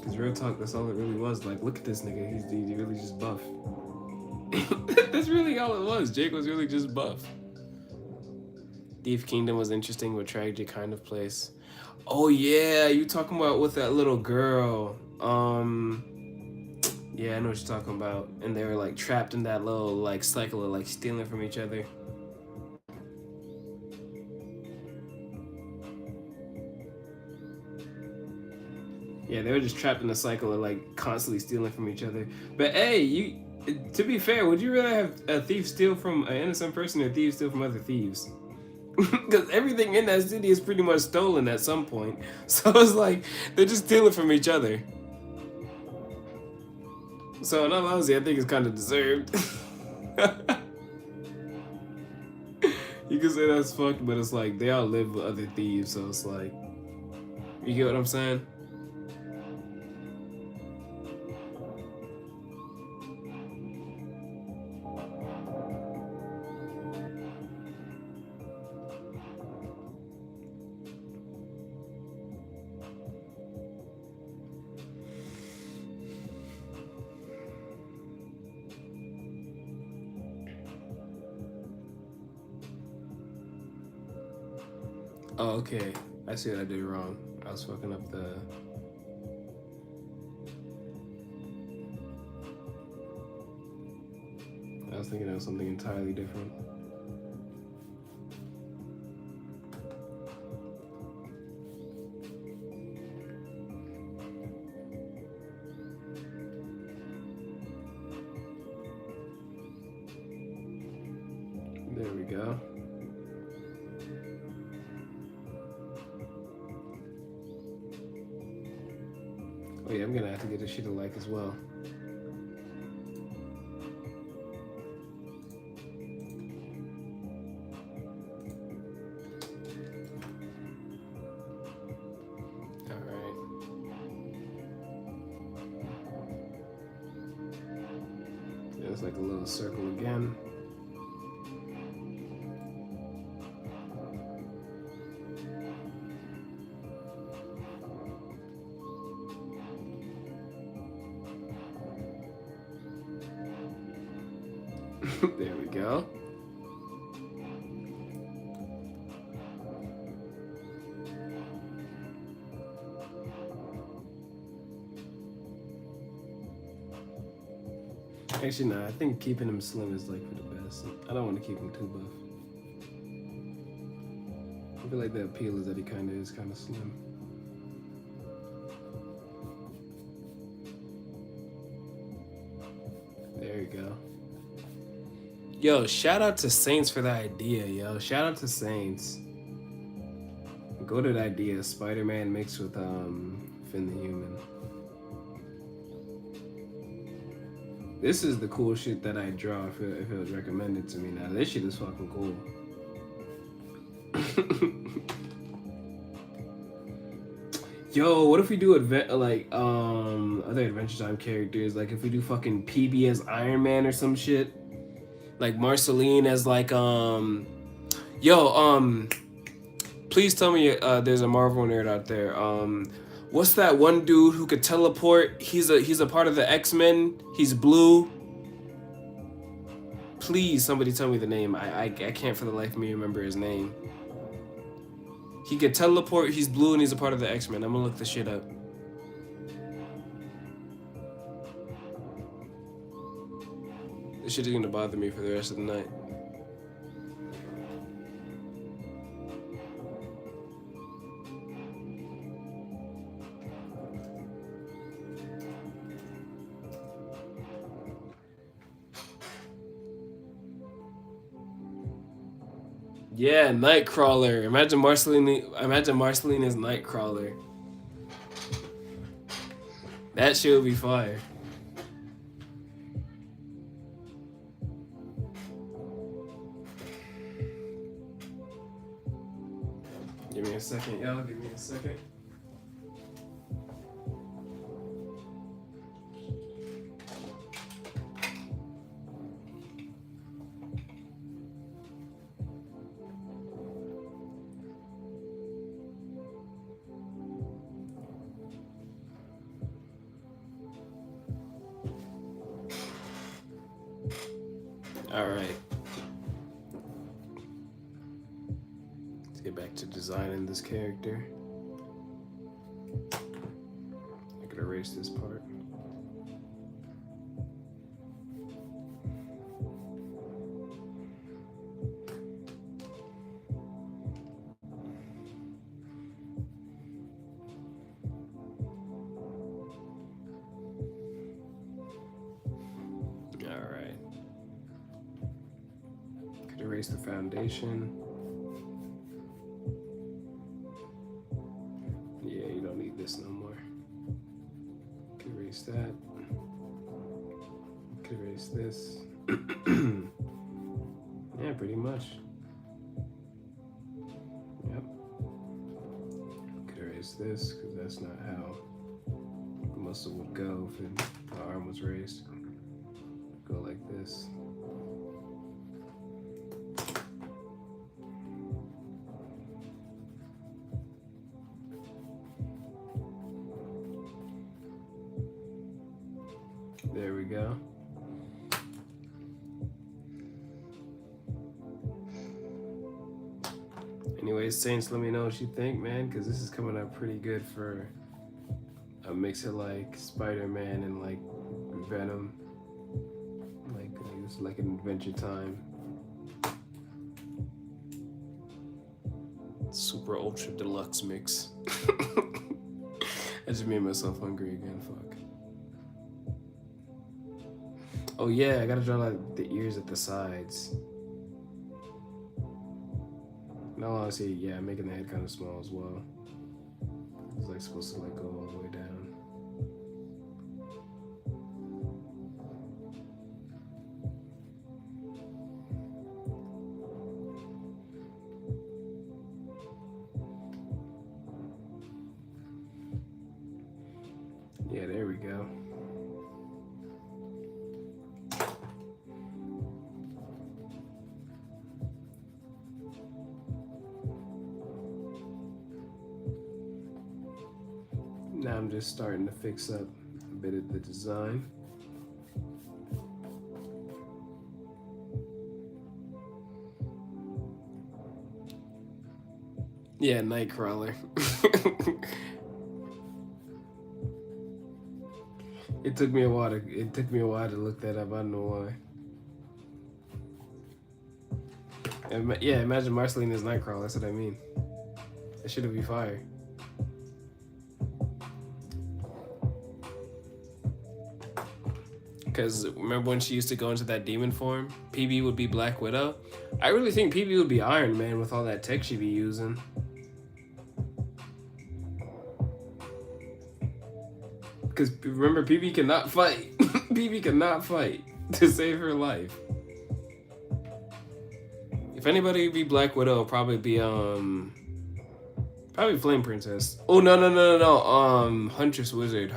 Cause real talk, that's all it really was. Like, look at this nigga, he's really just buff. That's really all it was. Jake was really just buff. Thief Kingdom was interesting, but tragic kind of place. Oh yeah, you talking about with that little girl. Yeah, I know what you're talking about. And they were like trapped in that little like cycle of like stealing from each other. Yeah, they were just trapped in a cycle of like constantly stealing from each other. But hey, to be fair, would you rather have a thief steal from an innocent person or thieves steal from other thieves? Because everything in that city is pretty much stolen at some point. So it's like, they're just stealing from each other. So in all honesty, I think it's kind of deserved. You can say that's fucked, but it's like, they all live with other thieves, so it's like, you get what I'm saying? Oh, okay. I see what I did wrong. I was fucking up the... I was thinking of something entirely different. There we go. Oh yeah, I'm gonna have to get this shit a like as well. Alright. There's like a little circle again. There we go. Actually, no, I think keeping him slim is like for the best. I don't want to keep him too buff. I feel like the appeal is that he kind of is kind of slim. There you go. Yo, shout out to Saints for the idea, yo. Shout out to Saints. Go to the idea, Spider-Man mixed with Finn the Human. This is the cool shit that I draw if it was recommended to me now. This shit is fucking cool. Yo, what if we do other Adventure Time characters? Like if we do fucking PB as Iron Man or some shit. like Marceline as like please tell me there's a Marvel nerd out there. What's that one dude who could teleport? He's a part of the X-Men. He's blue. Please, somebody tell me the name. I can't for the life of me remember his name. He could teleport. He's blue and he's a part of the X-Men. I'm gonna look this shit up. This shit is gonna bother me for the rest of the night. Yeah, Nightcrawler. Imagine Marceline as Nightcrawler. That shit would be fire. Give me a second, y'all. Give me a second. All right. Let's get back to designing this character. I could erase this part. Erase the foundation. Yeah, you don't need this no more. Could erase that. Could erase this. Yeah, pretty much. Yep. Could erase this because that's not how the muscle would go if the arm was raised. Go like this. There we go. Anyways, Saints, let me know what you think, man, because this is coming out pretty good for a mix of like Spider-Man and like Venom. Like it's like an Adventure Time. Super ultra deluxe mix. I just made myself hungry again, fuck. Oh yeah, I gotta draw like the ears at the sides. No, honestly, yeah, making the head kind of small as well. It's like supposed to like go all the way down. Yeah, there we go. Now I'm just starting to fix up a bit of the design. Yeah, Nightcrawler. It took me a while to look that up. I don't know why. Yeah, imagine Marceline as Nightcrawler. That's what I mean. That should be fire. Because remember when she used to go into that demon form? PB would be Black Widow. I really think PB would be Iron Man with all that tech she'd be using. Because remember, PB cannot fight. PB cannot fight to save her life. If anybody would be Black Widow, it'll probably be probably Flame Princess. Oh no. Huntress Wizard.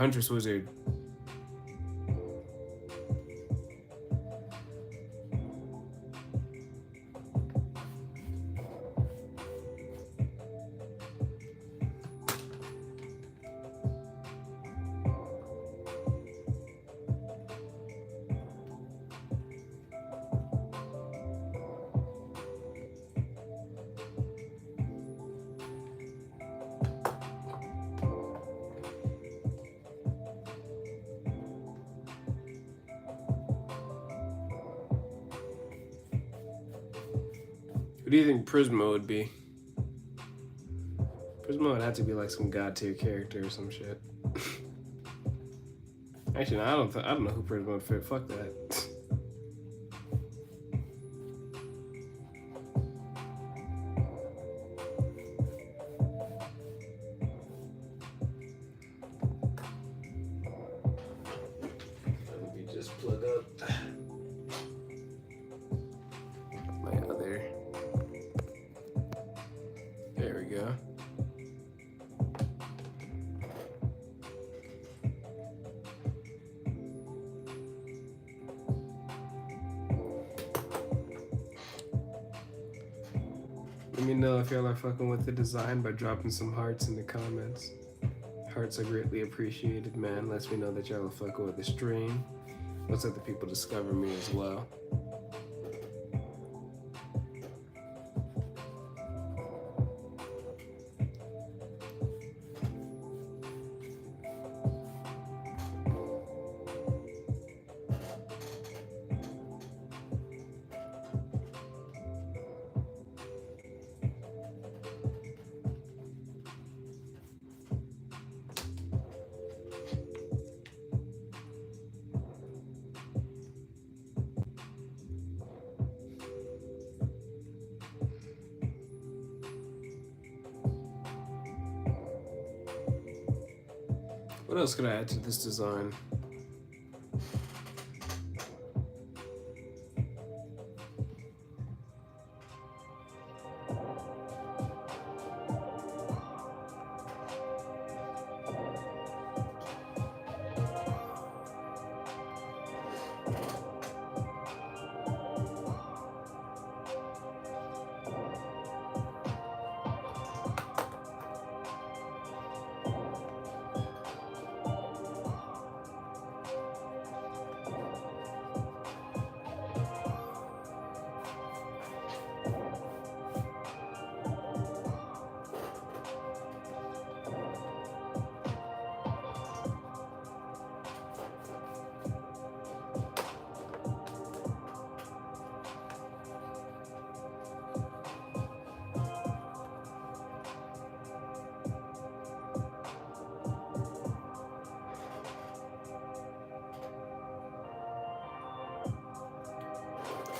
do you think Prisma would be? Prisma would have to be like some god tier character or some shit. Actually, no, I don't know who Prisma would fit. Fuck that. Let me just plug up my other. There we go. Let me know if y'all are fucking with the design by dropping some hearts in the comments. Hearts are greatly appreciated, man. Lets me know that y'all are fucking with the stream. Lets other people discover me as well. What else could I add to this design?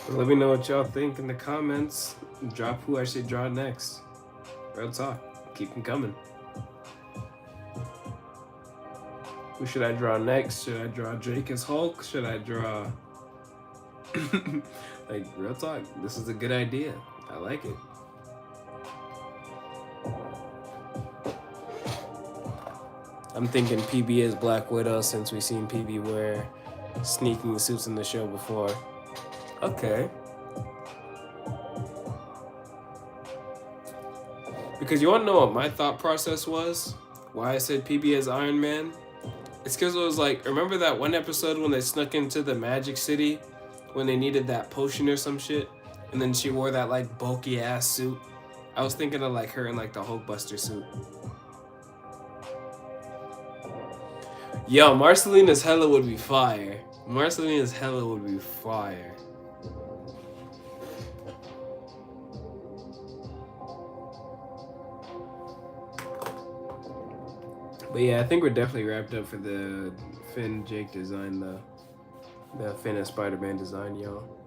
Let me know what y'all think in the comments. Drop who I should draw next. Real talk. Keep them coming. Who should I draw next? Should I draw Drake as Hulk? Should I draw... like, real talk. This is a good idea. I like it. I'm thinking PB as Black Widow since we've seen PB wear sneaking suits in the show before. Okay. Because you want to know what my thought process was? Why I said PB as Iron Man? It's because it was like, remember that one episode when they snuck into the Magic City when they needed that potion or some shit? And then she wore that like bulky ass suit. I was thinking of like her in like the Hulkbuster suit. Yo, Marcelina's hella would be fire. Marcelina's hella would be fire. But yeah, I think we're definitely wrapped up for the Finn Jake design, though. The Finn and Spider-Man design, y'all.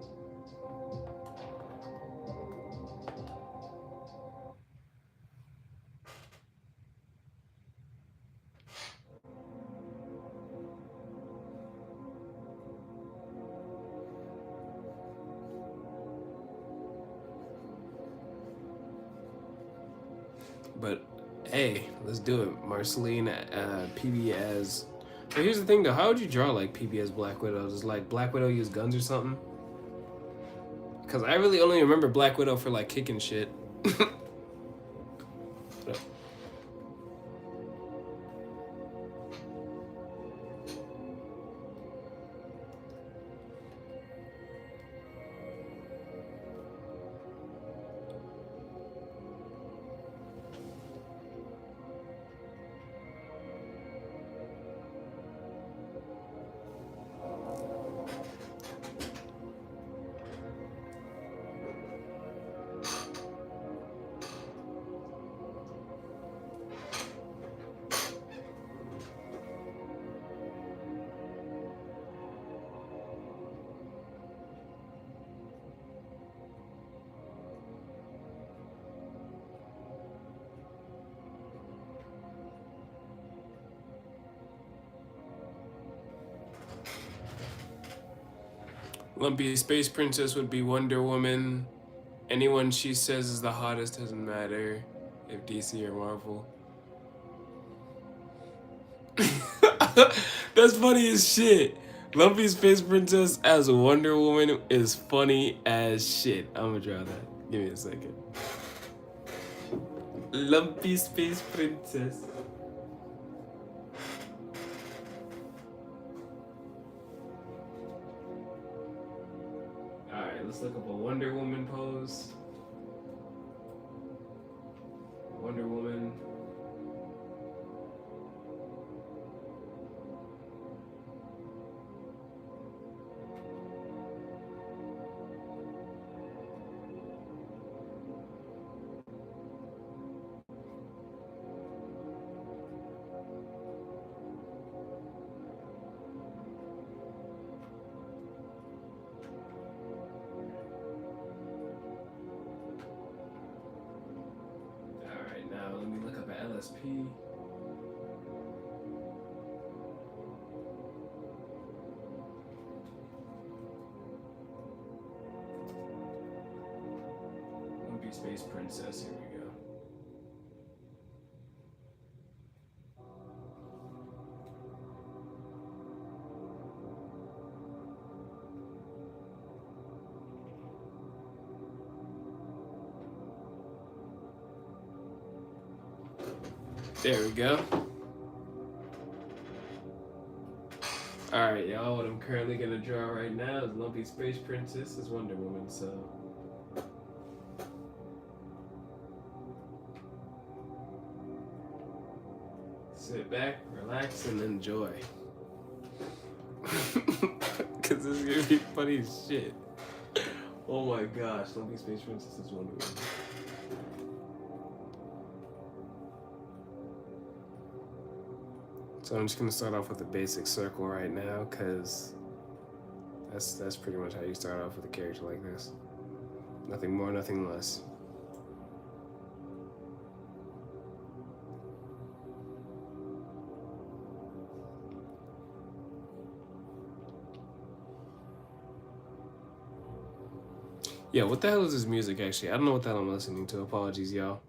But hey, let's do it. Marceline, PB as... But here's the thing though, how would you draw like PB as Black Widow? Does like Black Widow use guns or something? Because I really only remember Black Widow for like kicking shit. Lumpy Space Princess would be Wonder Woman. Anyone she says is the hottest doesn't matter if DC or Marvel. That's funny as shit. Lumpy Space Princess as Wonder Woman is funny as shit. I'm gonna draw that. Give me a second. Lumpy Space Princess. Alright, let's look up a Wonder Woman pose. Wonder Woman. Now let me look up at LSP. Lumpy Space Princess, here we go. There we go. Alright, y'all, what I'm currently gonna draw right now is Lumpy Space Princess as Wonder Woman, so. Sit back, relax, and enjoy. Cause this is gonna be funny as shit. Oh my gosh, Lumpy Space Princess as Wonder Woman. So I'm just gonna start off with a basic circle right now, cause that's pretty much how you start off with a character like this. Nothing more, nothing less. Yeah, what the hell is this music actually? I don't know what the hell I'm listening to. Apologies, y'all.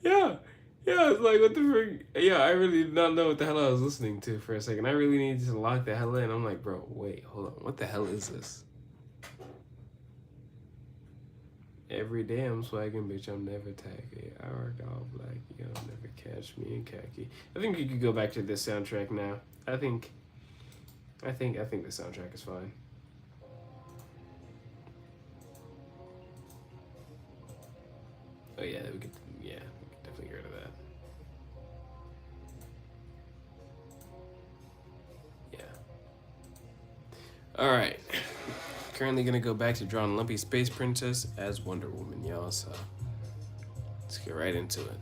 Yeah, it's like, what the frick? Yeah, I really did not know what the hell I was listening to for a second. I really needed to lock the hell in. I'm like, bro, wait, hold on. What the hell is this? Every day I'm swagging, bitch, I'm never tacky. I rock all black, you'll never catch me in khaki. I think you could go back to this soundtrack now. I think the soundtrack is fine. Oh yeah, we could definitely get rid of that. Yeah. Alright. Currently gonna go back to drawing Lumpy Space Princess as Wonder Woman, y'all, so let's get right into it.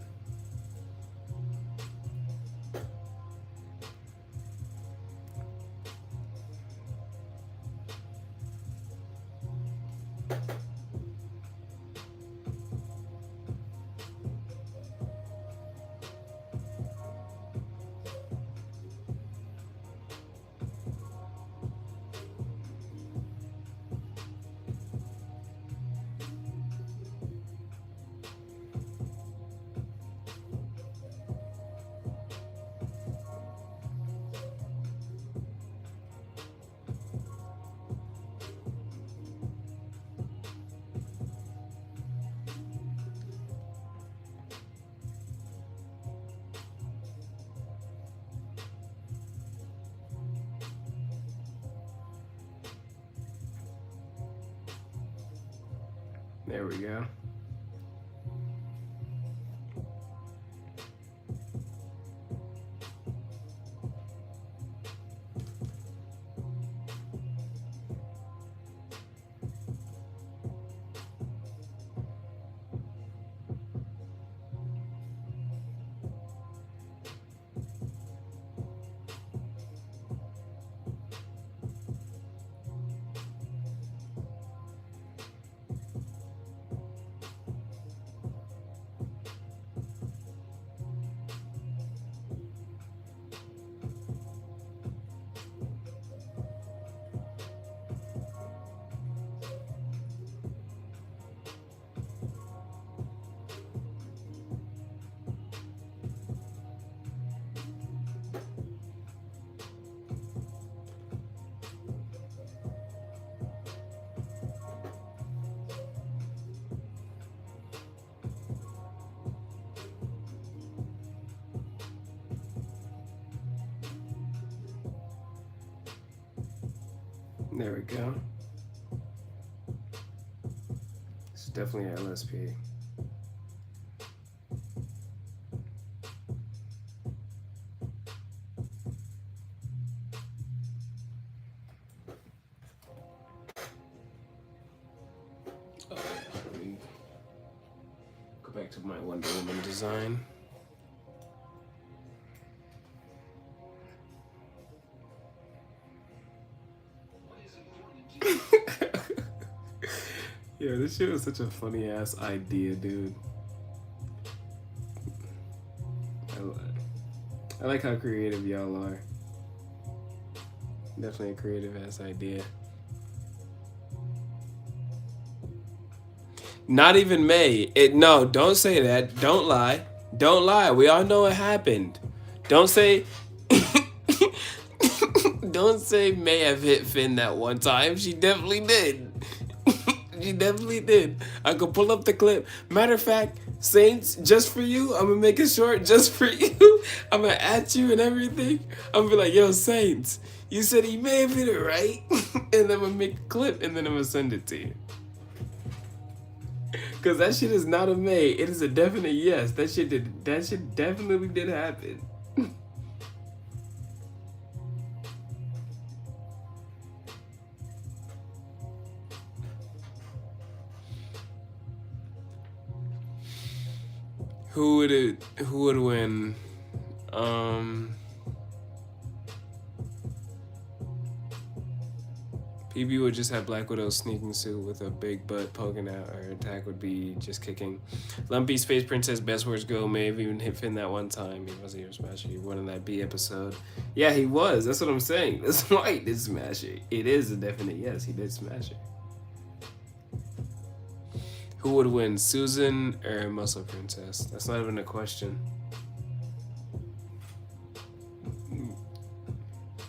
There we go. There we go. It's definitely an LSP. Oh, let me go back to my Wonder Woman design. Yeah, this shit was such a funny ass idea, dude. I like how creative y'all are. Definitely a creative ass idea. Not even May. No, don't say that. Don't lie. Don't lie. We all know it happened. Don't say don't say May have hit Finn that one time. She definitely did. She definitely did. I could pull up the clip. Matter of fact, Saints, just for you, I'm gonna make it short just for you. I'm gonna at you and everything. I'm gonna be like, yo, Saints, you said he may have hit it, right? And then I'm gonna make a clip and then I'm gonna send it to you. Cause that shit is not a May. It is a definite yes. That shit definitely did happen. Who would win? PB would just have Black Widow's sneaking suit with a big butt poking out. Her attack would be just kicking. Lumpy Space Princess, best words go. May have even hit Finn that one time. He wasn't even Smasher. He won in that B episode. Yeah, he was. That's what I'm saying. That's why he did smash it. It is a definite yes. He did smash it. Who would win, Susan or Muscle Princess? That's not even a question.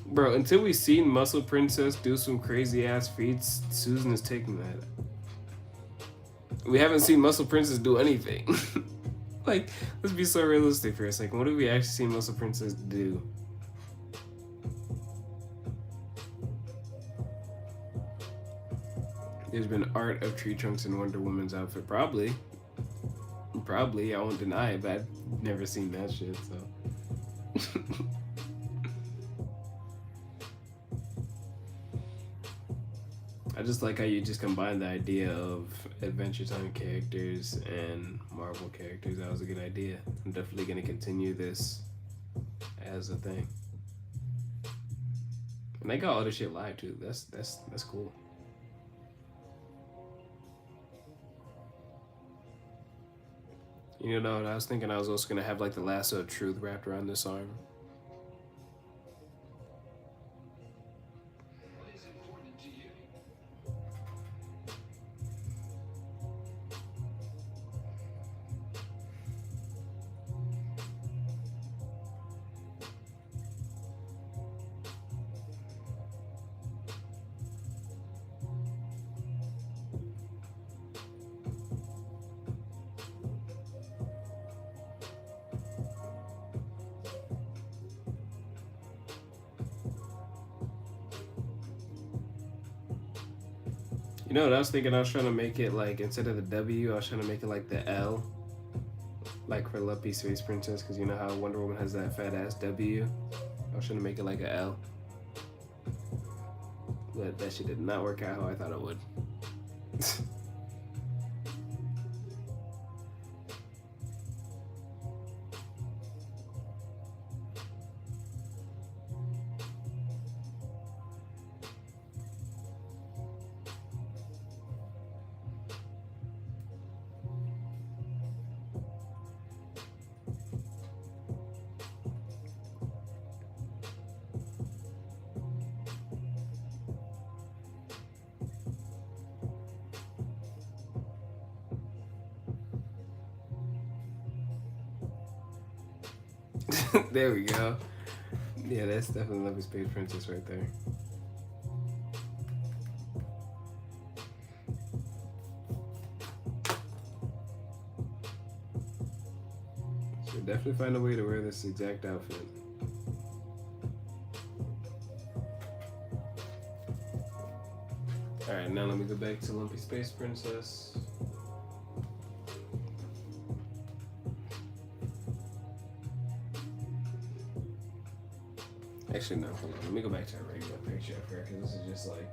Bro, until we seen Muscle Princess do some crazy ass feats, Susan is taking that. We haven't seen Muscle Princess do anything. Like, let's be so realistic for a second. What have we actually seen Muscle Princess do? There's been art of Tree Trunks in Wonder Woman's outfit. Probably. I won't deny it, but I've never seen that shit, so. I just like how you just combine the idea of Adventure Time characters and Marvel characters. That was a good idea. I'm definitely going to continue this as a thing. And they got all this shit live too. That's cool. You know what I was thinking? I was also gonna have like the lasso of truth wrapped around this arm. What is important to you? You know what I was thinking? I was trying to make it like, instead of the W, I was trying to make it like the L. Like for Lumpy Space Princess, because you know how Wonder Woman has that fat ass W? I was trying to make it like a L. But that shit did not work out how I thought it would. There we go. Yeah, that's definitely Lumpy Space Princess right there. Should definitely find a way to wear this exact outfit. Alright, now let me go back to Lumpy Space Princess. Actually, no, hold on. Let me go back to a regular picture of her, because this is just like...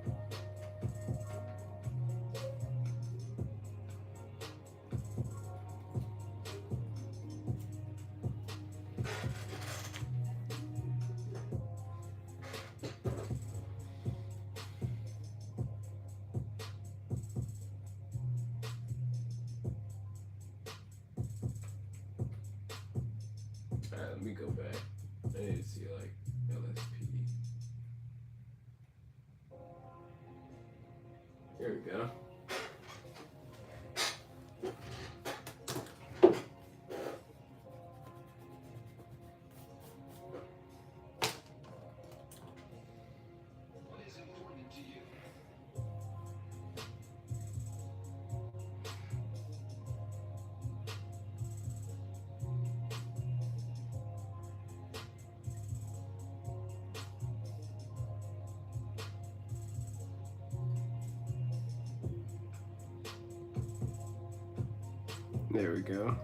Alright, let me go back. I need to see like LSP. Here we go. There we go.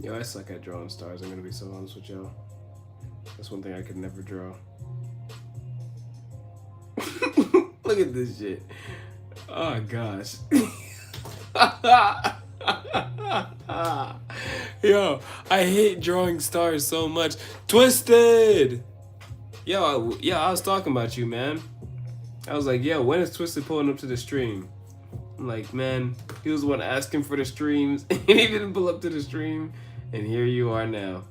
Yo, I suck at drawing stars, I'm gonna be so honest with y'all. That's one thing I could never draw. Look at this shit. Oh gosh. Yo, I hate drawing stars so much. Twisted! Yo, I was talking about you, man. I was like, yo, when is Twisted pulling up to the stream? I'm like, man, he was the one asking for the streams, and he didn't pull up to the stream. And here you are now.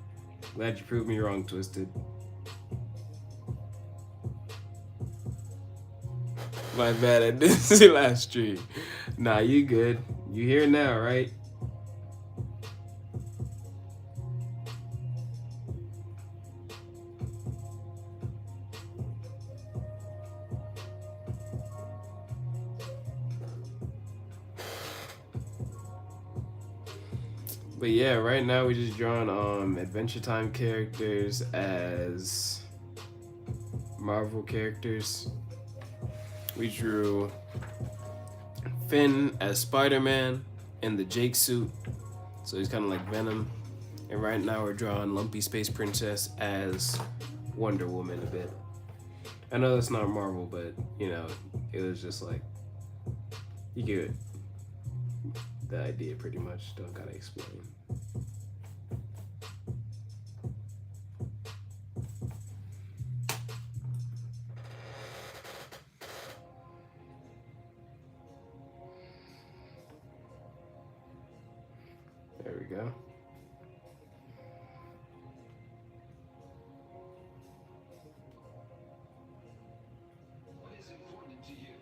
Glad you proved me wrong, Twisted. My bad, I didn't see last stream. Nah, you good. You here now, right? But yeah, right now we just drawing Adventure Time characters as Marvel characters. We drew Finn as Spider-Man in the Jake suit, so he's kind of like Venom. And right now we're drawing Lumpy Space Princess as Wonder Woman a bit. I know that's not Marvel, but you know, it was just like, you get the idea pretty much, don't gotta explain. There we go. What is important to you?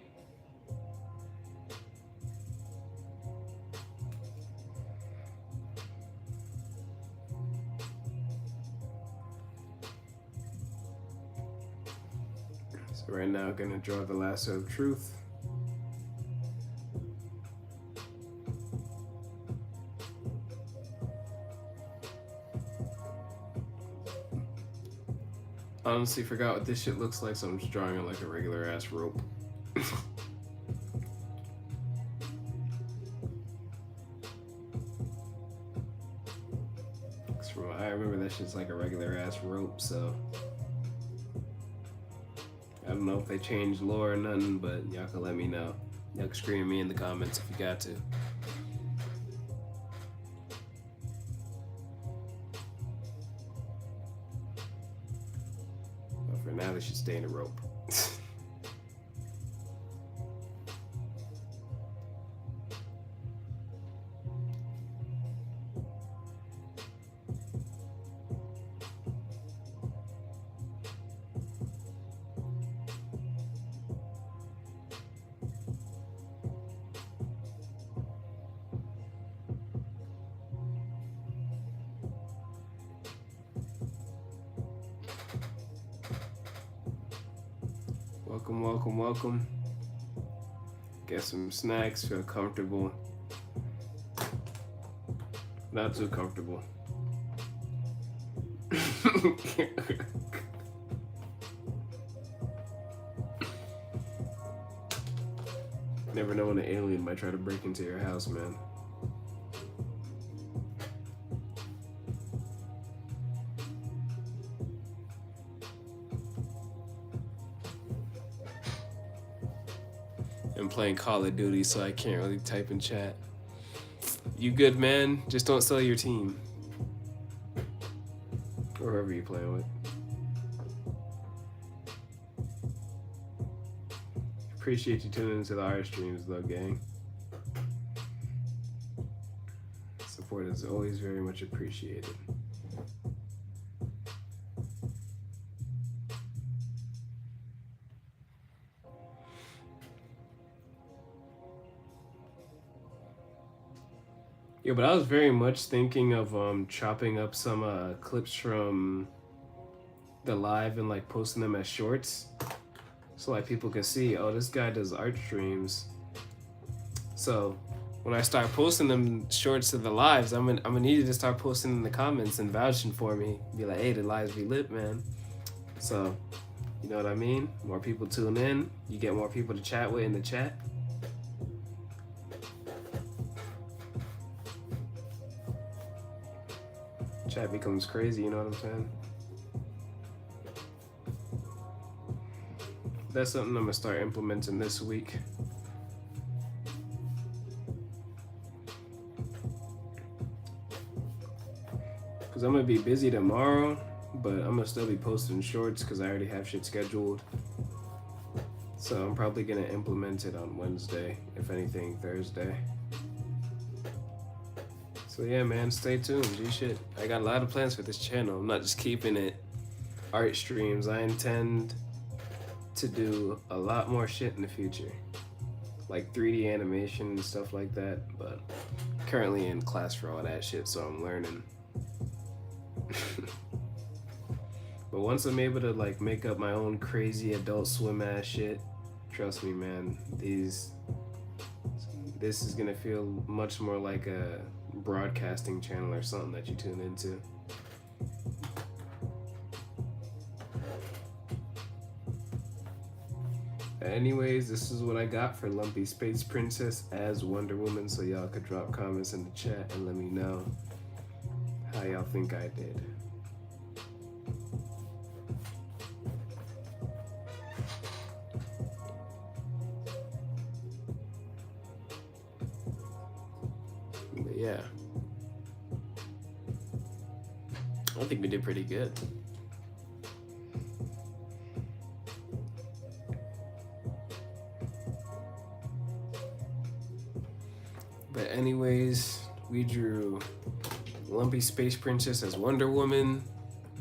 So right now I'm gonna draw the lasso of truth. Honestly forgot what this shit looks like, so I'm just drawing it like a regular ass rope. I remember that shit's like a regular ass rope, so I don't know if they changed lore or nothing, but y'all can let me know. Y'all can scream at me in the comments if you got to. But for now, they should stay in a rope. Welcome, welcome, welcome. Get some snacks, feel comfortable. Not too comfortable. Never know when an alien might try to break into your house, man. I'm playing Call of Duty, so I can't really type in chat. You good, man? Just don't sell your team. Or whoever you playing with. Appreciate you tuning into the art streams, though, gang. Support is always very much appreciated. Yeah, but I was very much thinking of chopping up some clips from the live and like posting them as shorts, so like people can see, oh, this guy does art streams. So when I start posting them shorts to the lives, I'm gonna need you to start posting in the comments and vouching for me. Be like, hey, the lives be lit, man. So you know what I mean? More people tune in, you get more people to chat with in the chat. Chat becomes crazy, you know what I'm saying? That's something I'm gonna start implementing this week. Cause I'm gonna be busy tomorrow, but I'm gonna still be posting shorts because I already have shit scheduled. So I'm probably gonna implement it on Wednesday, if anything, Thursday. So yeah, man, stay tuned. G shit. I got a lot of plans for this channel. I'm not just keeping it art streams. I intend to do a lot more shit in the future, like 3D animation and stuff like that. But currently in class for all that shit, so I'm learning. But once I'm able to like make up my own crazy Adult Swim ass shit, trust me, man, this is gonna feel much more like a broadcasting channel or something that you tune into. Anyways, this is what I got for Lumpy Space Princess as Wonder Woman, so y'all could drop comments in the chat and let me know how y'all think I did. But yeah, I think we did pretty good. But anyways, we drew Lumpy Space Princess as Wonder Woman.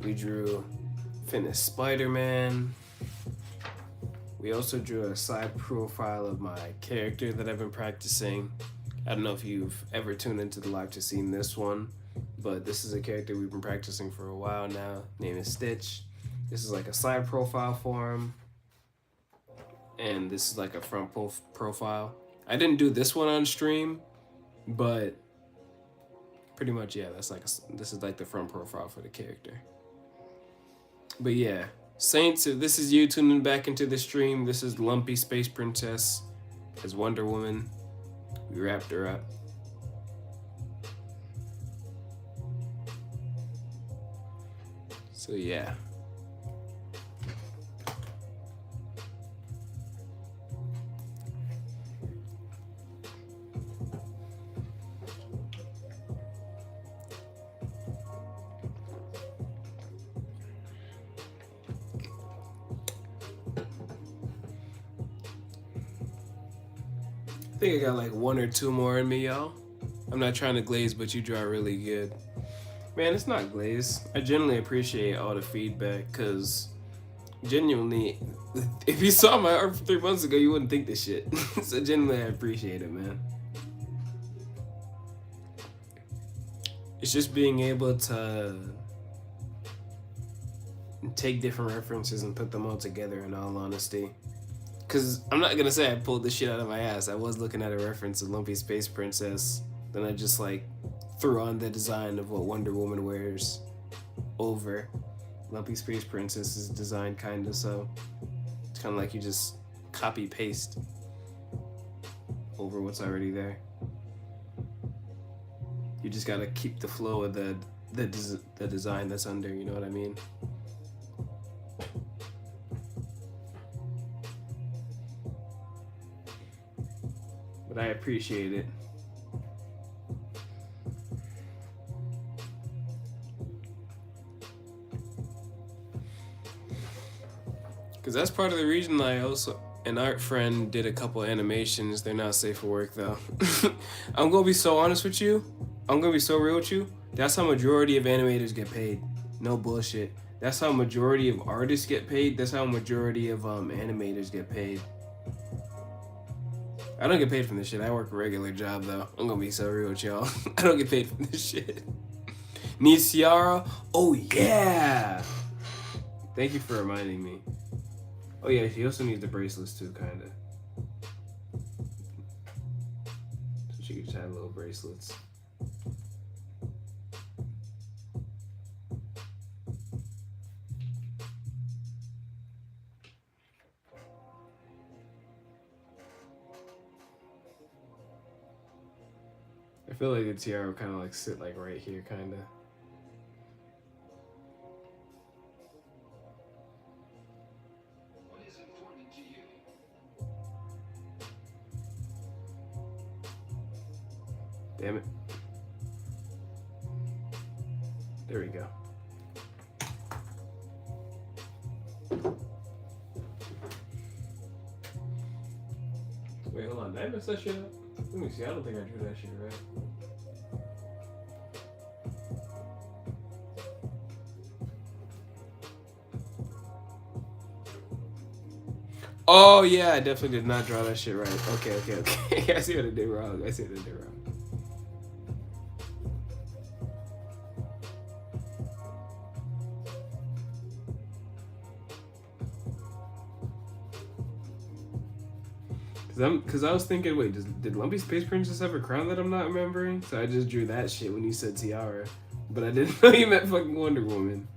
We drew Fitness Spider-Man. We also drew a side profile of my character that I've been practicing. I don't know if you've ever tuned into the live to see this one, but this is a character we've been practicing for a while now. Name is Stitch. This is like a side profile for him, and this is like a front profile. I didn't do this one on stream, but pretty much, yeah, that's like this is like the front profile for the character. But yeah, Saints, if this is you tuning back into the stream, this is Lumpy Space Princess as Wonder Woman. We wrapped her up. So yeah. I think I got like one or two more in me, y'all. I'm not trying to glaze, but you draw really good. Man, it's not glaze. I genuinely appreciate all the feedback, because genuinely, if you saw my art from 3 months ago, you wouldn't think this shit. So genuinely, I appreciate it, man. It's just being able to take different references and put them all together, in all honesty. Because I'm not gonna say I pulled this shit out of my ass. I was looking at a reference to Lumpy Space Princess. Then I just like threw on the design of what Wonder Woman wears over Lumpy Space Princess's design, kind of. So it's kind of like you just copy paste over what's already there. You just gotta keep the flow of the design that's under. You know what I mean? But I appreciate it. Because that's part of the reason I also, an art friend did a couple animations. They're not safe for work though. I'm gonna be so honest with you. I'm gonna be so real with you. That's how majority of animators get paid. No bullshit. That's how majority of artists get paid. That's how majority of animators get paid. I don't get paid from this shit. I work a regular job though. I'm gonna be so real with y'all. I don't get paid from this shit. Need Ciara? Oh yeah! Thank you for reminding me. Oh yeah, she also needs the bracelets too, kinda. So she could just have little bracelets. I feel like the tiara will kind of like sit like right here, kind of. What is important to you? Damn it. There we go. Wait, hold on. Did I mess that shit up? Let me see. I don't think I drew that shit right. Oh yeah, I definitely did not draw that shit right. Okay. I see what I did wrong. Cause I was thinking, wait, did Lumpy Space Princess have a crown that I'm not remembering? So I just drew that shit when you said tiara, but I didn't know you meant fucking Wonder Woman.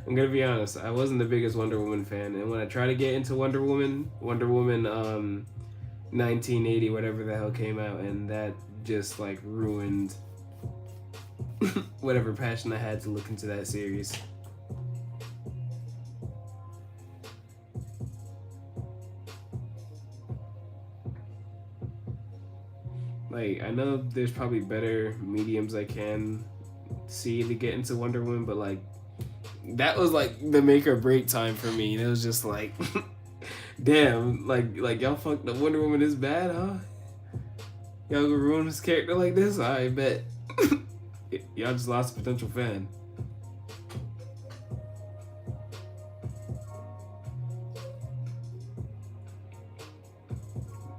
I'm gonna be honest, I wasn't the biggest Wonder Woman fan, and when I tried to get into Wonder Woman 1980, whatever the hell came out, and that just like ruined whatever passion I had to look into that series. Like, I know there's probably better mediums I can see to get into Wonder Woman, but like, that was like the make or break time for me. It was just like, damn, like y'all fucked up Wonder Woman this bad, huh? Y'all gonna ruin this character like this? I bet. Y'all just lost a potential fan.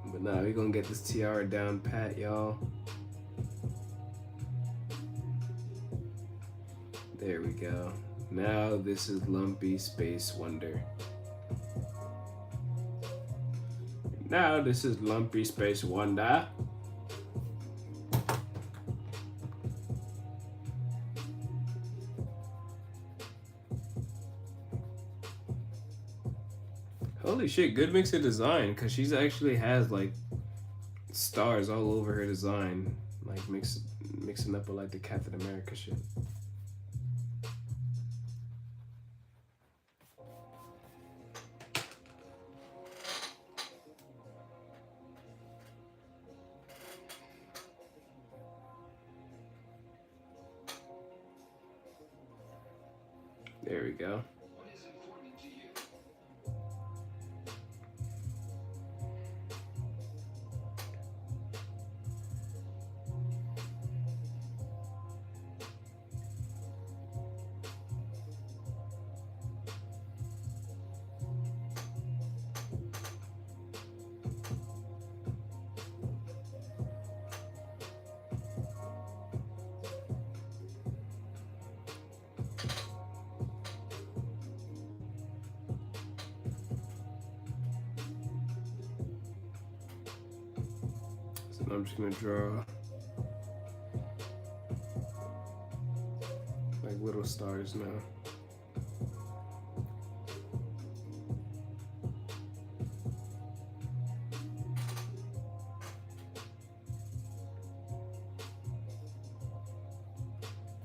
But nah, we gonna get this tiara down pat, y'all. There we go. Now this is Lumpy Space Wonder. Now this is Lumpy Space Wonder. Holy shit, good mix of design, cause she's actually has like stars all over her design, like mixing up with like the Captain America shit. There we go. What is important to you? I'm just gonna draw like little stars now.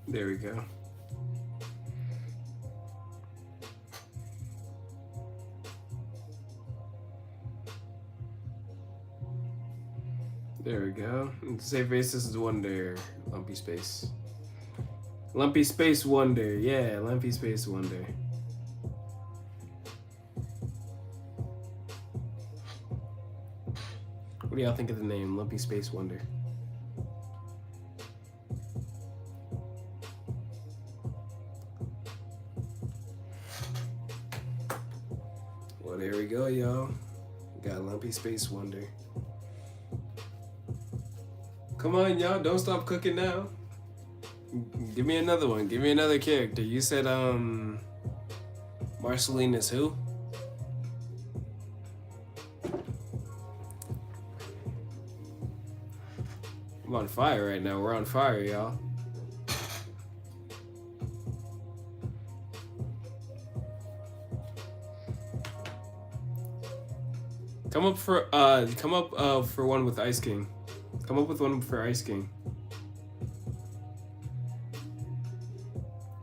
There we go. There we go. And to save face, this is Wonder. Lumpy Space. Lumpy Space Wonder. Yeah, Lumpy Space Wonder. What do y'all think of the name, Lumpy Space Wonder? Well, there we go, y'all. Got Lumpy Space Wonder. Come on, y'all. Don't stop cooking now. Give me another one. Give me another character. You said, Marceline who? I'm on fire right now. We're on fire, y'all. Come up for one with Ice King. Come up with one for Ice King.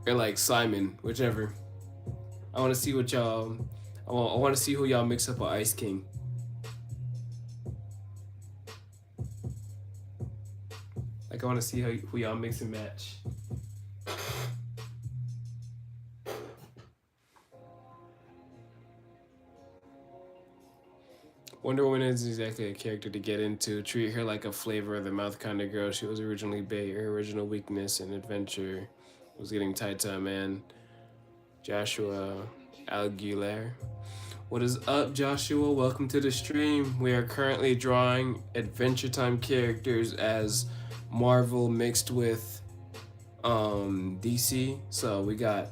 Or like Simon, whichever. I want to see what y'all. I want to see who y'all mix up with Ice King. Like I want to see who y'all mix and match. Wonder Woman is exactly a character to get into. Treat her like a flavor of the month kind of girl. She was originally bait. Her original weakness and adventure was getting tied to a man. Joshua Aguilar. What is up, Joshua? Welcome to the stream. We are currently drawing Adventure Time characters as Marvel mixed with DC. So we got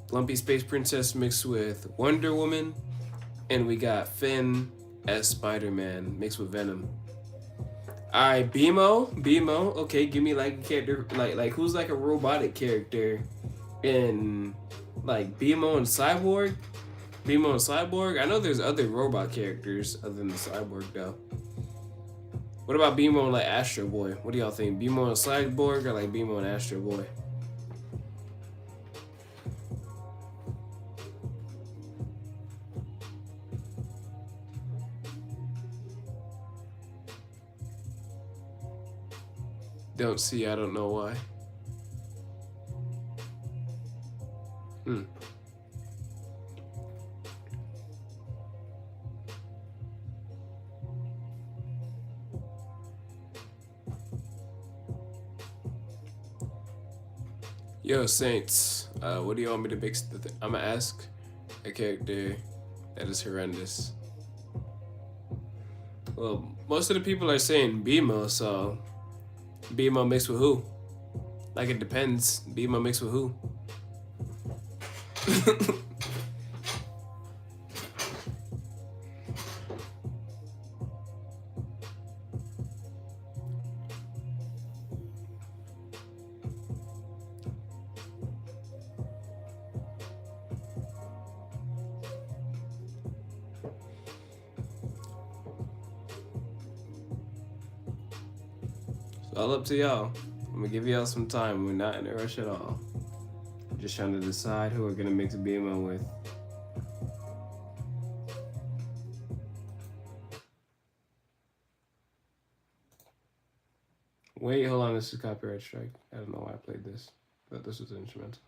Lumpy Space Princess mixed with Wonder Woman, and we got Finn as Spider-Man mixed with Venom. Alright, BMO. Okay, give me like a character like who's like a robotic character in like BMO and Cyborg. BMO and Cyborg. I know there's other robot characters other than the Cyborg though. What about BMO and like Astro Boy? What do y'all think? BMO and Cyborg or like BMO and Astro Boy? Don't see, I don't know why. Yo, Saints, what do you want me to mix? I'm gonna ask a character that is horrendous. Well, most of the people are saying BMO, so BMO mixed with who? Like it depends. BMO mixed with who? It's all up to y'all. I'm gonna give y'all some time. We're not in a rush at all. We're just trying to decide who we're gonna mix BMO with. Wait, hold on. This is copyright strike. I don't know why I played this. I thought this was an instrumental.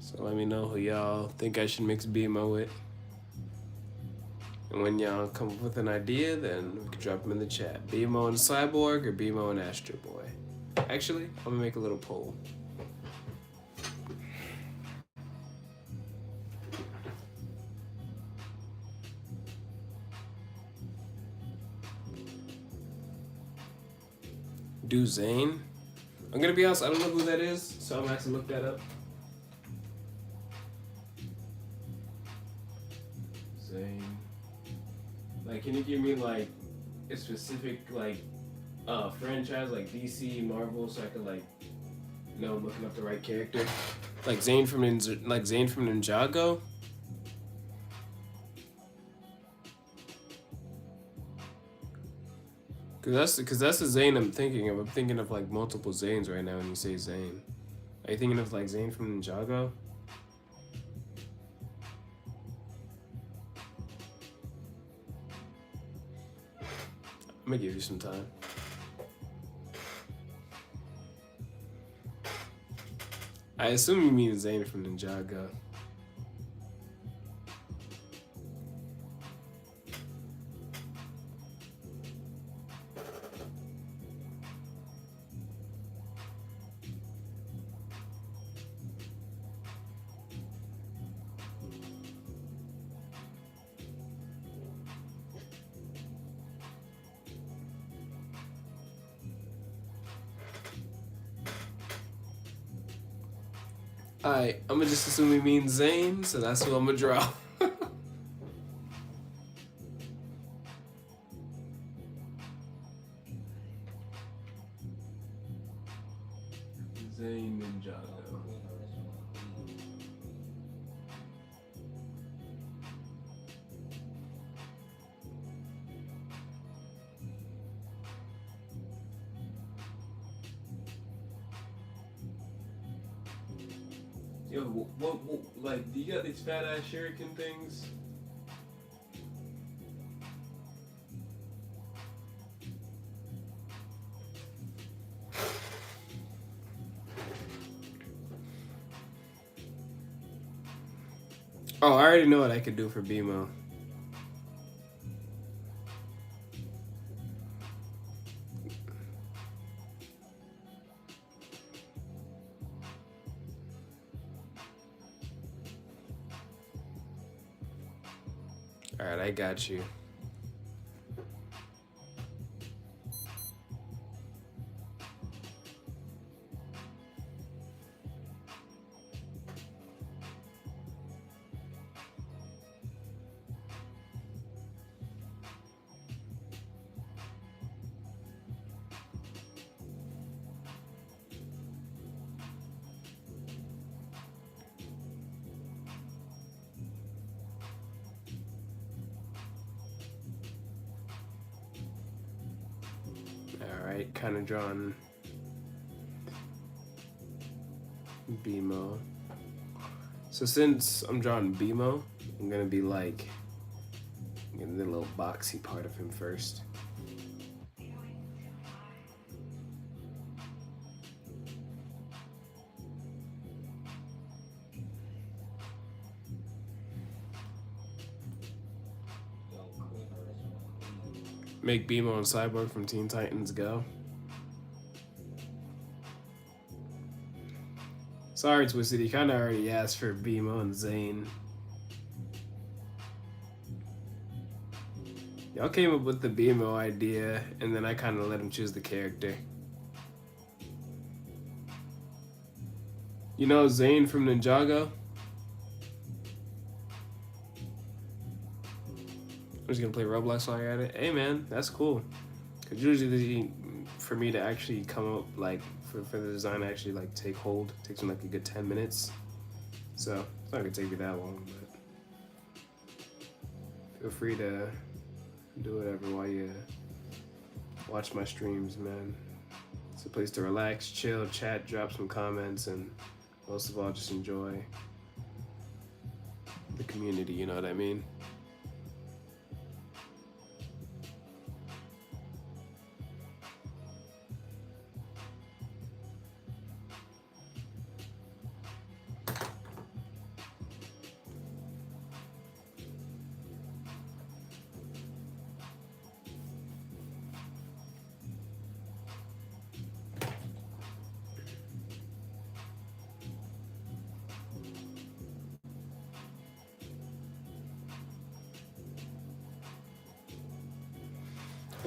So let me know who y'all think I should mix BMO with. And when y'all come up with an idea, then we can drop them in the chat. BMO and Cyborg or BMO and Astro Boy? Actually, I'm gonna make a little poll. do Zane. I'm gonna be honest, I don't know who that is, so I'm gonna have to look that up. Zane. Like, can you give me like a specific like franchise like DC, Marvel, so I could like know I'm looking up the right character? Like Zane from Ninjago? Cause that's the Zane I'm thinking of. I'm thinking of like multiple Zanes right now when you say Zane. Are you thinking of like Zane from Ninjago? I'm gonna give you some time. I assume you mean Zane from Ninjago. Alright, I'm gonna just assume he means Zane, so that's who I'm gonna draw. Zane Ninjago. Yo, what, like, do you got these fat ass shuriken things? Oh, I already know what I could do for BMO. Alright, I got you. Alright, kind of drawing BMO. So since I'm drawing BMO, I'm gonna be like getting the little boxy part of him first. Make BMO and Cyborg from Teen Titans Go. Sorry, Twisted, you kind of already asked for BMO and Zane. Y'all came up with the BMO idea, and then I kind of let him choose the character. You know Zane from Ninjago? I'm just gonna play Roblox while you're at it. Hey man, that's cool. Cause usually for me to actually come up like for the design to actually like take hold takes me like a good 10 minutes. So it's not gonna take me that long, but feel free to do whatever while you watch my streams, man. It's a place to relax, chill, chat, drop some comments, and most of all just enjoy the community, you know what I mean?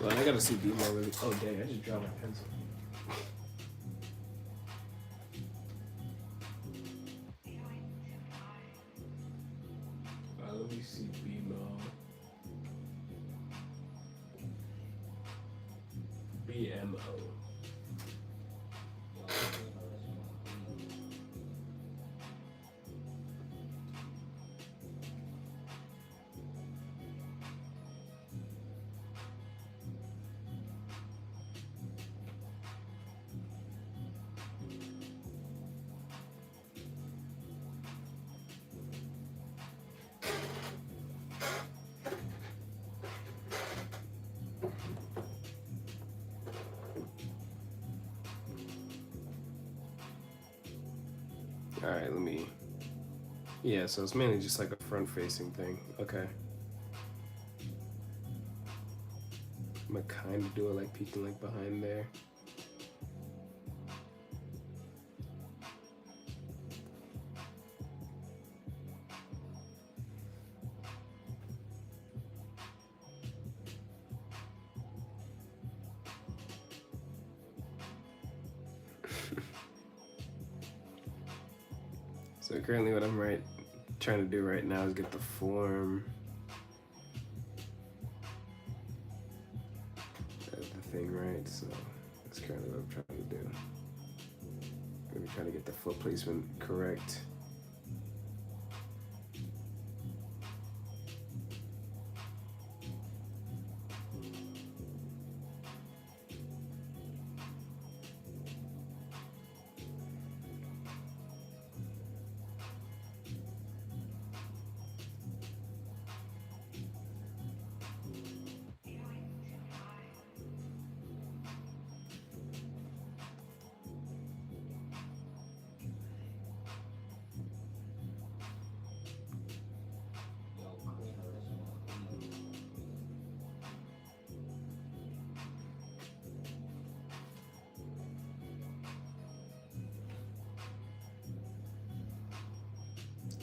Well, I gotta see BMO really. Oh dang, I just dropped my pencil. BMO. All right, let me. Yeah, so it's mainly just like a front-facing thing. Okay. I'm gonna kind of do it like peeking like behind there. So currently what I'm trying to do right now is get the form of the thing right. So that's currently what I'm trying to do. I'm gonna try to get the foot placement correct.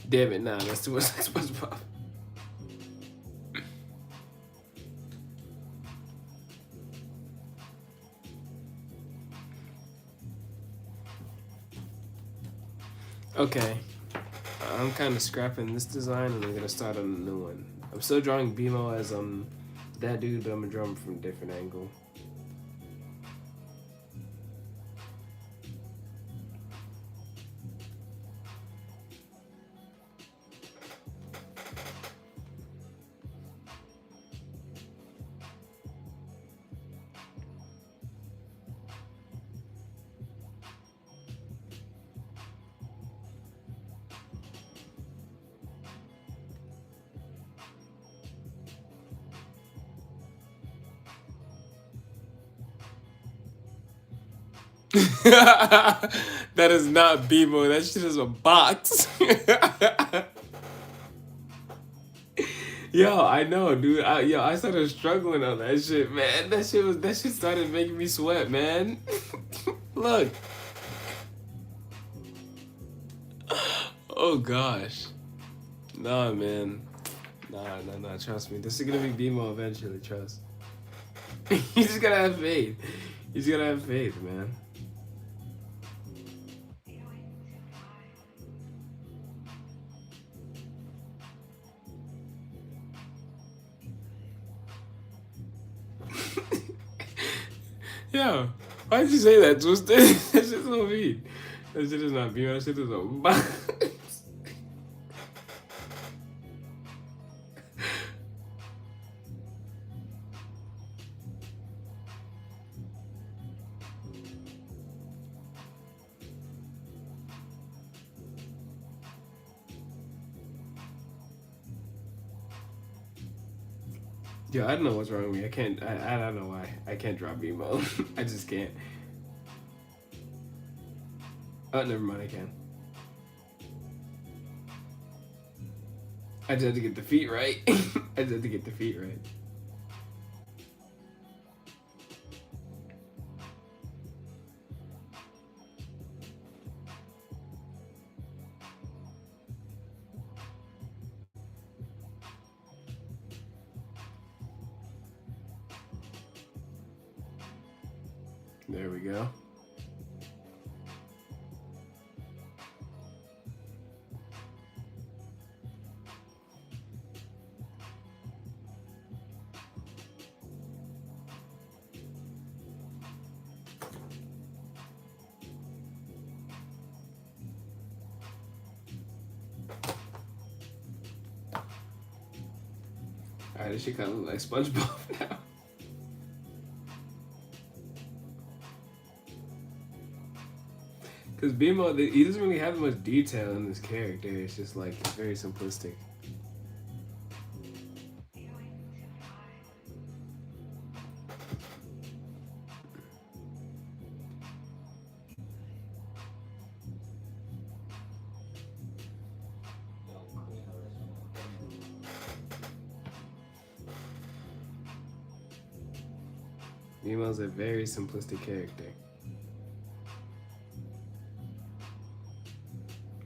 Damn it, nah, that's too much like SpongeBob. Okay, I'm kind of scrapping this design and I'm gonna start on a new one. I'm still drawing BMO as that dude, but I'm gonna draw him from a different angle. That is not BMO. That shit is a box. Yo, I know, dude. I started struggling on that shit, man. That shit started making me sweat, man. Look. Oh gosh. Nah, man. Nah. Trust me. This is gonna be BMO eventually. Trust. You just gotta have faith. You just gotta have faith, man. Yo, why did you say that, Twisted? That shit's so mean. That shit is not BMO. That shit is a box. Yo, I don't know what's wrong with me. I can't. I don't know why. I can't draw BMO. I just can't. Oh, never mind. I can. I just had to get the feet right. I just had to get the feet right. There we go. God, this shit kind of look like SpongeBob now. Because Bimo, he doesn't really have much detail in this character. It's just like, it's very simplistic. Bimo's a very simplistic character.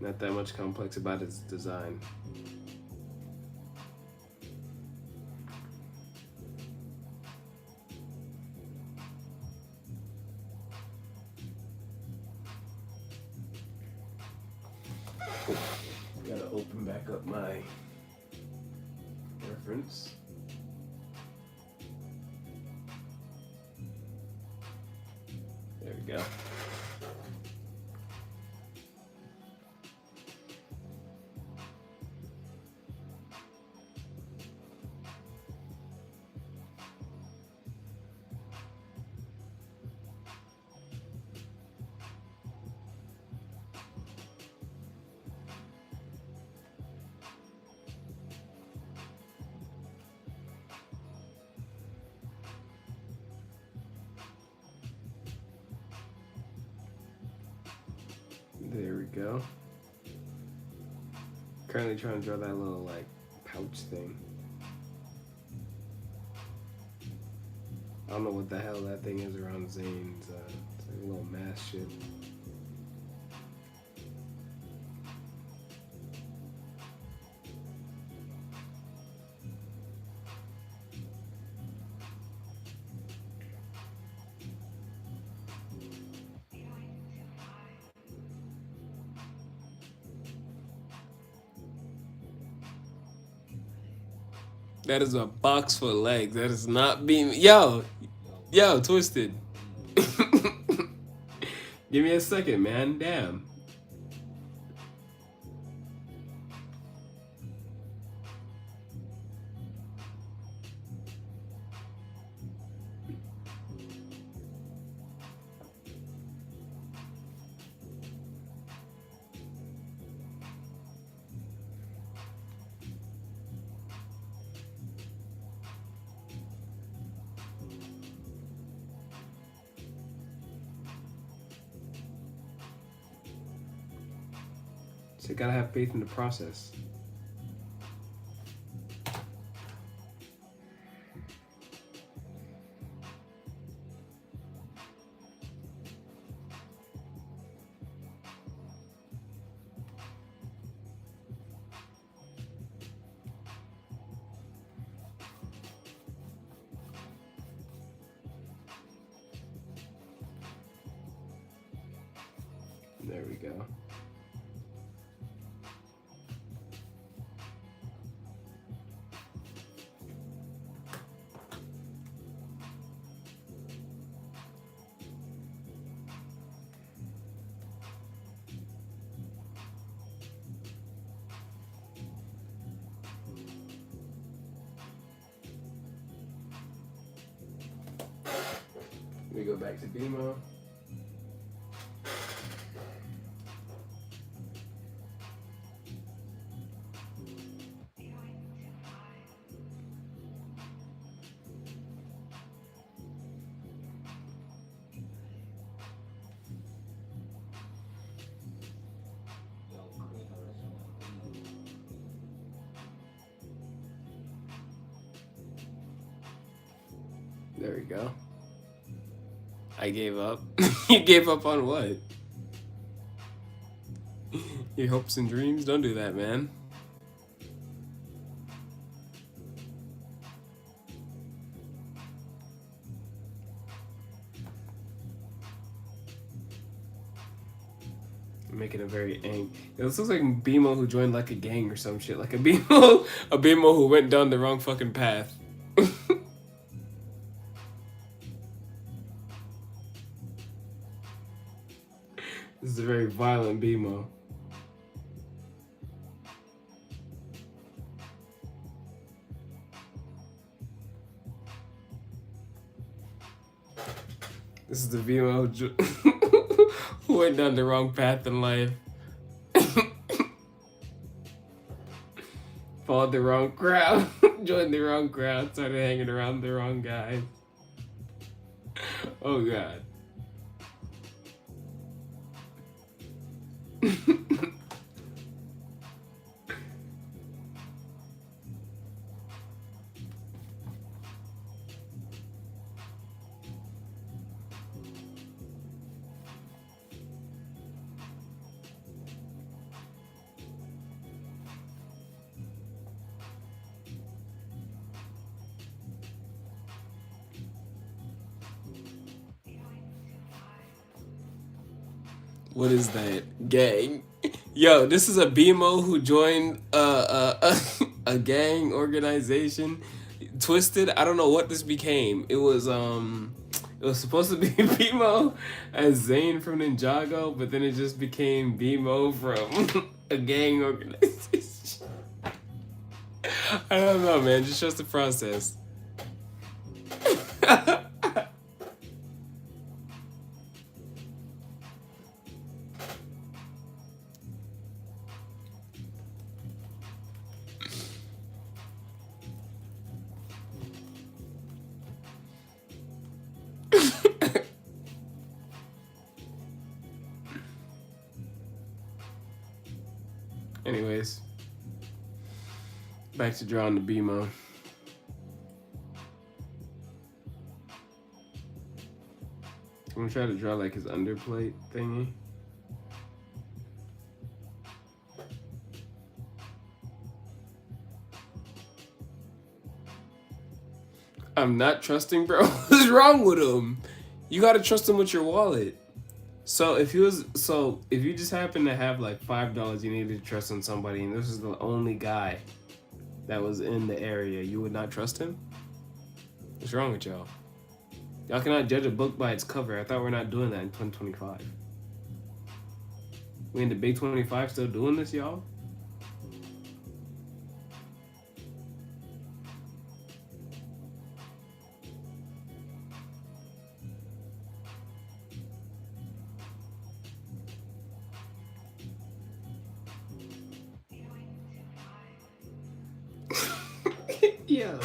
Not that much complex about its design. Gotta open back up my reference. There we go. There we go. Currently trying to draw that little like pouch thing. I don't know what the hell that thing is around Zane's. It's like a little mask shit. That is a box for legs. That is not being. Yo, Twisted. Give me a second, man. Damn. So you gotta have faith in the process. There we go. Let me go back to Bimo. There we go. I gave up. You gave up on what? Your hopes and dreams? Don't do that, man. I'm making it very ang. This looks like Bimo who joined like a gang or some shit. Like a Bimo who went down the wrong fucking path. This is a very violent Bimo. This is the VMO who went down the wrong path in life. Followed the wrong crowd, joined the wrong crowd, started hanging around the wrong guys. Oh God. What is that? Gang. Yo, this is a BMO who joined a gang organization. Twisted. I don't know what this became. It was supposed to be BMO as Zane from Ninjago, but then it just became BMO from a gang organization. I don't know, man. Just trust the process. Anyways, back to drawing the BMO. I'm gonna try to draw like his underplate thingy. I'm not trusting, bro. What's wrong with him? You gotta trust him with your wallet. So if you just happen to have like $5 you needed to trust on somebody, and this is the only guy that was in the area, you would not trust him? What's wrong with y'all? Y'all cannot judge a book by its cover. I thought we're not doing that in 2025. We in the big 25 still doing this, y'all? Yo.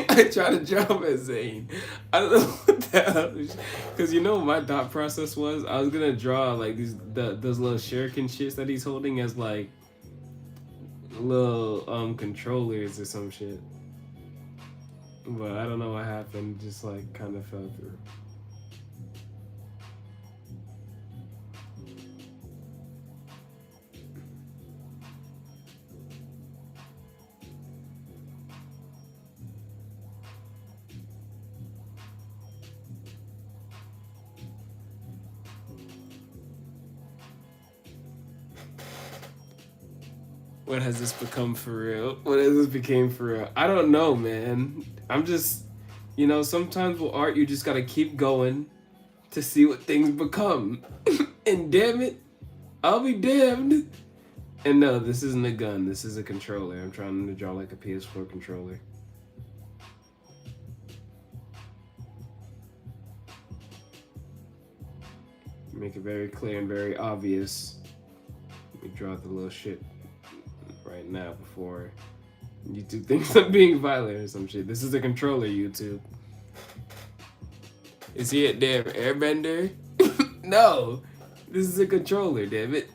I try to draw him as Zane. I don't know what the hell. Because you know what my thought process was? I was going to draw like those little shuriken shits that he's holding as like little controllers or some shit. But I don't know what happened. Just like kind of fell through. What has this become for real? What has this became for real? I don't know, man. I'm just, sometimes with art, you just gotta keep going to see what things become. And damn it, I'll be damned. And no, this isn't a gun. This is a controller. I'm trying to draw like a PS4 controller. Make it very clear and very obvious. Let me draw the little shit right now before YouTube thinks I'm being violent or some shit. This is a controller, YouTube. Is he a damn airbender? No, this is a controller, damn it.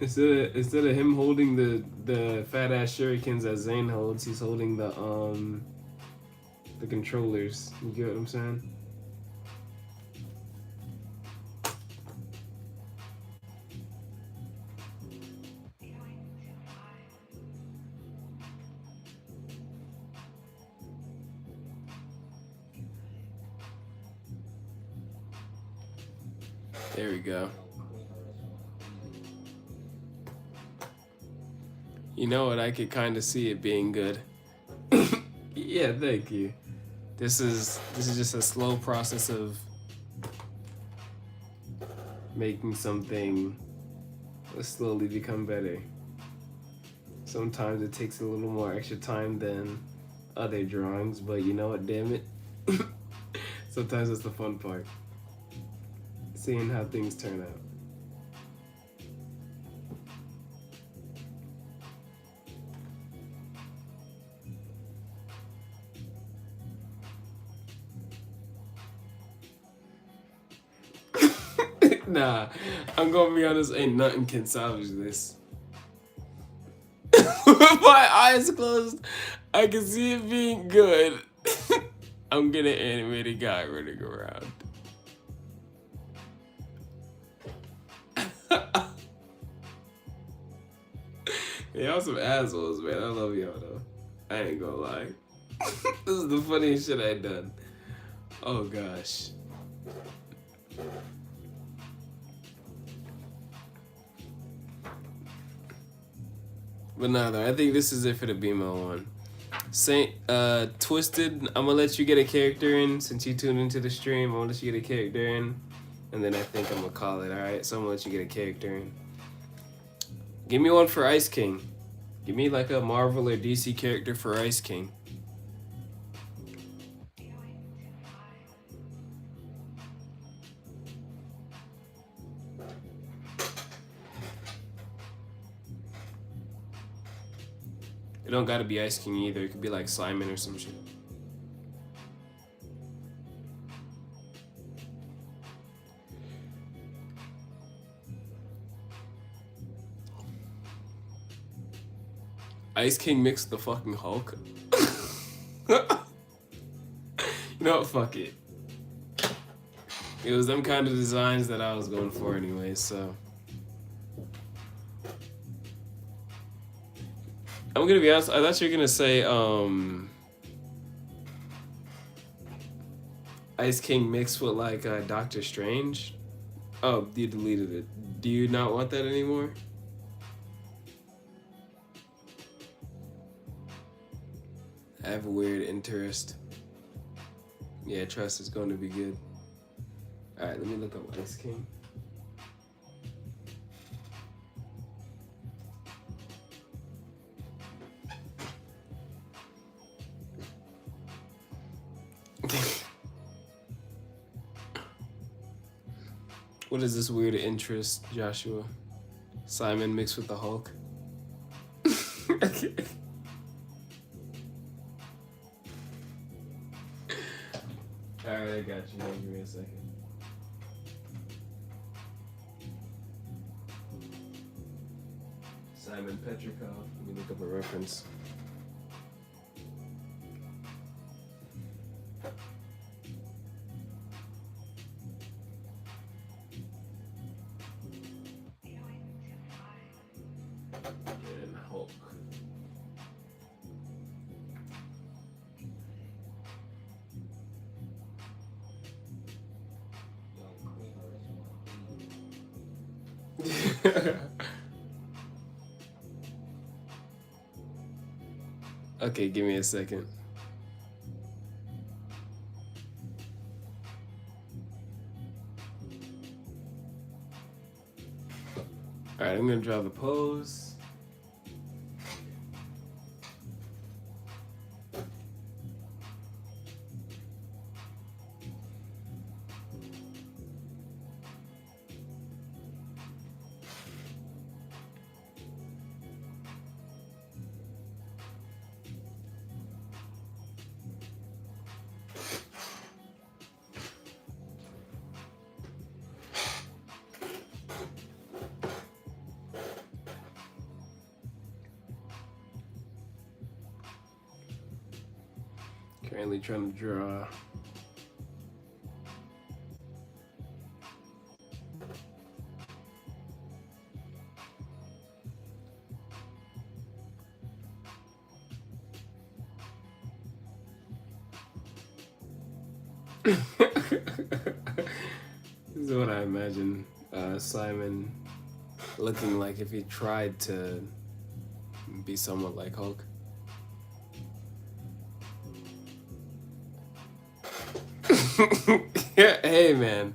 Instead of him holding the fat ass shurikens that Zane holds, he's holding the controllers. You get what I'm saying? There we go. You know what? I could kind of see it being good. Yeah, thank you. This is just a slow process of making something slowly become better. Sometimes it takes a little more extra time than other drawings, but you know what, damn it. Sometimes it's the fun part. Seeing how things turn out. Nah, I'm gonna be honest, ain't nothing can salvage this. With my eyes closed, I can see it being good. I'm gonna animate a guy running around. Y'all some assholes, man. I love y'all though. I ain't gonna lie. This is the funniest shit I done. Oh gosh. But nah, though, I think this is it for the BMO one. Saint Twisted, I'm gonna let you get a character in since you tuned into the stream. I'm gonna let you get a character in, and then I think I'm gonna call it. All right, so I'm gonna let you get a character in. Give me one for Ice King. Give me like a Marvel or DC character for Ice King. It don't gotta be Ice King either. It could be like Simon or some shit. Ice King mixed the fucking Hulk. You know what? Fuck it. It was them kind of designs that I was going for anyway, so. I'm gonna be honest, I thought you were gonna say, Ice King mixed with like Doctor Strange. Oh, you deleted it. Do you not want that anymore? I have a weird interest. Yeah, trust is going to be good. Alright, let me look up Ice King. What is this weird interest, Joshua? Simon mixed with the Hulk? Okay. Alright, I got you. Give me a second. Simon Petrikov. Let me look up a reference. And Hulk. Okay, give me a second. Alright, I'm gonna draw the pose. Currently trying to draw. This is what I imagine Simon looking like if he tried to be somewhat like Hulk. Yeah, hey man,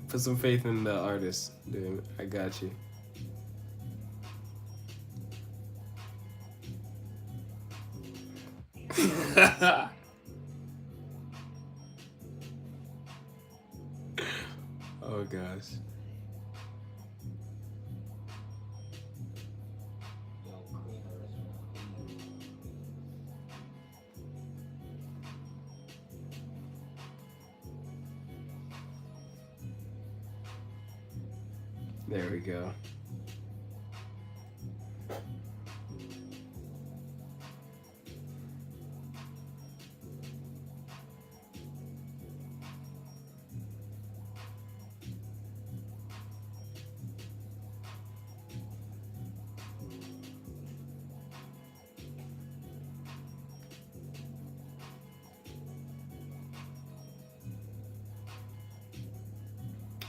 put some faith in the artist, dude. I got you. Oh gosh. There we go.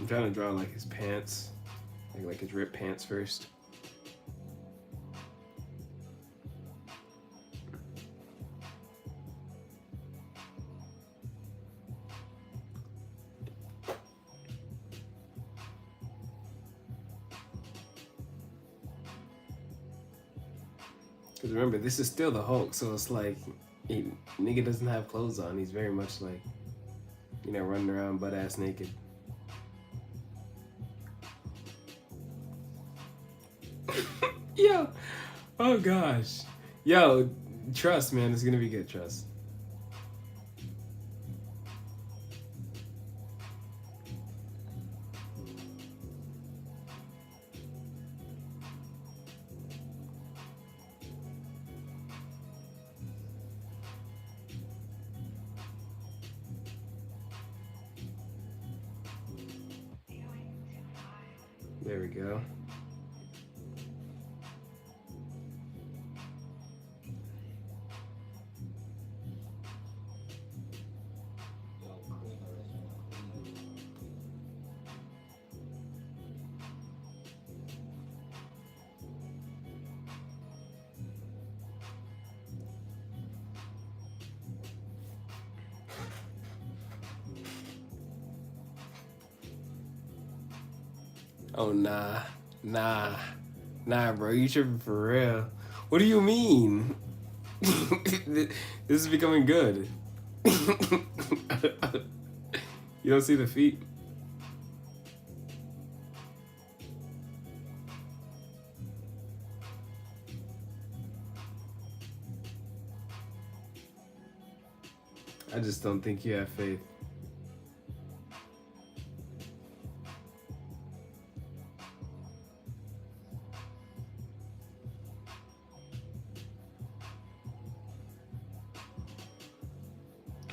I'm trying to draw like his pants, like his ripped pants first. Because remember, this is still the Hulk, so it's like, nigga doesn't have clothes on. He's very much like, running around butt ass naked. Yo, oh gosh. Yo, trust, man, it's gonna be good, trust. There we go. Oh, nah, bro, you tripping for real. What do you mean? This is becoming good. You don't see the feet? I just don't think you have faith.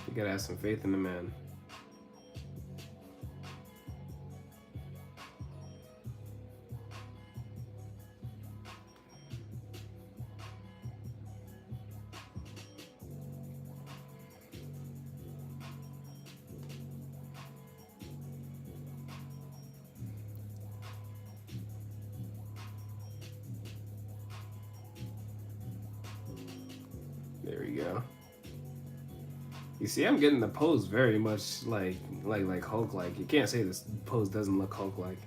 You gotta have some faith in the man. There we go. You see, I'm getting the pose very much like Hulk-like. You can't say this pose doesn't look Hulk-like.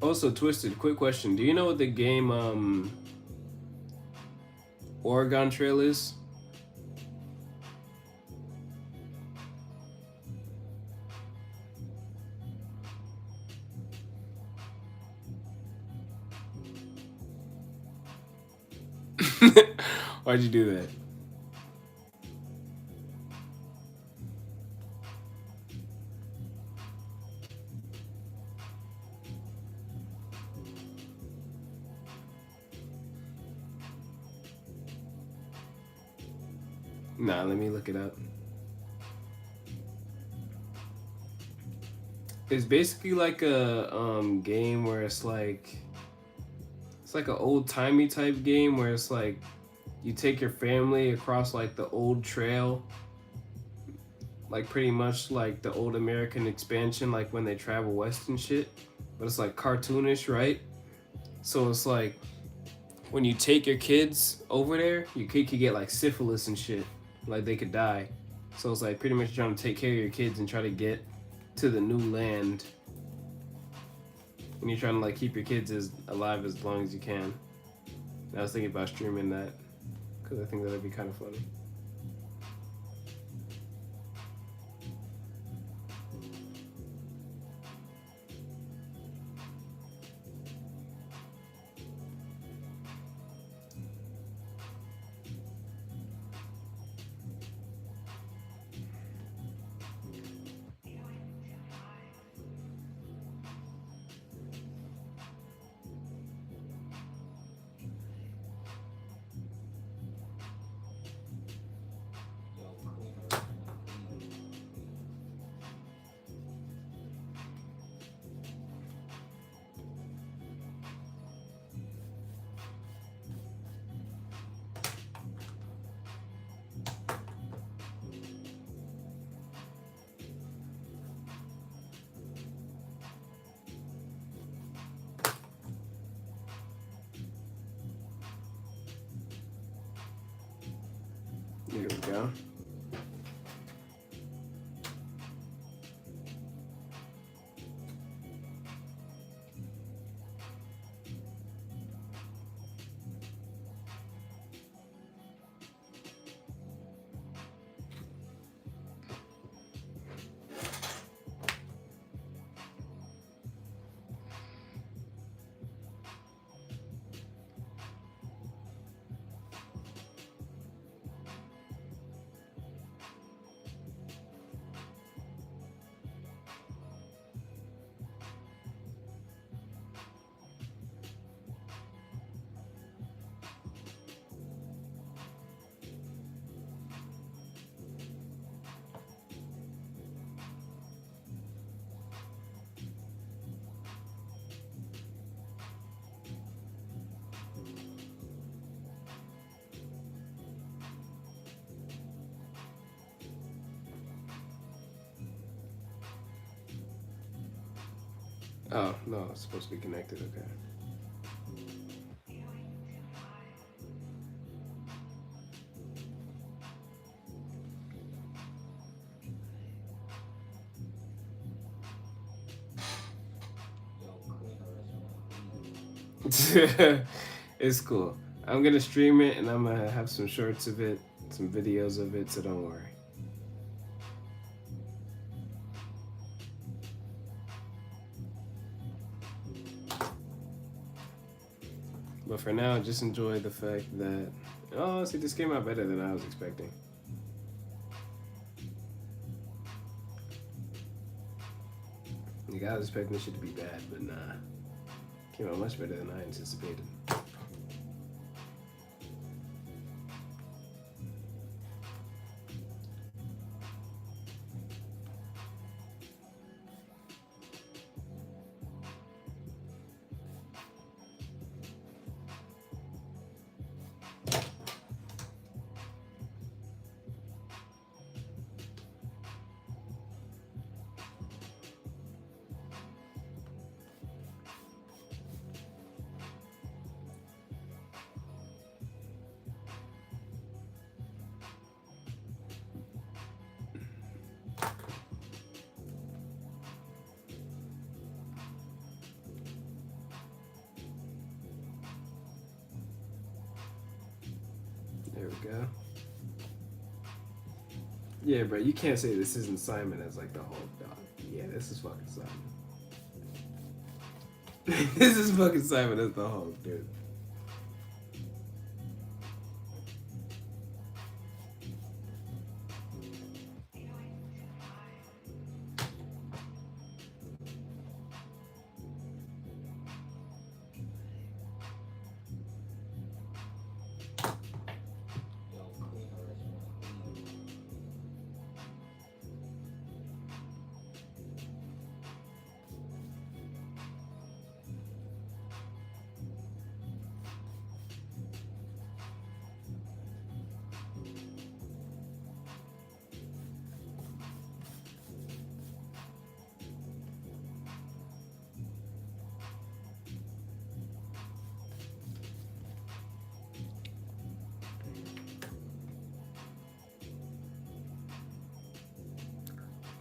Also, Twisted, quick question. Do you know what the game Oregon Trail is? Why'd you do that? Nah, let me look it up. It's basically like a game where it's like an old timey type game where it's like you take your family across like the old trail, like pretty much like the old American expansion, like when they travel west and shit. But it's like cartoonish, right? So it's like when you take your kids over there, your kid could get like syphilis and shit. Like they could die. So it's like pretty much trying to take care of your kids and try to get to the new land. And you're trying to like keep your kids as alive as long as you can. And I was thinking about streaming that because I think that'd be kind of funny. There we go. Oh, no, it's supposed to be connected, okay. It's cool. I'm gonna stream it and I'm gonna have some shorts of it, some videos of it, so don't worry. But for now, just enjoy the fact that, oh, see, this came out better than I was expecting. Like, I was expecting this shit to be bad, but nah. Came out much better than I anticipated. There we go. Yeah, bro, you can't say this isn't Simon as like the Hulk, dog. Yeah, this is fucking Simon. This is fucking Simon as the Hulk, dude.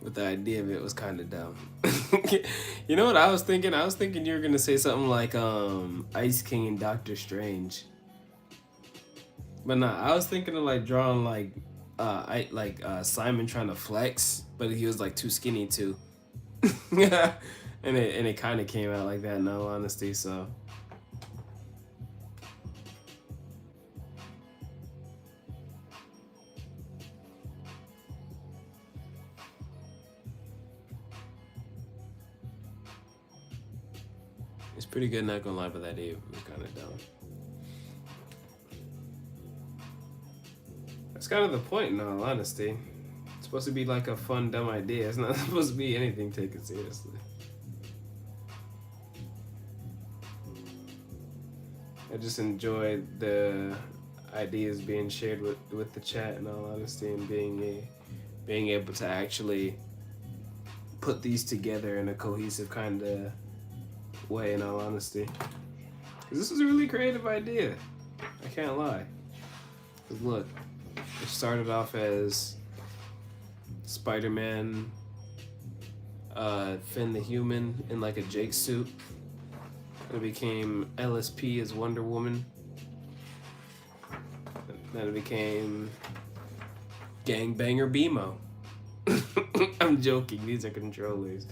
But the idea of it was kind of dumb. You know what I was thinking? I was thinking you were gonna say something like Ice King and Doctor Strange. But nah, I was thinking of like drawing like Simon trying to flex, but he was like too skinny too. and it kind of came out like that in all honesty, so it's pretty good, not gonna lie, but that idea was kind of dumb. That's kind of the point in all honesty. It's supposed to be like a fun, dumb idea. It's not supposed to be anything taken seriously. I just enjoyed the ideas being shared with the chat in all honesty, and being able to actually put these together in a cohesive kind of way in all honesty. Because this was a really creative idea. I can't lie. 'Cause look, it started off as Spider-Man, Finn the Human in like a Jake suit. It became LSP as Wonder Woman. Then it became Gangbanger BMO. I'm joking, these are controllers.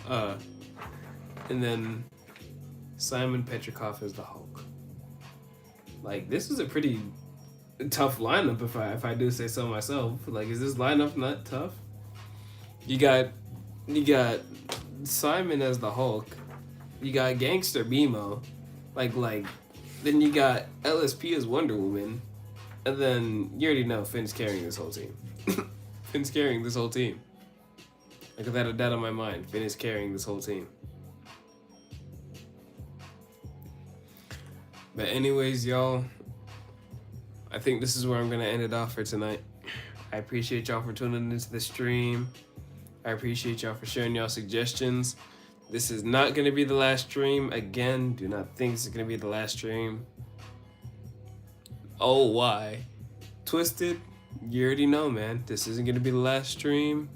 And then Simon Petrikov as the Hulk. Like, this was a pretty tough lineup if I do say so myself. Like, is this lineup not tough? You got Simon as the Hulk. You got Gangster BMO, like then you got LSP as Wonder Woman, and then you already know Finn's carrying this whole team. Finn's carrying this whole team. Like, without a doubt on my mind, Finn is carrying this whole team. But anyways, y'all, I think this is where I'm gonna end it off for tonight. I appreciate y'all for tuning into the stream. I appreciate y'all for sharing y'all suggestions. This is not going to be the last stream. Again, do not think this is going to be the last stream. Oh, why? Twisted, you already know, man. This isn't going to be the last stream.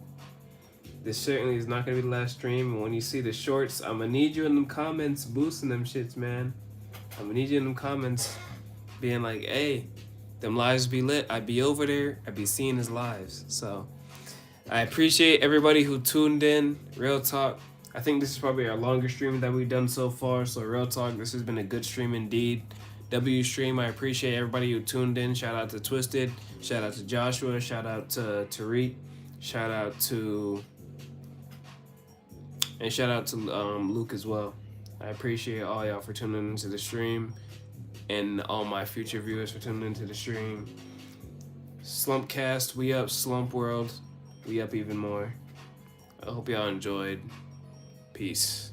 This certainly is not going to be the last stream. And when you see the shorts, I'm going to need you in them comments boosting them shits, man. I'm going to need you in them comments being like, hey, them lives be lit. I be over there. I be seeing his lives. So I appreciate everybody who tuned in. Real talk. I think this is probably our longest stream that we've done so far. So real talk, this has been a good stream indeed. W stream, I appreciate everybody who tuned in. Shout out to Twisted. Shout out to Joshua. Shout out to Tariq. Shout out to... And shout out to Luke as well. I appreciate all y'all for tuning into the stream. And all my future viewers for tuning into the stream. Slumpcast, we up. Slump World, we up even more. I hope y'all enjoyed. Peace.